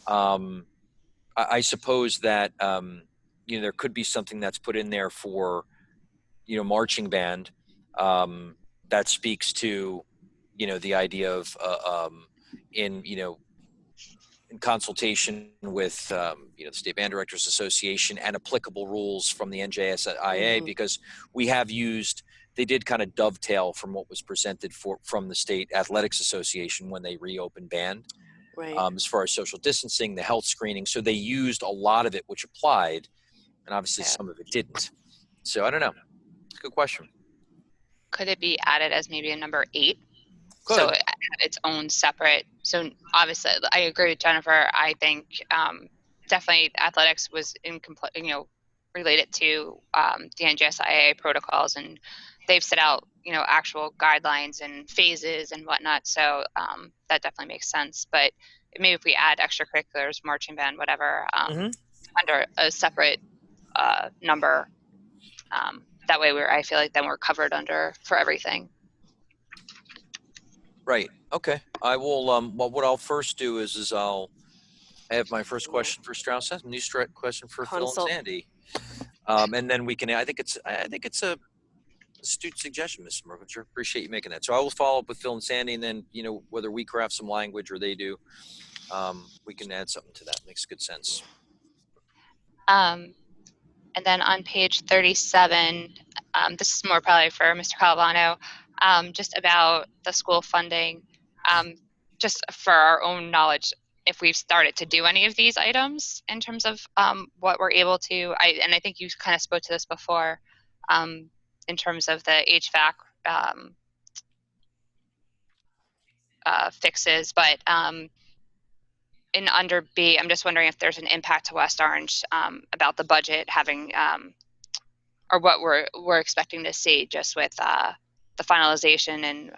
I suppose that, there could be something that's put in there for, marching band, that speaks to, the idea of, in consultation with, the State Band Directors Association and applicable rules from the NJSIA, because we have used, they did kind of dovetail from what was presented from the State Athletics Association when they reopened band, as far as social distancing, the health screening. So they used a lot of it, which applied, and obviously some of it didn't. So I don't know. It's a good question. Could it be added as maybe a number 8? Could. So it had its own separate. So obviously, I agree with Jennifer. I think definitely athletics was related to the NJSIA protocols, and they've set out actual guidelines and phases and whatnot. So that definitely makes sense. But maybe if we add extracurriculars, marching band, whatever, under a separate number, that way I feel like then we're covered for everything. Right. Okay. I will. Well, what I'll first do is I have my first question for Strauss, a new question for Phil and Sandy, and then we can. I think it's a astute suggestion, Mr. Merklinger. Appreciate you making that. So I will follow up with Phil and Sandy, and then whether we craft some language or they do, we can add something to that. Makes good sense. And then on page 37, this is more probably for Mr. Calavano, just about the school funding, just for our own knowledge, if we've started to do any of these items in terms of what we're able to, and I think you kind of spoke to this before, in terms of the HVAC fixes, but in under B, I'm just wondering if there's an impact to West Orange about the budget having, or what we're expecting to see just with the finalization, and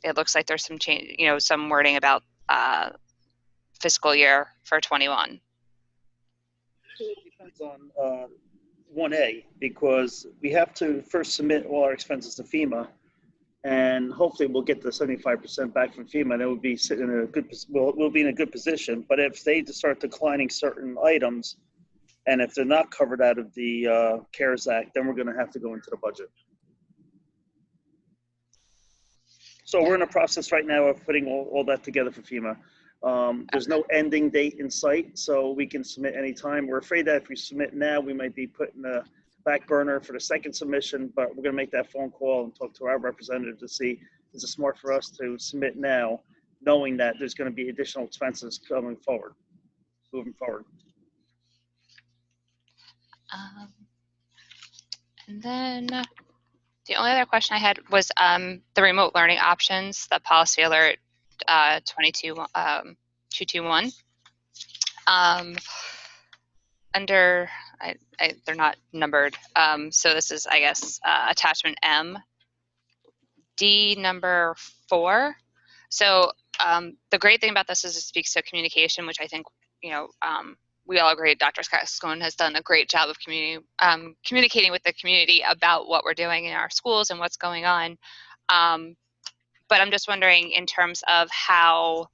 it looks like there's some change, some wording about fiscal year for 21. It depends on 1A, because we have to first submit all our expenses to FEMA, and hopefully we'll get the 75% back from FEMA, and it will be sitting in a good, we'll be in a good position. But if they start declining certain items, and if they're not covered out of the CARES Act, then we're going to have to go into the budget. So we're in a process right now of putting all that together for FEMA. There's no ending date in sight, so we can submit anytime. We're afraid that if we submit now, we might be put in the back burner for the second submission, but we're going to make that phone call and talk to our representative to see, is it smart for us to submit now, knowing that there's going to be additional expenses moving forward. And then the only other question I had was the remote learning options, the policy alert 221. under, they're not numbered. So this is, I guess, attachment M, D number 4. So the great thing about this is it speaks to communication, which I think, we all agree Dr. Scone has done a great job of communicating with the community about what we're doing in our schools and what's going on. But I'm just wondering in terms of how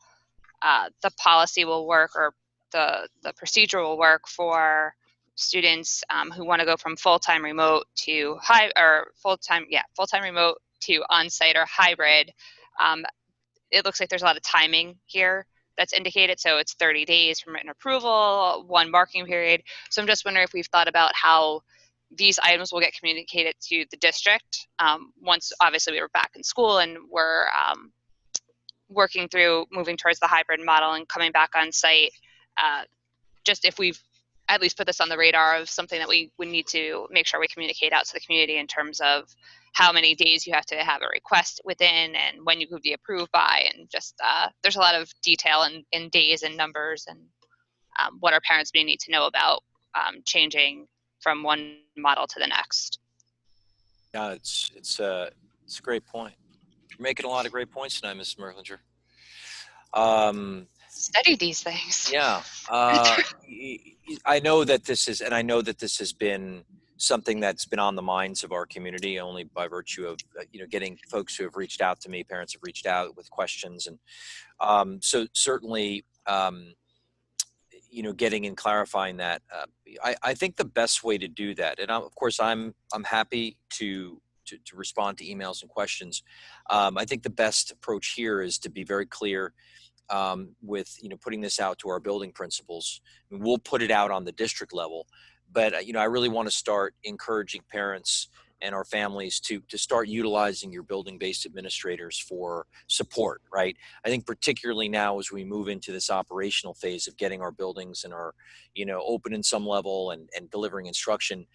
the policy will work, or the procedure will work for students who want to go from full-time remote to full-time remote to on-site or hybrid. It looks like there's a lot of timing here that's indicated. So it's 30 days from written approval, 1 marking period. So I'm just wondering if we've thought about how these items will get communicated to the district once obviously we were back in school and we're working through moving towards the hybrid model and coming back on site. Just if we've at least put this on the radar of something that we would need to make sure we communicate out to the community in terms of how many days you have to have a request within and when you could be approved by, and just there's a lot of detail in days and numbers and what our parents may need to know about changing from one model to the next. Yeah, it's a great point. You're making a lot of great points tonight, Mrs. Merklinger. Study these things. Yeah, I know that this has been something that's been on the minds of our community only by virtue of getting folks who have reached out to me. Parents have reached out with questions, and so certainly getting and clarifying that. I think the best way to do that, and of course I'm happy to respond to emails and questions. I think the best approach here is to be very clear with putting this out to our building principals. I mean, we'll put it out on the district level, but I really want to start encouraging parents and our families to start utilizing your building-based administrators for support, right? I think particularly now as we move into this operational phase of getting our buildings and our open in some level and delivering instruction,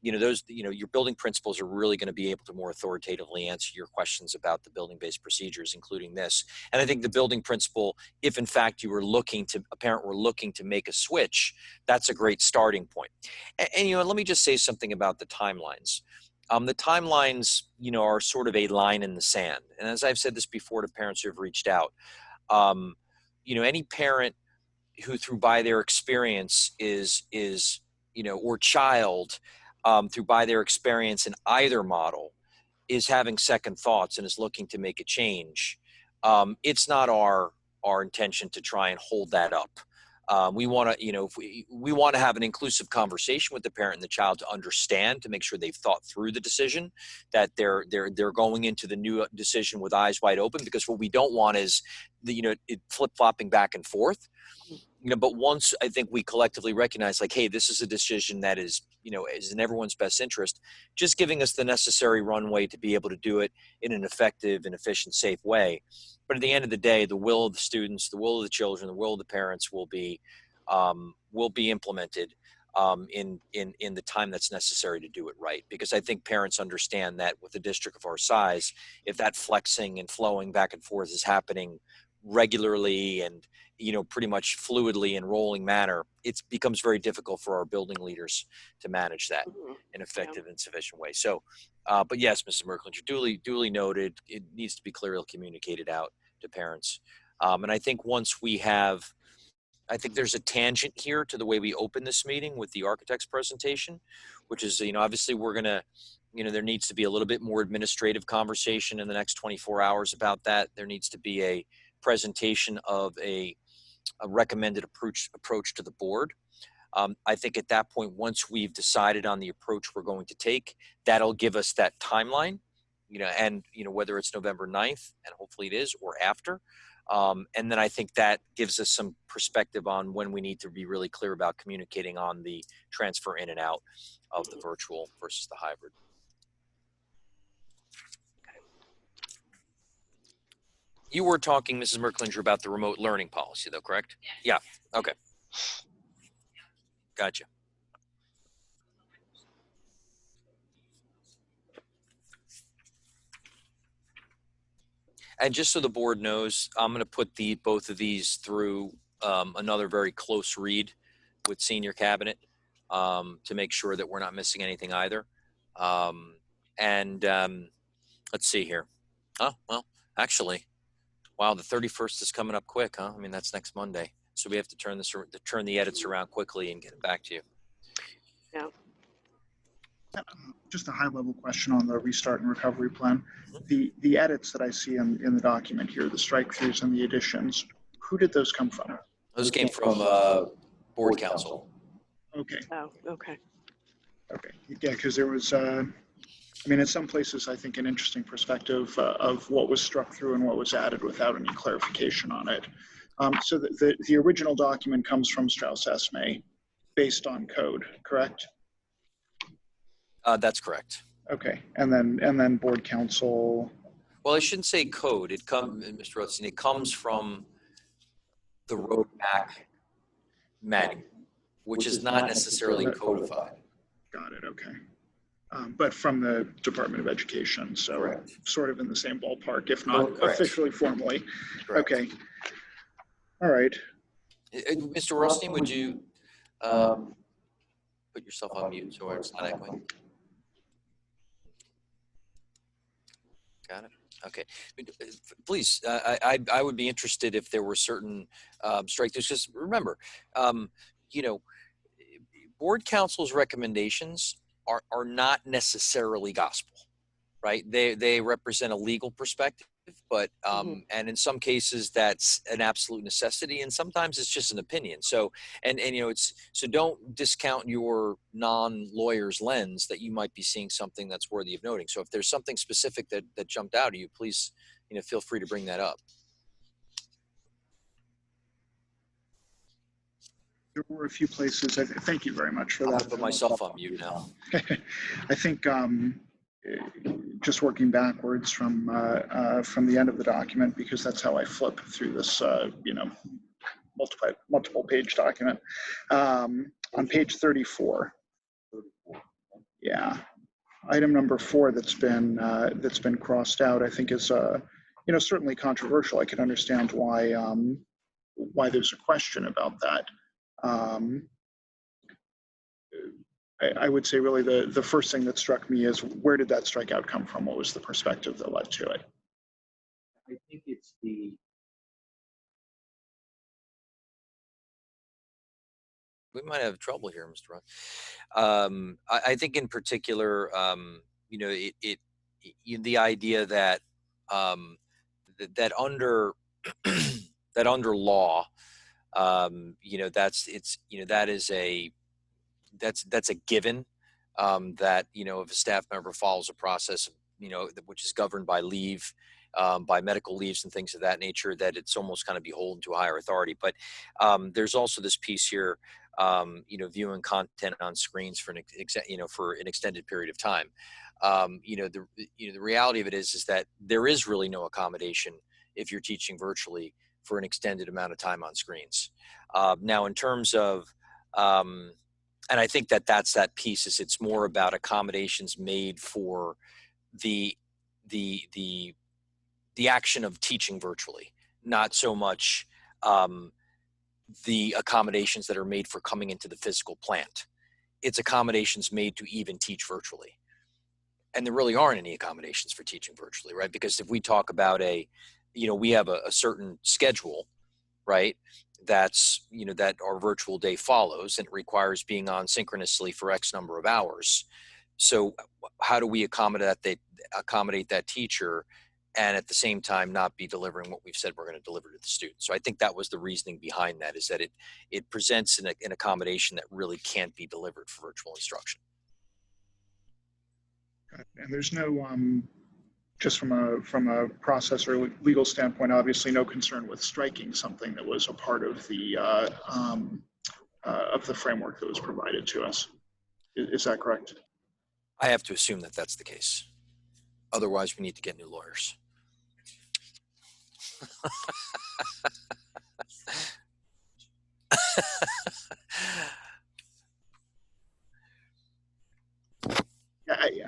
your building principals are really going to be able to more authoritatively answer your questions about the building-based procedures, including this. And I think the building principal, if in fact a parent were looking to make a switch, that's a great starting point. And let me just say something about the timelines. The timelines, are sort of a line in the sand. And as I've said this before to parents who have reached out, any parent who by their experience is or child, by their experience in either model is having second thoughts and is looking to make a change. It's not our intention to try and hold that up. We want to, we want to have an inclusive conversation with the parent and the child to understand, to make sure they've thought through the decision, that they're going into the new decision with eyes wide open, because what we don't want is it flip-flopping back and forth. But once I think we collectively recognize, like, hey, this is a decision that is in everyone's best interest, just giving us the necessary runway to be able to do it in an effective and efficient, safe way. But at the end of the day, the will of the students, the will of the children, the will of the parents will be implemented in the time that's necessary to do it right. Because I think parents understand that with a district of our size, if that flexing and flowing back and forth is happening regularly and pretty much fluidly in rolling manner, it becomes very difficult for our building leaders to manage that in effective and sufficient way. So, but yes, Mrs. Merklinger, duly noted. It needs to be clearly communicated out to parents. And I think once we have, I think there's a tangent here to the way we open this meeting with the architect's presentation, which is, obviously we're going to, there needs to be a little bit more administrative conversation in the next 24 hours about that. There needs to be a presentation of a recommended approach to the board. I think at that point, once we've decided on the approach we're going to take, that'll give us that timeline, and whether it's November 9th, and hopefully it is, or after. And then I think that gives us some perspective on when we need to be really clear about communicating on the transfer in and out of the virtual versus the hybrid. You were talking, Mrs. Merklinger, about the remote learning policy, though, correct? Yeah. Okay. Gotcha. And just so the board knows, I'm going to put both of these through another very close read with senior cabinet. to make sure that we're not missing anything either. Let's see here. Oh, well, actually, wow, the 31st is coming up quick, huh? I mean, that's next Monday. So we have to turn the edits around quickly and get it back to you. Yeah. Just a high-level question on the restart and recovery plan. The edits that I see in the document here, the strike-throughs and the additions, who did those come from? Those came from board council. Okay. Oh, okay. Okay. Yeah, because there was, I mean, in some places, I think an interesting perspective of what was struck through and what was added without any clarification on it. So the original document comes from Strauss Esme based on code, correct? That's correct. Okay, and then board council. Well, I shouldn't say code. It comes, Mr. Rothstein, it comes from the roadmap manual, which is not necessarily codified. Got it. Okay. But from the Department of Education, so Correct. Sort of in the same ballpark, if not Correct. officially formally. Correct. Okay. All right. Mr. Rothstein, would you put yourself on mute so it's not echoing? Got it. Okay. Please, I would be interested if there were certain strike-throughs. Just remember, you know, board council's recommendations are not necessarily gospel, right? They represent a legal perspective, but and in some cases that's an absolute necessity, and sometimes it's just an opinion. So and you know, so don't discount your non-lawyer's lens that you might be seeing something that's worthy of noting. So if there's something specific that jumped out at you, please, you know, feel free to bring that up. There were a few places. Thank you very much for that. I'm gonna put myself on mute now. I think just working backwards from the end of the document, because that's how I flip through this, you know, multiple page document. On page 34. Yeah, item number 4 that's been crossed out, I think is you know, certainly controversial. I can understand why there's a question about that. I would say really the first thing that struck me is, where did that strikeout come from? What was the perspective that led to it? I think it's the we might have trouble here, Mr. Ron. I think in particular, you know, the idea that that under that under law, you know, that's a given, that, you know, if a staff member follows a process, you know, which is governed by leave, by medical leaves and things of that nature, that it's almost kind of beholden to a higher authority. But there's also this piece here, you know, viewing content on screens for an extended period of time. You know, the reality of it is that there is really no accommodation if you're teaching virtually for an extended amount of time on screens. Now, in terms of and I think that's that piece, is it's more about accommodations made for the action of teaching virtually, not so much the accommodations that are made for coming into the physical plant. It's accommodations made to even teach virtually. And there really aren't any accommodations for teaching virtually, right? Because if we talk about we have a certain schedule, right? That's, you know, that our virtual day follows, and it requires being on synchronously for X number of hours. So how do we accommodate that teacher and at the same time not be delivering what we've said we're going to deliver to the student? So I think that was the reasoning behind that, is that it presents an accommodation that really can't be delivered for virtual instruction. And there's no, just from a process or legal standpoint, obviously no concern with striking something that was a part of the framework that was provided to us. Is that correct? I have to assume that that's the case. Otherwise, we need to get new lawyers.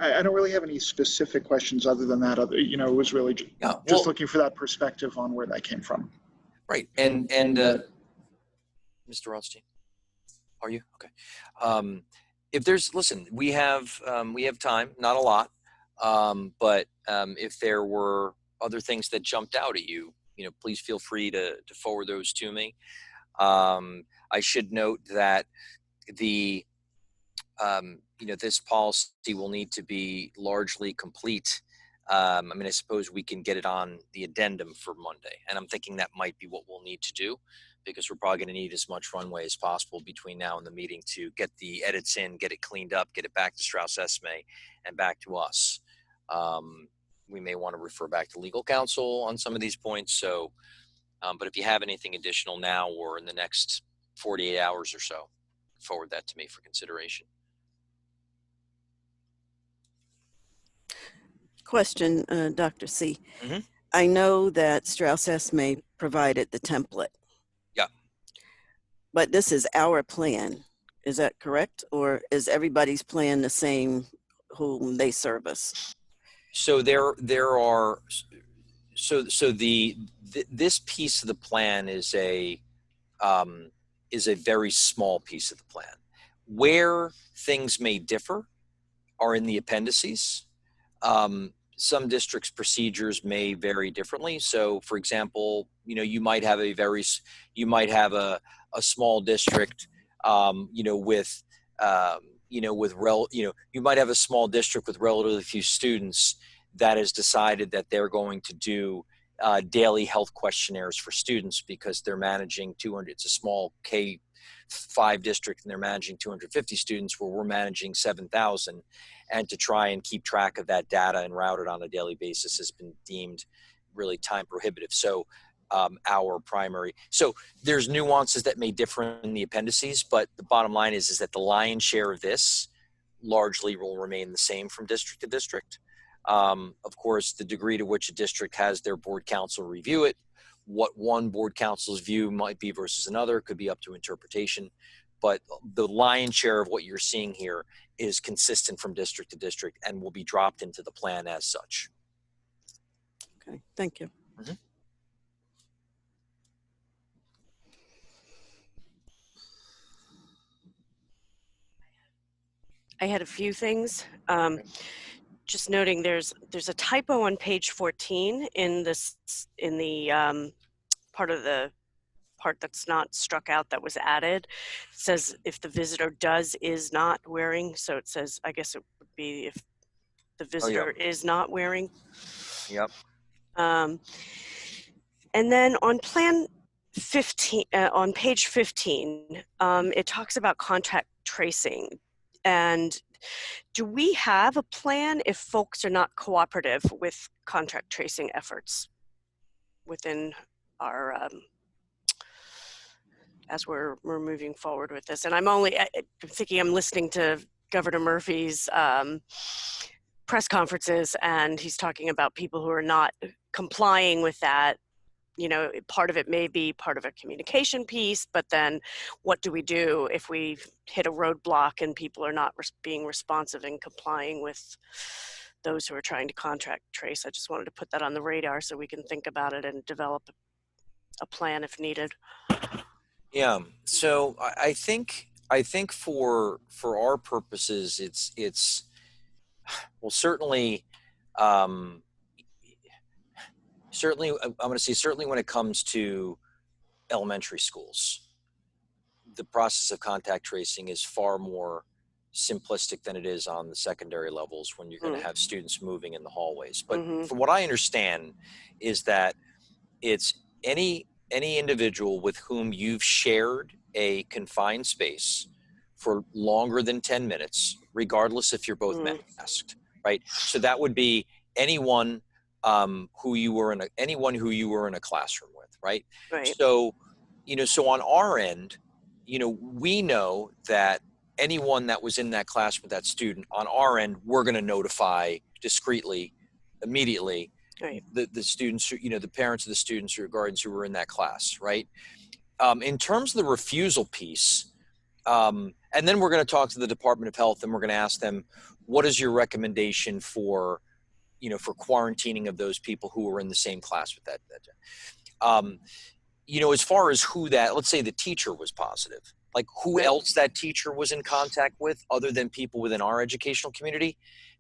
I don't really have any specific questions other than that. You know, it was really just looking for that perspective on where that came from. Right. And Mr. Rothstein. Are you? Okay. If there's, listen, we have time, not a lot, but if there were other things that jumped out at you, please feel free to forward those to me. I should note that the, this policy will need to be largely complete. I mean, I suppose we can get it on the addendum for Monday, and I'm thinking that might be what we'll need to do, because we're probably going to need as much runway as possible between now and the meeting to get the edits in, get it cleaned up, get it back to Strauss Esme and back to us. We may want to refer back to legal counsel on some of these points. So, but if you have anything additional now or in the next 48 hours or so, forward that to me for consideration. Question, Dr. C. Mm-hmm. I know that Strauss Esme provided the template. Yeah. But this is our plan. Is that correct? Or is everybody's plan the same whom they service? So there are, this piece of the plan is a very small piece of the plan. Where things may differ are in the appendices. Some districts' procedures may vary differently. So, for example, you might have a small district, you might have a small district with relatively few students that has decided that they're going to do daily health questionnaires for students because they're managing 200. It's a small K-5 district, and they're managing 250 students, where we're managing 7,000. And to try and keep track of that data and route it on a daily basis has been deemed really time prohibitive. So so there's nuances that may differ in the appendices, but the bottom line is that the lion's share of this largely will remain the same from district to district. Of course, the degree to which a district has their board council review it, what one board council's view might be versus another, could be up to interpretation. But the lion's share of what you're seeing here is consistent from district to district and will be dropped into the plan as such. Okay, thank you. Mm-hmm. I had a few things. Just noting there's a typo on page 14 in the part that's not struck out that was added. It says if the visitor is not wearing, so it says, I guess it would be if the visitor is not wearing. Yep. And then on plan 15, on page 15, it talks about contact tracing. And do we have a plan if folks are not cooperative with contact tracing efforts within our, as we're moving forward with this? And I'm thinking, I'm listening to Governor Murphy's press conferences, and he's talking about people who are not complying with that. Part of it may be part of a communication piece, but then what do we do if we hit a roadblock and people are not being responsive and complying with those who are trying to contact trace? I just wanted to put that on the radar so we can think about it and develop a plan if needed. Yeah. So I think for our purposes, it's well, certainly, certainly, I'm going to say certainly when it comes to elementary schools, the process of contact tracing is far more simplistic than it is on the secondary levels when you're going to have students moving in the hallways. But from what I understand is that it's any individual with whom you've shared a confined space for longer than 10 minutes, regardless if you're both masked, right? So that would be anyone who you were in a classroom with, right? Right. So, so on our end, we know that anyone that was in that class with that student, on our end, we're going to notify discreetly, immediately, right, the students, the parents of the students or guardians who were in that class, right? In terms of the refusal piece, and then we're going to talk to the Department of Health, and we're going to ask them, what is your recommendation for quarantining of those people who were in the same class with that? As far as let's say the teacher was positive, like who else that teacher was in contact with other than people within our educational community.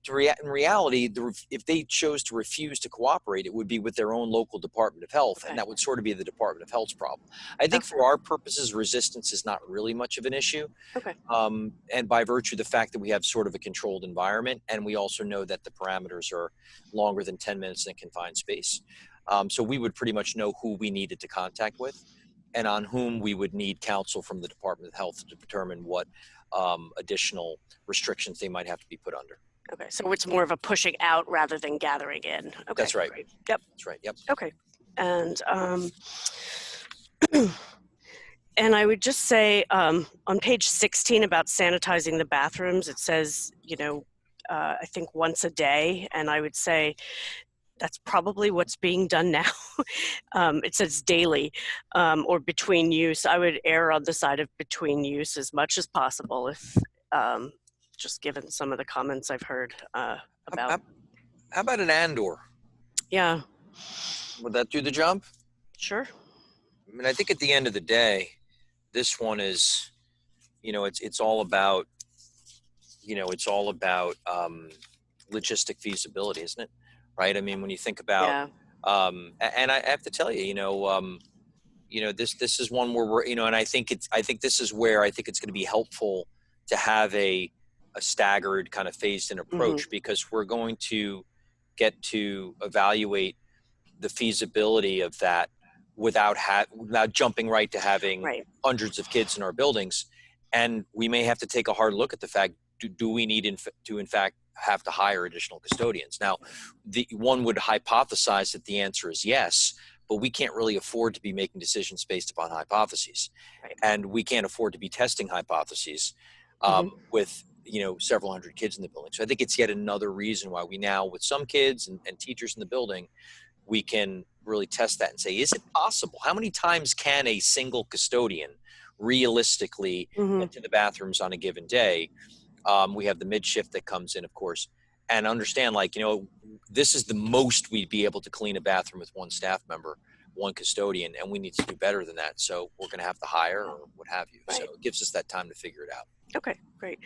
In reality, if they chose to refuse to cooperate, it would be with their own local Department of Health, and that would sort of be the Department of Health's problem. I think for our purposes, resistance is not really much of an issue. Okay. And by virtue of the fact that we have sort of a controlled environment, and we also know that the parameters are longer than 10 minutes in a confined space. So we would pretty much know who we needed to contact with and on whom we would need counsel from the Department of Health to determine what additional restrictions they might have to be put under. Okay, so it's more of a pushing out rather than gathering in. Okay, that's right. Great. Yep. That's right. Yep. Okay, and and I would just say on page 16 about sanitizing the bathrooms, it says, you know, I think once a day, and I would say that's probably what's being done now. It says daily or between use. I would err on the side of between use as much as possible if just given some of the comments I've heard about. How about an and/or? Yeah. Would that do the job? Sure. I mean, I think at the end of the day, this one is, you know, it's all about, you know, it's all about logistic feasibility, isn't it? Right. I mean, when you think about, and I have to tell you, you know, this is one where we're, you know, and I think this is where I think it's going to be helpful to have a staggered kind of phased in approach, because we're going to get to evaluate the feasibility of that without jumping right to having hundreds of kids in our buildings. And we may have to take a hard look at the fact, do we need to in fact have to hire additional custodians? Now, one would hypothesize that the answer is yes, but we can't really afford to be making decisions based upon hypotheses. And we can't afford to be testing hypotheses with, you know, several hundred kids in the building. So I think it's yet another reason why we now, with some kids and teachers in the building, we can really test that and say, is it possible? How many times can a single custodian realistically get to the bathrooms on a given day? We have the mid shift that comes in, of course, and understand, like, you know, this is the most we'd be able to clean a bathroom with one staff member, one custodian, and we need to do better than that. So we're going to have to hire or what have you. So it gives us that time to figure it out. Okay, great.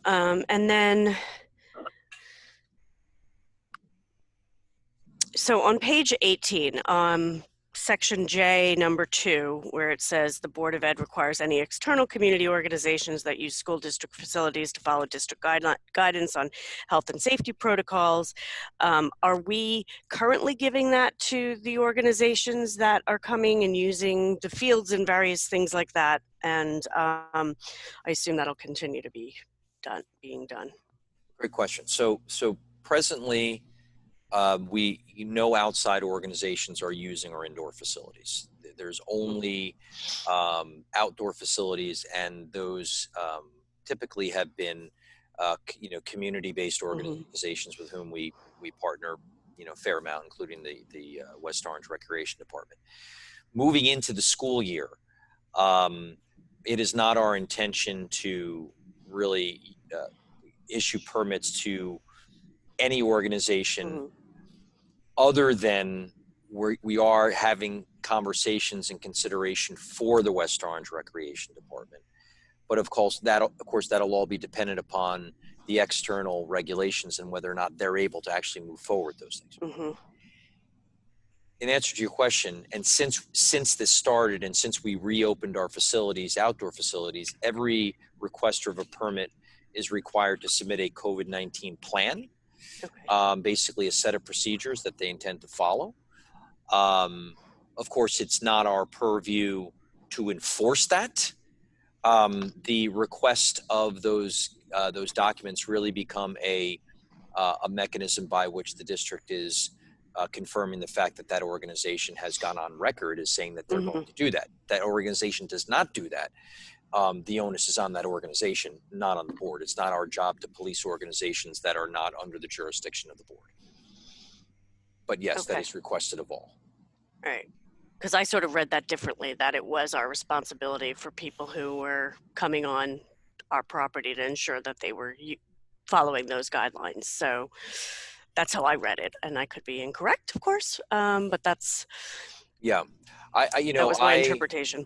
And then, so on page 18, section J, number 2, where it says the Board of Ed requires any external community organizations that use school district facilities to follow district guidance on health and safety protocols. Are we currently giving that to the organizations that are coming and using the fields and various things like that? And I assume that'll continue to be being done. Great question. So presently, no outside organizations are using our indoor facilities. There's only outdoor facilities, and those typically have been, you know, community-based organizations with whom we partner, you know, a fair amount, including the West Orange Recreation Department. Moving into the school year, it is not our intention to really issue permits to any organization other than we are having conversations and consideration for the West Orange Recreation Department. But of course, that'll all be dependent upon the external regulations and whether or not they're able to actually move forward those things. In answer to your question, and since this started and since we reopened our facilities, outdoor facilities, every requester of a permit is required to submit a COVID-19 plan. Basically a set of procedures that they intend to follow. Of course, it's not our purview to enforce that. The request of those documents really become a mechanism by which the district is confirming the fact that that organization has gone on record as saying that they're going to do that. That organization does not do that. The onus is on that organization, not on the board. It's not our job to police organizations that are not under the jurisdiction of the board. But yes, that is requested of all. All right. Because I sort of read that differently, that it was our responsibility for people who were coming on our property to ensure that they were following those guidelines. So that's how I read it. And I could be incorrect, of course, but that's, yeah. that was my interpretation.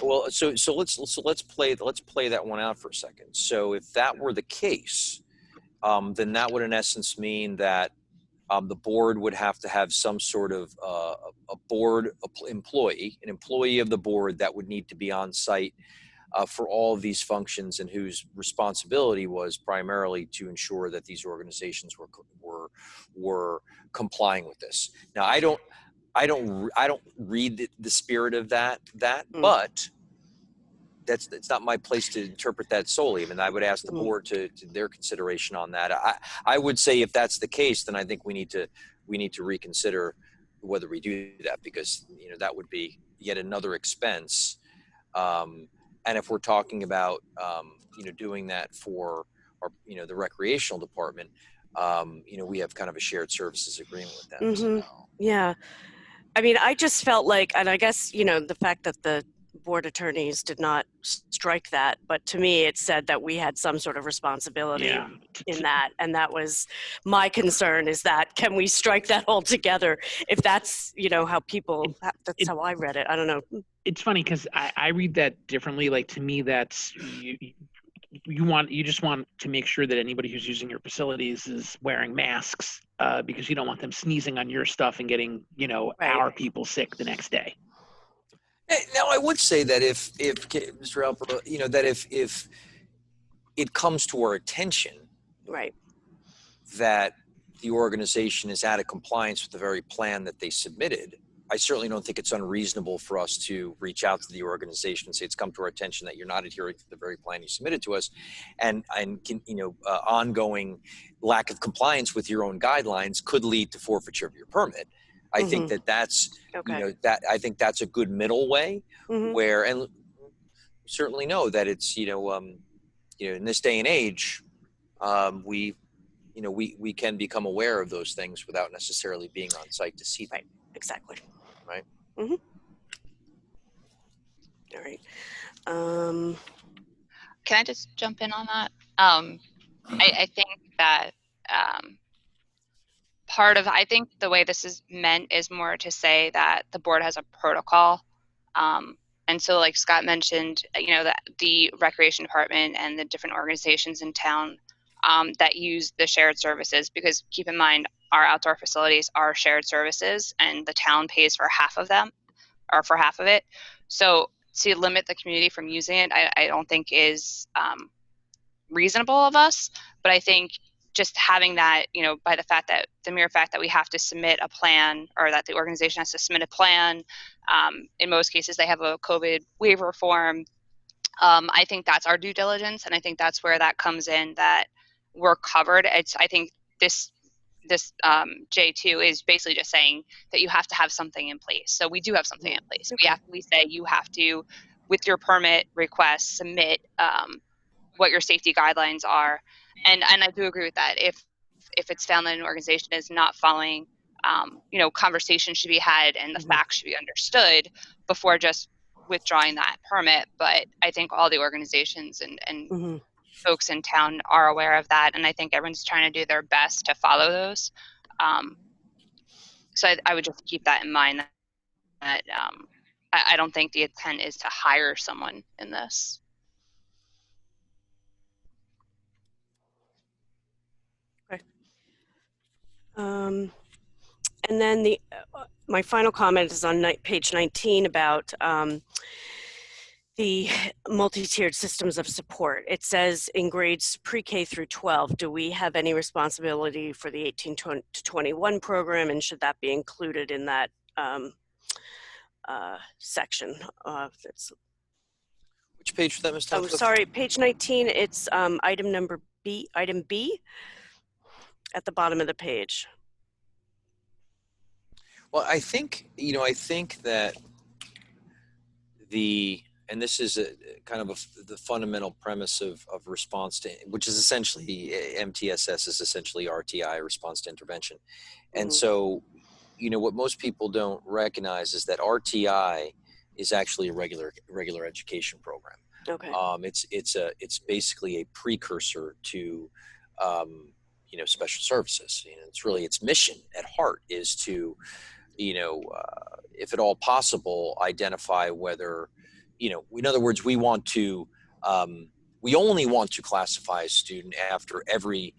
Well, so let's play that one out for a second. So if that were the case, then that would in essence mean that the board would have to have some sort of a board employee, an employee of the board that would need to be on site for all of these functions, and whose responsibility was primarily to ensure that these organizations were complying with this. Now, I don't read the spirit of that, but it's not my place to interpret that solely. I mean, I would ask the board to their consideration on that. I would say if that's the case, then I think we need to reconsider whether we do that, because that would be yet another expense. And if we're talking about doing that for our the recreational department, we have kind of a shared services agreement with them. So. Yeah. I mean, I just felt like, and I guess, the fact that the board attorneys did not strike that, but to me, it said that we had some sort of responsibility in that. And that was my concern, is that, can we strike that altogether? If that's, how people, that's how I read it. I don't know. It's funny because I read that differently. Like, to me, that's, you just want to make sure that anybody who's using your facilities is wearing masks, because you don't want them sneezing on your stuff and getting our people sick the next day. Now, I would say that if Mr. Alper, that if it comes to our attention, right, that the organization is out of compliance with the very plan that they submitted, I certainly don't think it's unreasonable for us to reach out to the organization and say, it's come to our attention that you're not adhering to the very plan you submitted to us, and ongoing lack of compliance with your own guidelines could lead to forfeiture of your permit. I think that's I think that's a good middle way, where, and certainly know that it's in this day and age, we can become aware of those things without necessarily being on site to see them. Right. Exactly. Right. All right. Can I just jump in on that? I think that I think the way this is meant is more to say that the board has a protocol. And so, like Scott mentioned, that the recreation department and the different organizations in town that use the shared services, because keep in mind, our outdoor facilities are shared services and the town pays for half of them, or for half of it. So to limit the community from using it, I don't think is reasonable of us. But I think just having that, by the mere fact that we have to submit a plan, or that the organization has to submit a plan, in most cases they have a COVID waiver form. I think that's our due diligence, and I think that's where that comes in, that we're covered. I think this J2 is basically just saying that you have to have something in place. So we do have something in place. We say you have to, with your permit request, submit what your safety guidelines are. And I do agree with that. If it's found that an organization is not following, conversation should be had and the facts should be understood before just withdrawing that permit. But I think all the organizations and folks in town are aware of that, and I think everyone's trying to do their best to follow those. So I would just keep that in mind, that I don't think the intent is to hire someone in this. Okay. And then my final comment is on page 19 about the multi-tiered systems of support. It says in grades pre-K through 12, do we have any responsibility for the 18 to 21 program, and should that be included in that section? Which page was that, Ms. Oh, sorry, page 19, it's item B at the bottom of the page. Well, I think that and this is a kind of the fundamental premise of response to, which is essentially MTSS is essentially RTI, response to intervention. And so, what most people don't recognize is that RTI is actually a regular education program. Okay. It's basically a precursor to special services. It's really its mission at heart is to, if at all possible, identify whether in other words, we want to, we only want to classify a student after every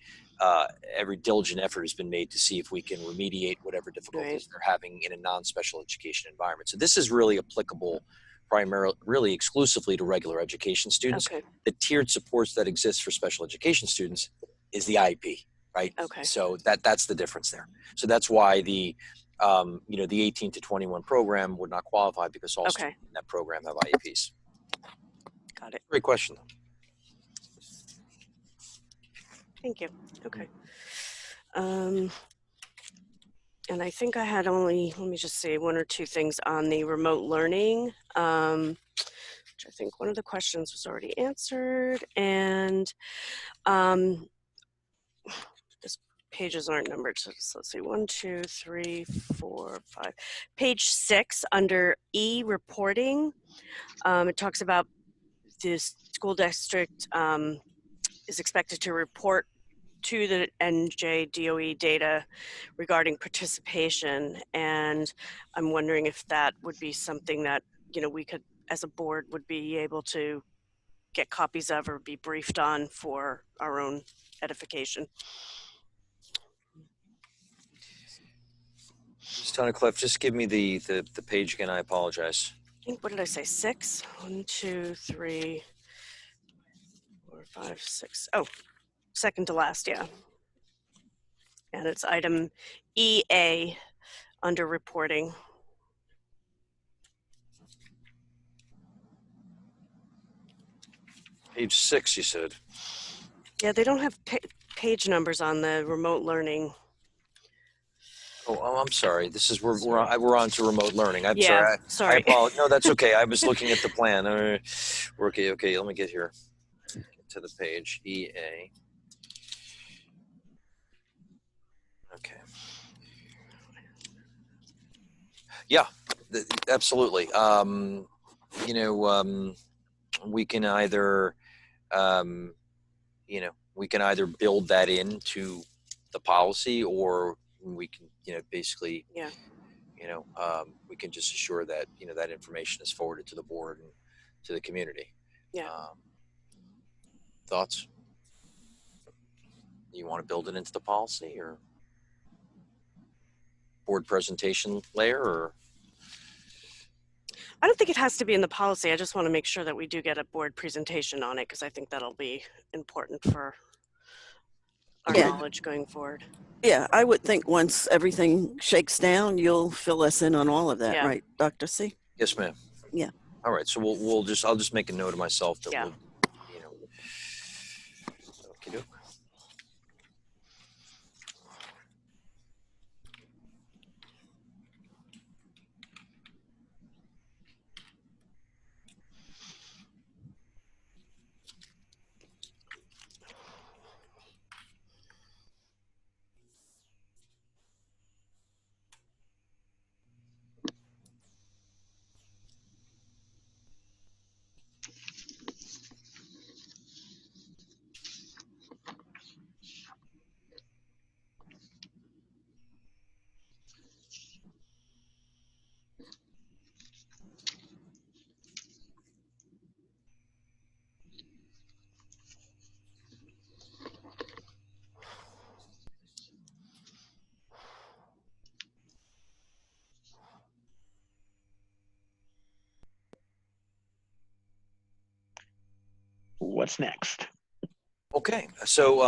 diligent effort has been made to see if we can remediate whatever difficulties they're having in a non-special education environment. So this is really applicable primarily, really exclusively to regular education students. Okay. The tiered supports that exist for special education students is the IEP, right? Okay. So that's the difference there. So that's why the 18 to 21 program would not qualify, because all students in that program have IEPs. Got it. Great question. Thank you. Okay. And I think I had only, let me just say, one or two things on the remote learning, which I think one of the questions was already answered. And this pages aren't numbered, so let's see, 1, 2, 3, 4, 5. Page 6 under e-reporting, it talks about the school district is expected to report to the NJDOE data regarding participation. And I'm wondering if that would be something that, we could, as a board, would be able to get copies of or be briefed on for our own edification. Ms. Tunnicliffe, just give me the page again. I apologize. I think, what did I say, 6? 1, 2, 3, 4, 5, 6. Oh, second to last, yeah. And it's item EA under reporting. Page 6, you said. Yeah, they don't have page numbers on the remote learning. Oh, I'm sorry. This is we're on to remote learning. I'm sorry. Sorry. I apologize. No, that's okay. I was looking at the plan. Okay. Let me get here. Get to the page. EA. Okay. Yeah, absolutely. We can either, we can either build that into the policy, or we can, basically, we can just assure that, that information is forwarded to the board and to the community. Yeah. Thoughts? You want to build it into the policy, or board presentation layer, or? I don't think it has to be in the policy. I just want to make sure that we do get a board presentation on it, because I think that'll be important for our knowledge going forward. Yeah, I would think once everything shakes down, you'll fill us in on all of that, right, Dr. C? Yes, ma'am. Yeah. All right. So I'll just make a note of myself that we'll, okey-doke. What's next? Okay, so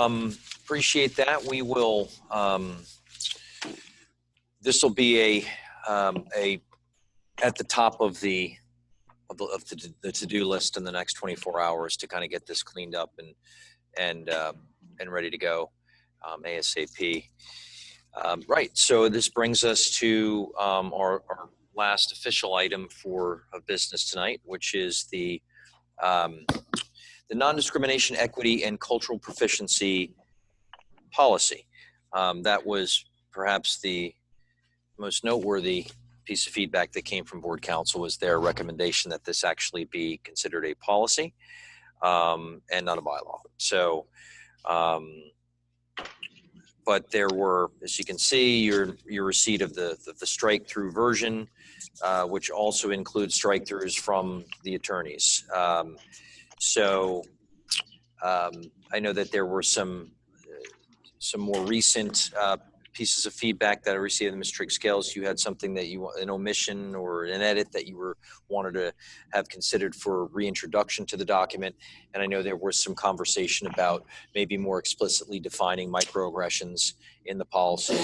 appreciate that. We will. This will be a at the top of the to-do list in the next 24 hours to kind of get this cleaned up and ready to go ASAP. Right. So this brings us to our last official item of business tonight, which is the Non-Discrimination, Equity, and Cultural Proficiency Policy. That was perhaps the most noteworthy piece of feedback that came from board council, was their recommendation that this actually be considered a policy and not a bylaw. So but there were, as you can see, your receipt of the strike-through version, which also includes strike-throughs from the attorneys. I know that there were some more recent pieces of feedback that I received in Ms. Trigg-Scales. You had something that an omission or an edit that you wanted to have considered for reintroduction to the document. And I know there was some conversation about maybe more explicitly defining microaggressions in the policy.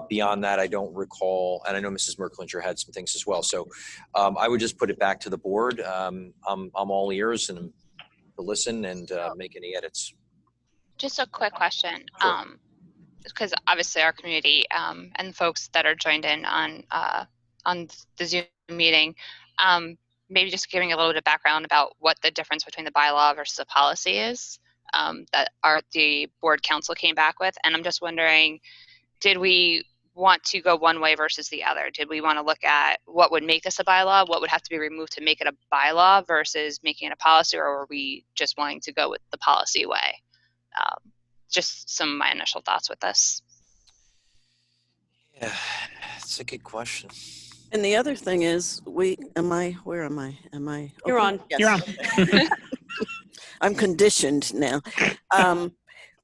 Beyond that, I don't recall, and I know Mrs. Merklinger had some things as well. So I would just put it back to the board. I'm all ears and to listen and make any edits. Just a quick question. Sure. Because obviously our community and folks that are joined in on the Zoom meeting, maybe just giving a little bit of background about what the difference between the bylaw versus the policy is that the board council came back with. And I'm just wondering, did we want to go one way versus the other? Did we want to look at what would make this a bylaw, what would have to be removed to make it a bylaw versus making it a policy, or were we just wanting to go with the policy way? Just some of my initial thoughts with this. Yeah, it's a good question. And the other thing is, where am I? You're on. Yes. You're on. I'm conditioned now.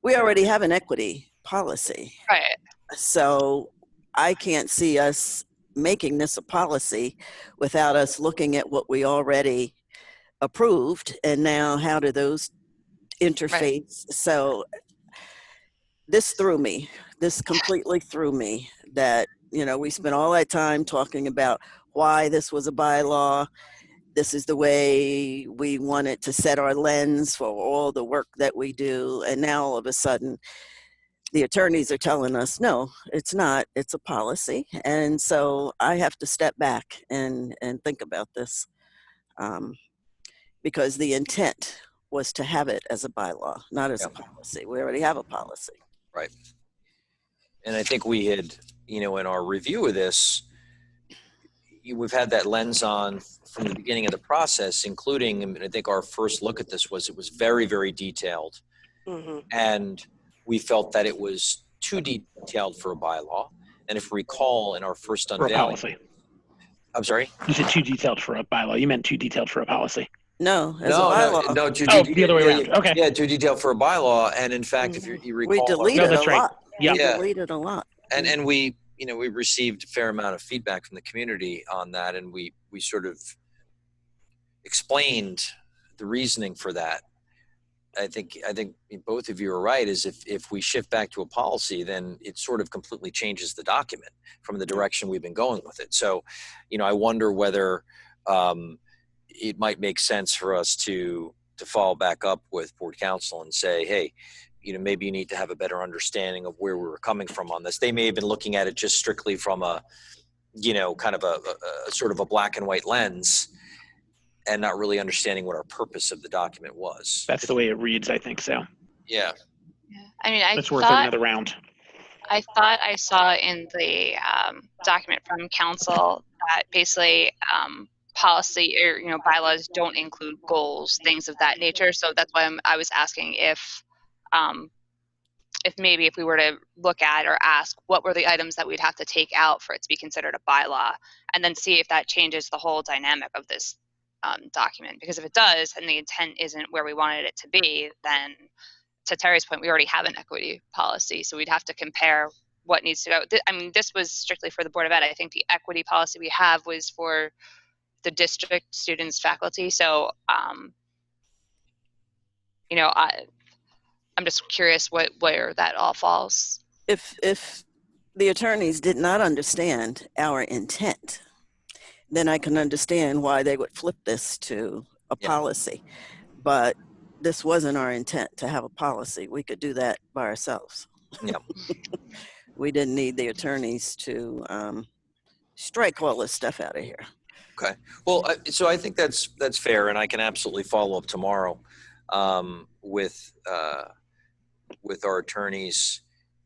We already have an equity policy. Right. So I can't see us making this a policy without us looking at what we already approved. And now how do those interface? Right. So this threw me. This completely threw me that, we spent all that time talking about why this was a bylaw. This is the way we wanted to set our lens for all the work that we do. And now all of a sudden, the attorneys are telling us, no, it's not. It's a policy. And so I have to step back and think about this because the intent was to have it as a bylaw, not as a policy. We already have a policy. Right. And I think we had, in our review of this, we've had that lens on from the beginning of the process, including, and I think our first look at this was, it was very, very detailed. Mm-hmm. And we felt that it was too detailed for a bylaw. And if we recall in our first unveiling. For a policy. I'm sorry? You said too detailed for a bylaw. You meant too detailed for a policy. No, as a bylaw. No, the other way around. Okay. Yeah, too detailed for a bylaw. And in fact, if you recall. We deleted a lot. Yeah. We deleted a lot. And we, we received a fair amount of feedback from the community on that. And we sort of explained the reasoning for that. I think both of you are right, is if we shift back to a policy, then it sort of completely changes the document from the direction we've been going with it. So, I wonder whether it might make sense for us to follow back up with board counsel and say, hey, maybe you need to have a better understanding of where we were coming from on this. They may have been looking at it just strictly from a, kind of a sort of a black and white lens, and not really understanding what our purpose of the document was. That's the way it reads, I think so. Yeah. I mean, That's worth another round. I thought I saw in the document from council that basically policy or bylaws don't include goals, things of that nature. So that's why I was asking if maybe if we were to look at or ask what were the items that we'd have to take out for it to be considered a bylaw, and then see if that changes the whole dynamic of this document. Because if it does and the intent isn't where we wanted it to be, then to Terry's point, we already have an equity policy, so we'd have to compare what needs to go. I mean, this was strictly for the Board of Ed. I think the equity policy we have was for the district, students, faculty. So I'm just curious where that all falls. If the attorneys did not understand our intent, then I can understand why they would flip this to a policy. But this wasn't our intent to have a policy. We could do that by ourselves. Yep. We didn't need the attorneys to strike all this stuff out of here. Okay. Well, so I think that's fair, and I can absolutely follow up tomorrow with our attorneys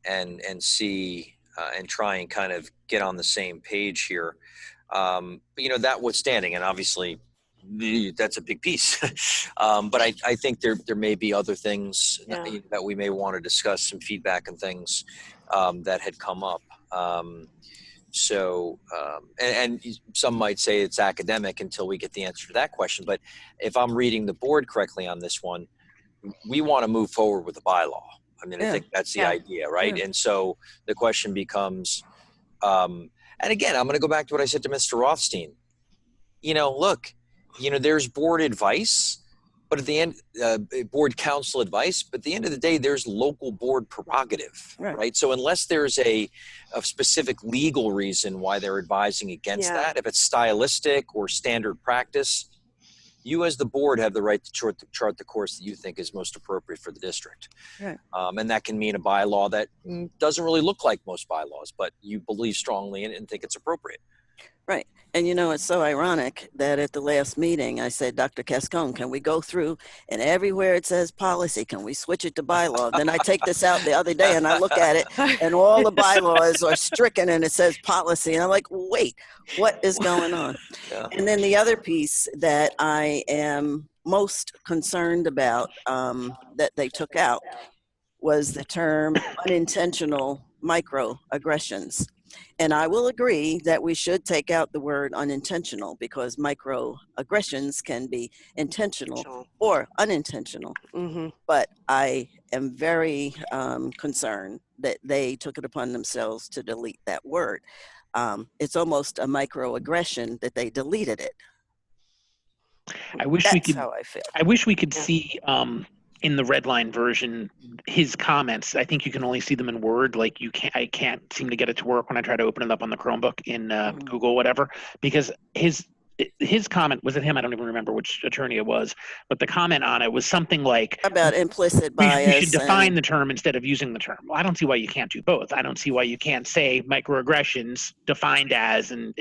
and see and try and kind of get on the same page here. But notwithstanding, and obviously that's a big piece. But I think there may be other things that we may want to discuss, some feedback and things that had come up. And some might say it's academic until we get the answer to that question. But if I'm reading the board correctly on this one, we want to move forward with the bylaw. I mean, I think that's the idea, right? And so the question becomes, and again, I'm going to go back to what I said to Mr. Rothstein. Look, there's board advice, but at the end, board council advice, but at the end of the day, there's local board prerogative, right? So unless there's a specific legal reason why they're advising against that, if it's stylistic or standard practice, you as the board have the right to chart the course that you think is most appropriate for the district. Right. And that can mean a bylaw that doesn't really look like most bylaws, but you believe strongly in it and think it's appropriate. Right. And it's so ironic that at the last meeting, I said, Dr. Cascone, can we go through and everywhere it says policy, can we switch it to bylaw? Then I take this out the other day and I look at it and all the bylaws are stricken and it says policy. And I'm like, wait, what is going on? Yeah. And then the other piece that I am most concerned about that they took out was the term unintentional microaggressions. And I will agree that we should take out the word unintentional because microaggressions can be intentional or unintentional. Mm-hmm. But I am very concerned that they took it upon themselves to delete that word. It's almost a microaggression that they deleted it. I wish That's we could. how I feel. I wish we could see in the red line version his comments. I think you can only see them in Word. Like I can't seem to get it to work when I try to open it up on the Chromebook in Google, whatever. Because his comment was it him? I don't even remember which attorney it was, but the comment on it was something like about implicit bias. We should define the term instead of using the term. Well, I don't see why you can't do both. I don't see why you can't say microaggressions defined as and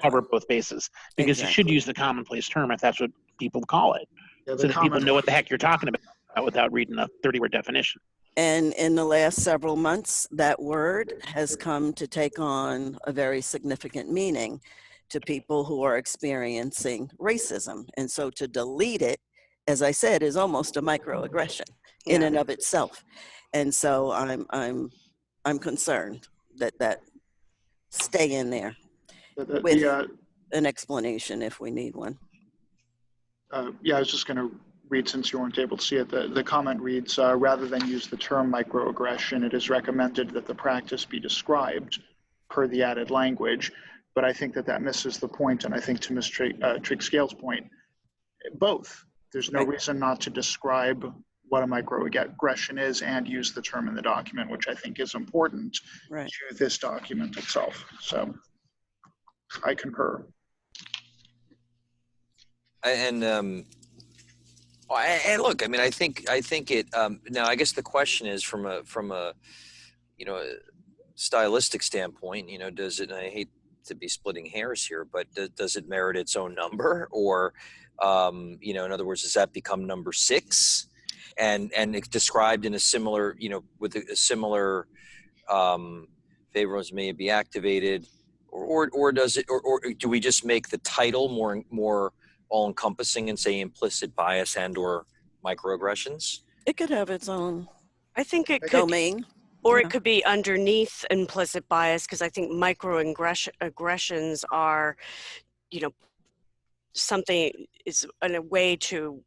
cover both bases, because you should use the commonplace term if that's what people call it, so that people know what the heck you're talking about without reading a 30-word definition. And in the last several months, that word has come to take on a very significant meaning to people who are experiencing racism. And so to delete it, as I said, is almost a microaggression in and of itself. And so I'm concerned that stay in there with an explanation if we need one. Yeah, I was just going to read, since you weren't able to see it, the comment reads, rather than use the term microaggression, it is recommended that the practice be described per the added language. But I think that misses the point, and I think to Ms. Trigg-Scale's point, both. There's no reason not to describe what a microaggression is and use the term in the document, which I think is important to this document itself. So I concur. And look, I mean, I think it. Now, I guess the question is from a stylistic standpoint. Does it? And I hate to be splitting hairs here, but does it merit its own number, or in other words, does that become number 6, and it's described in a similar, with a similar favors may be activated, or does it, or do we just make the title more all-encompassing and say implicit bias and or microaggressions? It could have its own, I think it could, domain. Or it could be underneath implicit bias, because I think microaggressions are, something is a way to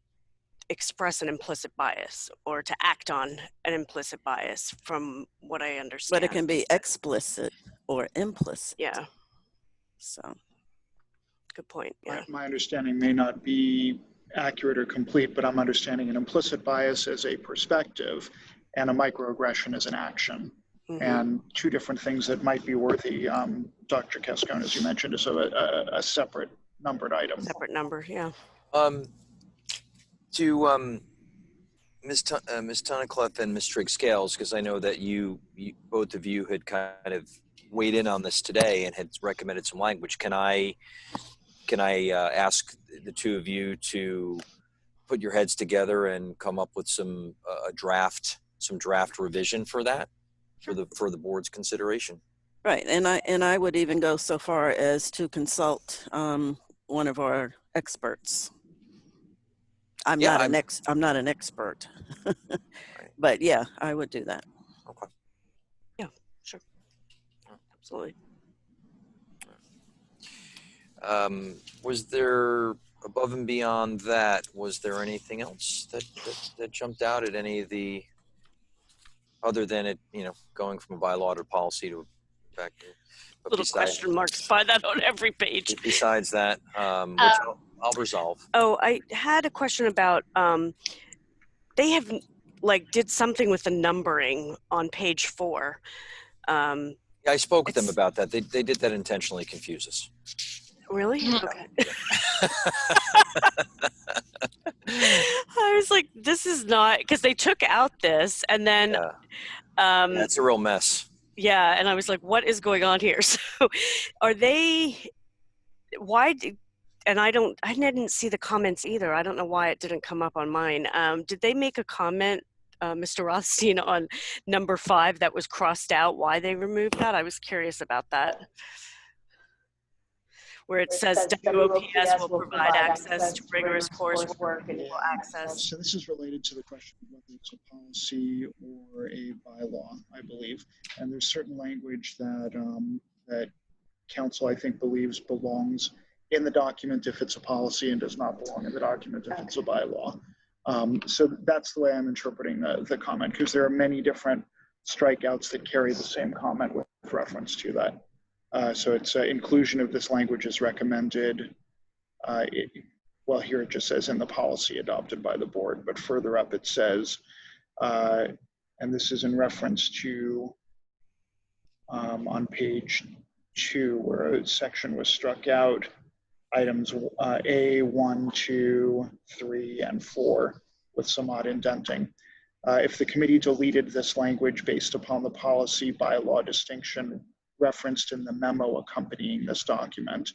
express an implicit bias or to act on an implicit bias, from what I understand. But it can be explicit or implicit. Yeah. So. Good point. Yeah. My understanding may not be accurate or complete, but I'm understanding an implicit bias as a perspective and a microaggression as an action. Mm-hmm. And two different things that might be worthy, Dr. Cascone, as you mentioned, is a separate numbered item. Separate number, yeah. To Ms. Tunnicliffe and Ms. Trigg-Scales, because I know that you both of you had kind of weighed in on this today and had recommended some language. Can I ask the two of you to put your heads together and come up with some draft revision for that, for the board's consideration? Right, and I would even go so far as to consult one of our experts. I'm not an expert, but yeah, I would do that. Okay. Yeah. Absolutely. Was there, above and beyond that, was there anything else that jumped out at any of the, other than it, going from a bylaw to policy to back to, but Little besides, question marks by that on every page. besides that, which I'll resolve. Oh, I had a question about, they have did something with the numbering on page 4. Yeah, I spoke with them about that. They did that intentionally confuse us. Really? Okay. I was like, this is not, because they took out this and then Yeah, it's a real mess. yeah, and I was like, what is going on here? So are they, and I didn't see the comments either. I don't know why it didn't come up on mine. Did they make a comment, Mr. Rothstein, on number 5 that was crossed out, why they removed that? I was curious about that. Where it says WOPS will provide access to rigorous coursework and equal access. So this is related to the question of whether it's a policy or a bylaw, I believe. And there's certain language that that council, I think, believes belongs in the document if it's a policy and does not belong in the document if it's a bylaw. So that's the way I'm interpreting the comment, because there are many different strikeouts that carry the same comment with reference to that. So it's inclusion of this language is recommended. Well, here it just says in the policy adopted by the board, but further up it says, and this is in reference to on page 2 where a section was struck out, items A, 1, 2, 3, and 4 with some odd indenting. If the committee deleted this language based upon the policy bylaw distinction referenced in the memo accompanying this document,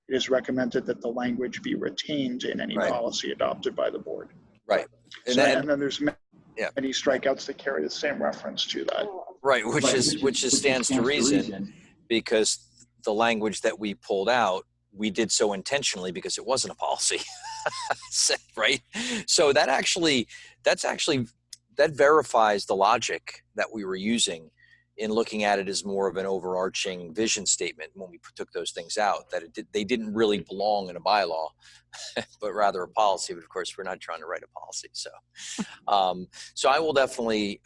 it is recommended that the language be retained in any policy adopted by the board. Right. And then there's many strikeouts that carry the same reference to that. Right, which stands to reason, because the language that we pulled out, we did so intentionally because it wasn't a policy, right? So that verifies the logic that we were using in looking at it as more of an overarching vision statement when we took those things out, that they didn't really belong in a bylaw, but rather a policy. But of course, we're not trying to write a policy. So, so I will definitely,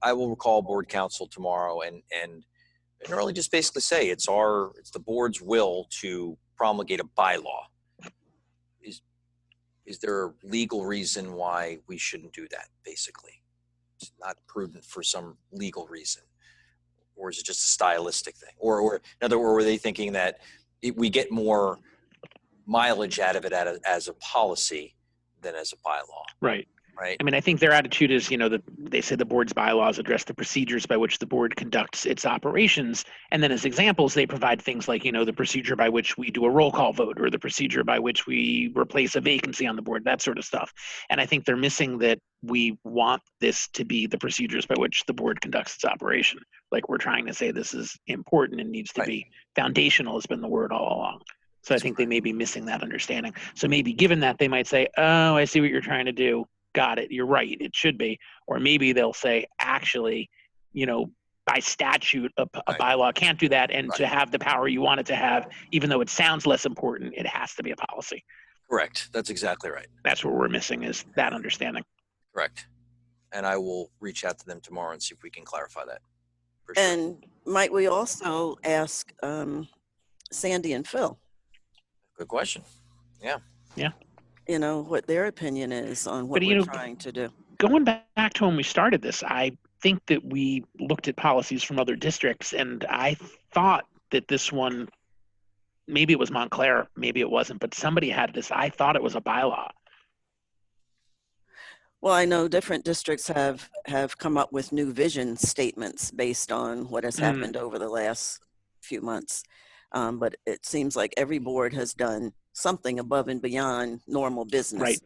I will call board council tomorrow and really just basically say it's the board's will to promulgate a bylaw. Is there a legal reason why we shouldn't do that? Basically, it's not prudent for some legal reason. Or is it just a stylistic thing? Or in other words, were they thinking that we get more mileage out of it as a policy than as a bylaw? Right. Right. I mean, I think their attitude is, they say the board's bylaws address the procedures by which the board conducts its operations. And then as examples, they provide things like, the procedure by which we do a roll call vote, or the procedure by which we replace a vacancy on the board, that sort of stuff. And I think they're missing that we want this to be the procedures by which the board conducts its operation. Like, we're trying to say this is important and needs to be foundational, has been the word all along. So I think they may be missing that understanding. So maybe given that, they might say, oh, I see what you're trying to do. Got it. You're right. It should be. Or maybe they'll say, actually, by statute, a bylaw can't do that. And to have the power you want it to have, even though it sounds less important, it has to be a policy. Correct. That's exactly right. That's what we're missing, is that understanding. Correct. And I will reach out to them tomorrow and see if we can clarify that. For sure. And might we also ask Sandy and Phil? Good question. Yeah. Yeah. What their opinion is on what we're trying to do. Going back to when we started this, I think that we looked at policies from other districts, and I thought that this one, maybe it was Montclair, maybe it wasn't, but somebody had this. I thought it was a bylaw. Well, I know different districts have come up with new vision statements based on what has happened over the last few months. But it seems like every board has done something above and beyond normal business. Right.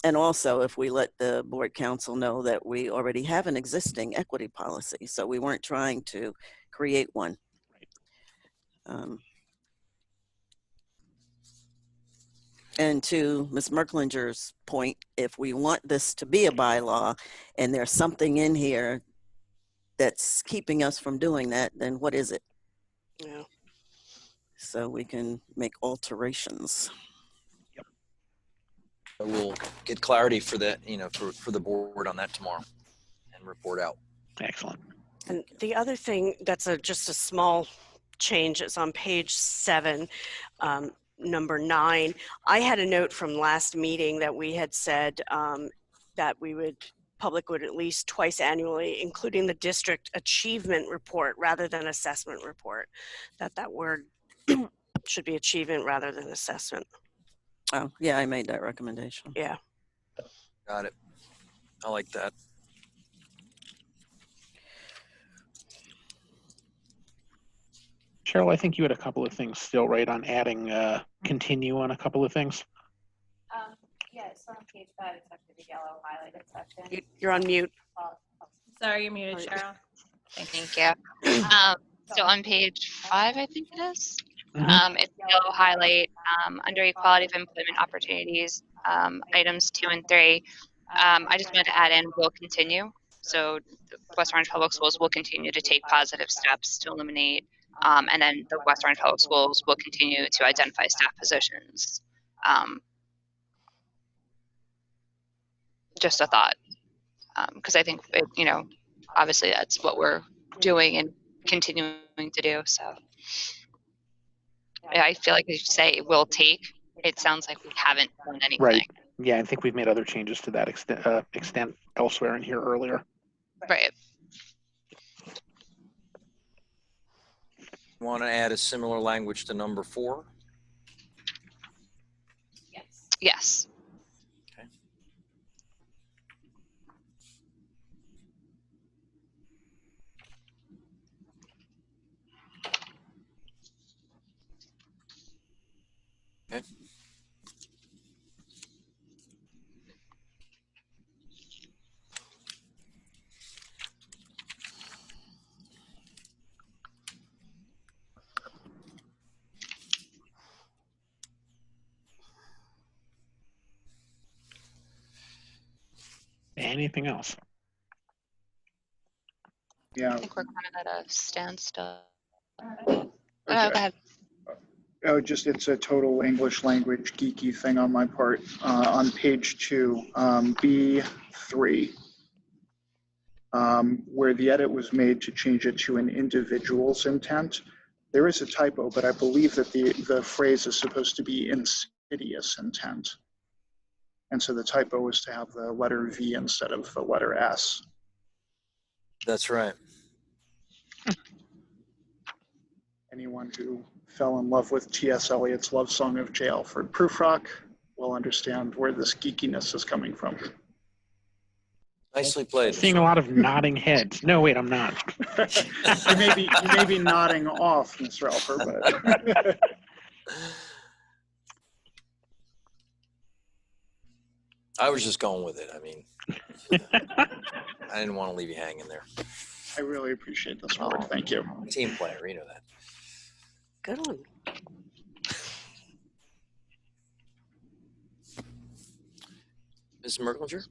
And also, if we let the board council know that we already have an existing equity policy, so we weren't trying to create one. Right. And to Ms. Merklinger's point, if we want this to be a bylaw and there's something in here that's keeping us from doing that, then what is it? Yeah. So we can make alterations. We'll get clarity for that, for the board on that tomorrow and report out. Excellent. And the other thing that's just a small change is on page 7, number 9. I had a note from last meeting that we had said that public would at least twice annually, including the district achievement report rather than assessment report, that word should be achievement rather than assessment. Oh, yeah, I made that recommendation. Yeah. Got it. I like that. Cheryl, I think you had a couple of things still, right, on adding continue on a couple of things. Yeah, it's on page 5, it's after the yellow highlighted section. You're on mute. Sorry, you're muted, Cheryl. Thank you. So on page 5, I think it is. Mm-hmm. It's yellow highlight under equality of employment opportunities, items 2 and 3. I just wanted to add in will continue. So the West Orange Public Schools will continue to take positive steps to eliminate, and then the West Orange Public Schools will continue to identify staff positions. Just a thought, because I think obviously that's what we're doing and continuing to do. So I feel like as you say it will take, it sounds like we haven't done anything. Right. Yeah, I think we've made other changes to that extent elsewhere in here earlier. Right. Want to add a similar language to number 4? Yes. Okay. Okay. Anything else? Yeah. I think we're kind of at a standstill. Okay. Go ahead. Oh, it's a total English language geeky thing on my part. On page 2, B3, where the edit was made to change it to an individual's intent, there is a typo, but I believe that the phrase is supposed to be insidious intent. And so the typo was to have the letter V instead of the letter S. That's right. Anyone who fell in love with T.S. Eliot's love song of J. Alfred Prufrock will understand where this geekiness is coming from. Nicely played. Seeing a lot of nodding heads. No, wait, I'm not. you may be nodding off, Mr. Alford, but I was just going with it. I mean, I didn't want to leave you hanging there. I really appreciate this word. Thank you. Team player, you know that. Good one. Ms. Merklinger?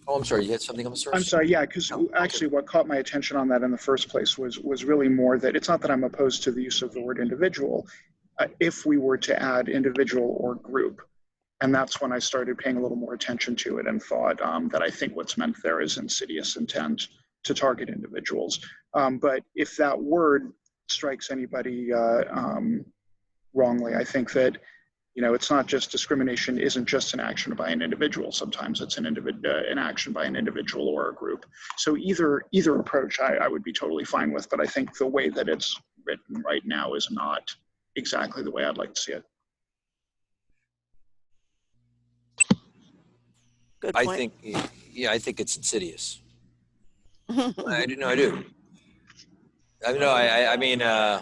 Oh, I'm sorry. You had something on the surface? I'm sorry. Yeah, because actually what caught my attention on that in the first place was really more that it's not that I'm opposed to the use of the word individual. If we were to add individual or group, and that's when I started paying a little more attention to it and thought that I think what's meant there is insidious intent to target individuals. But if that word strikes anybody wrongly, I think that it's not just discrimination isn't just an action by an individual. Sometimes it's an action by an individual or a group. So either approach I would be totally fine with, but I think the way that it's written right now is not exactly the way I'd like to see it. Good point. I think it's insidious. I do. I do. I mean, I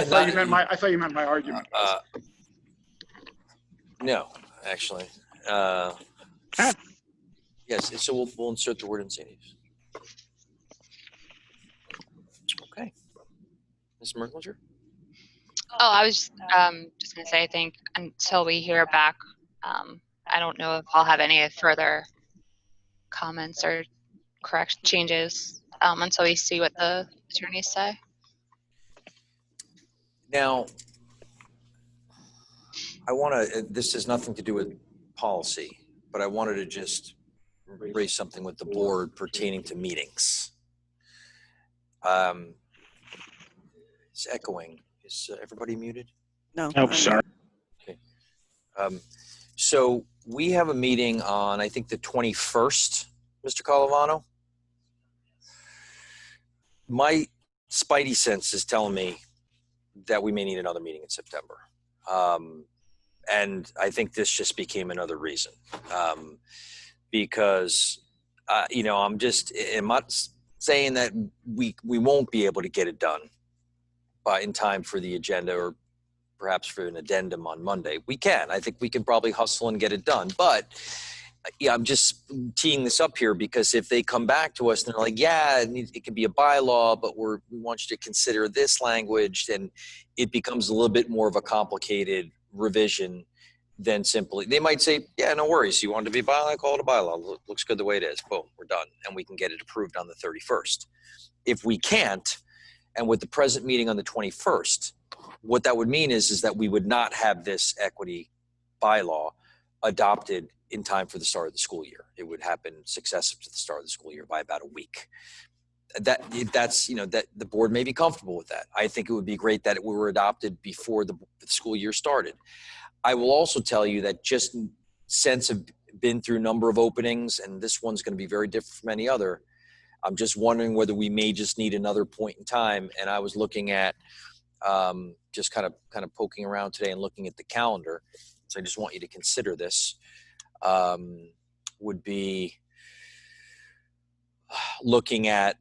thought you meant my argument. No, actually. Yes, so we'll insert the word insidious. Okay. Ms. Merklinger? Oh, I was just going to say, I think until we hear back, I don't know if I'll have any further comments or correct changes until we see what the attorneys say. Now, I want to, this has nothing to do with policy, but I wanted to just raise something with the board pertaining to meetings. It's echoing. Is everybody muted? No. Oh, sorry. Okay. So we have a meeting on, I think, the 21st, Mr. Calavano. My spidey sense is telling me that we may need another meeting in September. And I think this just became another reason. Because, you know, I'm not saying that we won't be able to get it done in time for the agenda or perhaps for an addendum on Monday. We can. I think we can probably hustle and get it done. But yeah, I'm just teeing this up here because if they come back to us and they're like, yeah, it can be a bylaw, but we want you to consider this language, then it becomes a little bit more of a complicated revision than simply, they might say, yeah, no worries. You want it to be a bylaw, call it a bylaw. Looks good the way it is. Boom, we're done. And we can get it approved on the 31st. If we can't, and with the present meeting on the 21st, what that would mean is that we would not have this equity bylaw adopted in time for the start of the school year. It would happen successive to the start of the school year by about a week. That's, you know, that the board may be comfortable with that. I think it would be great that it were adopted before the school year started. I will also tell you that just since I've been through a number of openings, and this one's going to be very different from any other, I'm just wondering whether we may just need another point in time. And I was looking at just kind of poking around today and looking at the calendar. So I just want you to consider this. Would be looking at,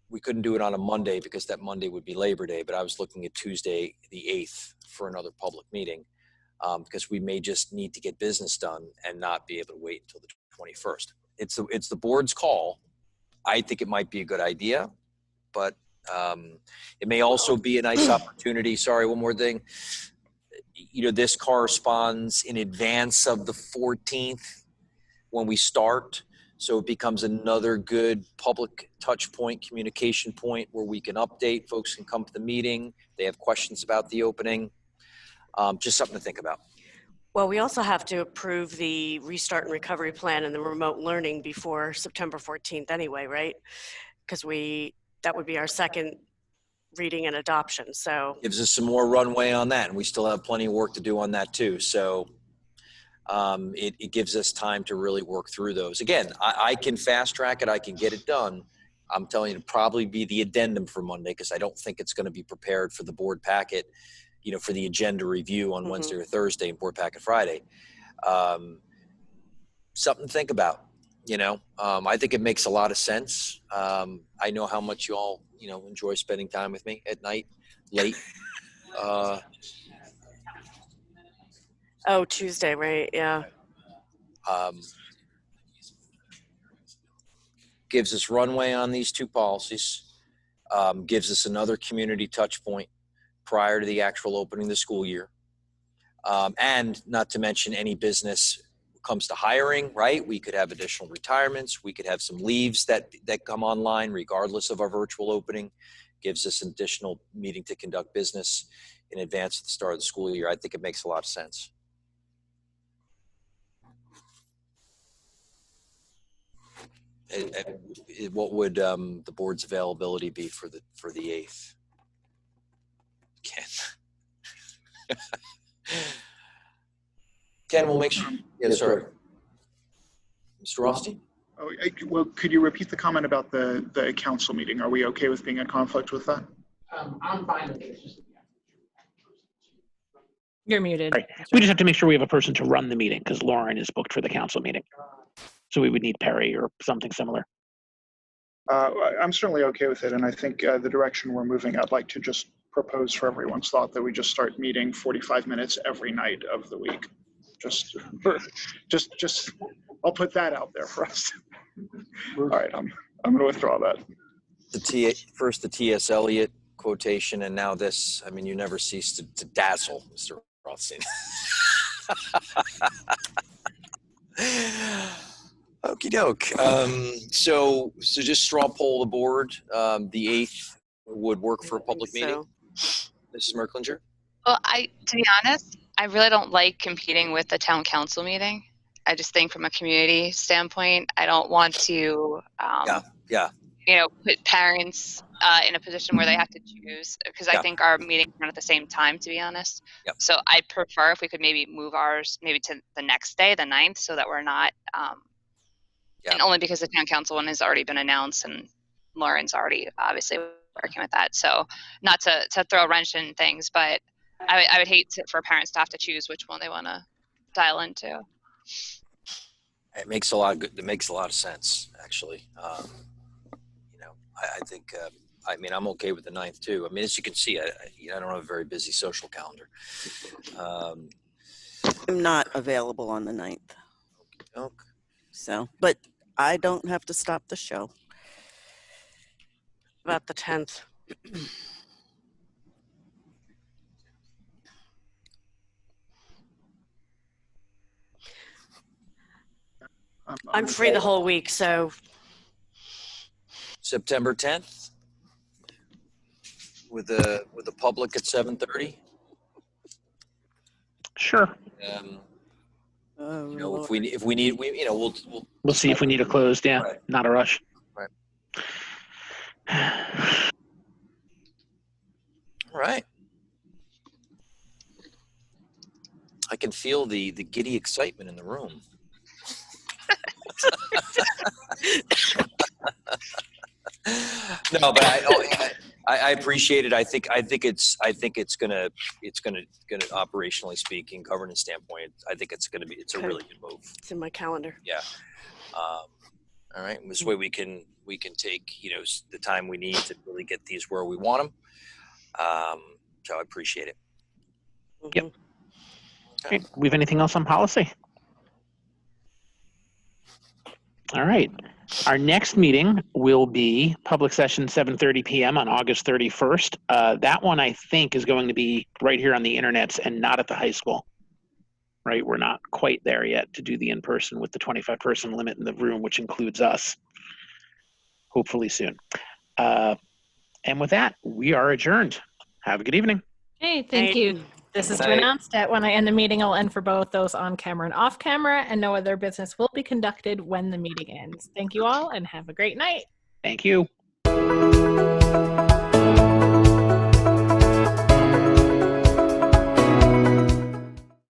we couldn't do it on a Monday because that Monday would be Labor Day, but I was looking at Tuesday, the 8th for another public meeting because we may just need to get business done and not be able to wait until the 21st. It's the board's call. I think it might be a good idea, but it may also be a nice opportunity. Sorry, one more thing. You know, this corresponds in advance of the 14th when we start. So it becomes another good public touch point, communication point where we can update. Folks can come to the meeting. They have questions about the opening. Just something to think about. Well, we also have to approve the restart and recovery plan and the remote learning before September 14th anyway, right? Because that would be our second reading and adoption. So gives us some more runway on that, and we still have plenty of work to do on that too. So it gives us time to really work through those. Again, I can fast track it. I can get it done. I'm telling you, to probably be the addendum for Monday because I don't think it's going to be prepared for the board packet, you know, for the agenda review on Wednesday or Thursday and board packet Friday. Something to think about, you know. I think it makes a lot of sense. I know how much you all, you know, enjoy spending time with me at night, late. oh, Tuesday, right? Yeah. Gives us runway on these two policies, gives us another community touch point prior to the actual opening of the school year. And not to mention any business comes to hiring, right? We could have additional retirements. We could have some leaves that come online regardless of our virtual opening. Gives us an additional meeting to conduct business in advance of the start of the school year. I think it makes a lot of sense. What would the board's availability be for the 8th? Ken, we'll make sure. Yes, sir. Mr. Rothstein? Oh, well, could you repeat the comment about the council meeting? Are we okay with being in conflict with that? I'm fine with it. You're muted. Right. We just have to make sure we have a person to run the meeting because Lauren is booked for the council meeting. So we would need Perry or something similar. I'm certainly okay with it. And I think the direction we're moving, I'd like to just propose for everyone's thought that we just start meeting 45 minutes every night of the week. Just I'll put that out there for us. All right, I'm going to withdraw that. First the T.S. Eliot quotation, and now this. I mean, you never cease to dazzle, Mr. Rothstein. Okie doke. So just straw poll the board. The 8th would work for a public meeting. So Mrs. Merklinger? Well, to be honest, I really don't like competing with the town council meeting. I just think from a community standpoint, I don't want to, put parents in a position where they have to choose, because I think our meetings run at the same time, to be honest. Yep. So I'd prefer if we could maybe move ours maybe to the next day, the 9th, so that we're not, and only because the town council one has already been announced and Lauren's already obviously working with that. So not to throw a wrench in things, but I would hate for parents to have to choose which one they want to dial into. It makes a lot of sense, actually. I think, I'm okay with the 9th too. I mean, as you can see, I don't have a very busy social calendar. I'm not available on the 9th. Okay. So, but I don't have to stop the show. About the 10th. I'm free the whole week, so. September 10th with the public at 7:30. Sure. If we need, we'll see if we need a closed. Yeah, right. Not a rush. Right. All right. I can feel the giddy excitement in the room. No, but I appreciate it. I think it's gonna operationally speaking, governance standpoint, I think it's a really good move. It's in my calendar. Yeah. All right. This way we can take the time we need to really get these where we want them. So I appreciate it. Yep. Okay. We have anything else on policy? All right. Our next meeting will be public session 7:30 p.m. on August 31st. That one I think is going to be right here on the internets and not at the high school. Right? We're not quite there yet to do the in-person with the 25-person limit in the room, which includes us. Hopefully soon. And with that, we are adjourned. Have a good evening. Hey, thank you. This is to announce that when I end the meeting, I'll end for both those on camera and off camera, and no other business will be conducted when the meeting ends. Thank you all and have a great night. Thank you.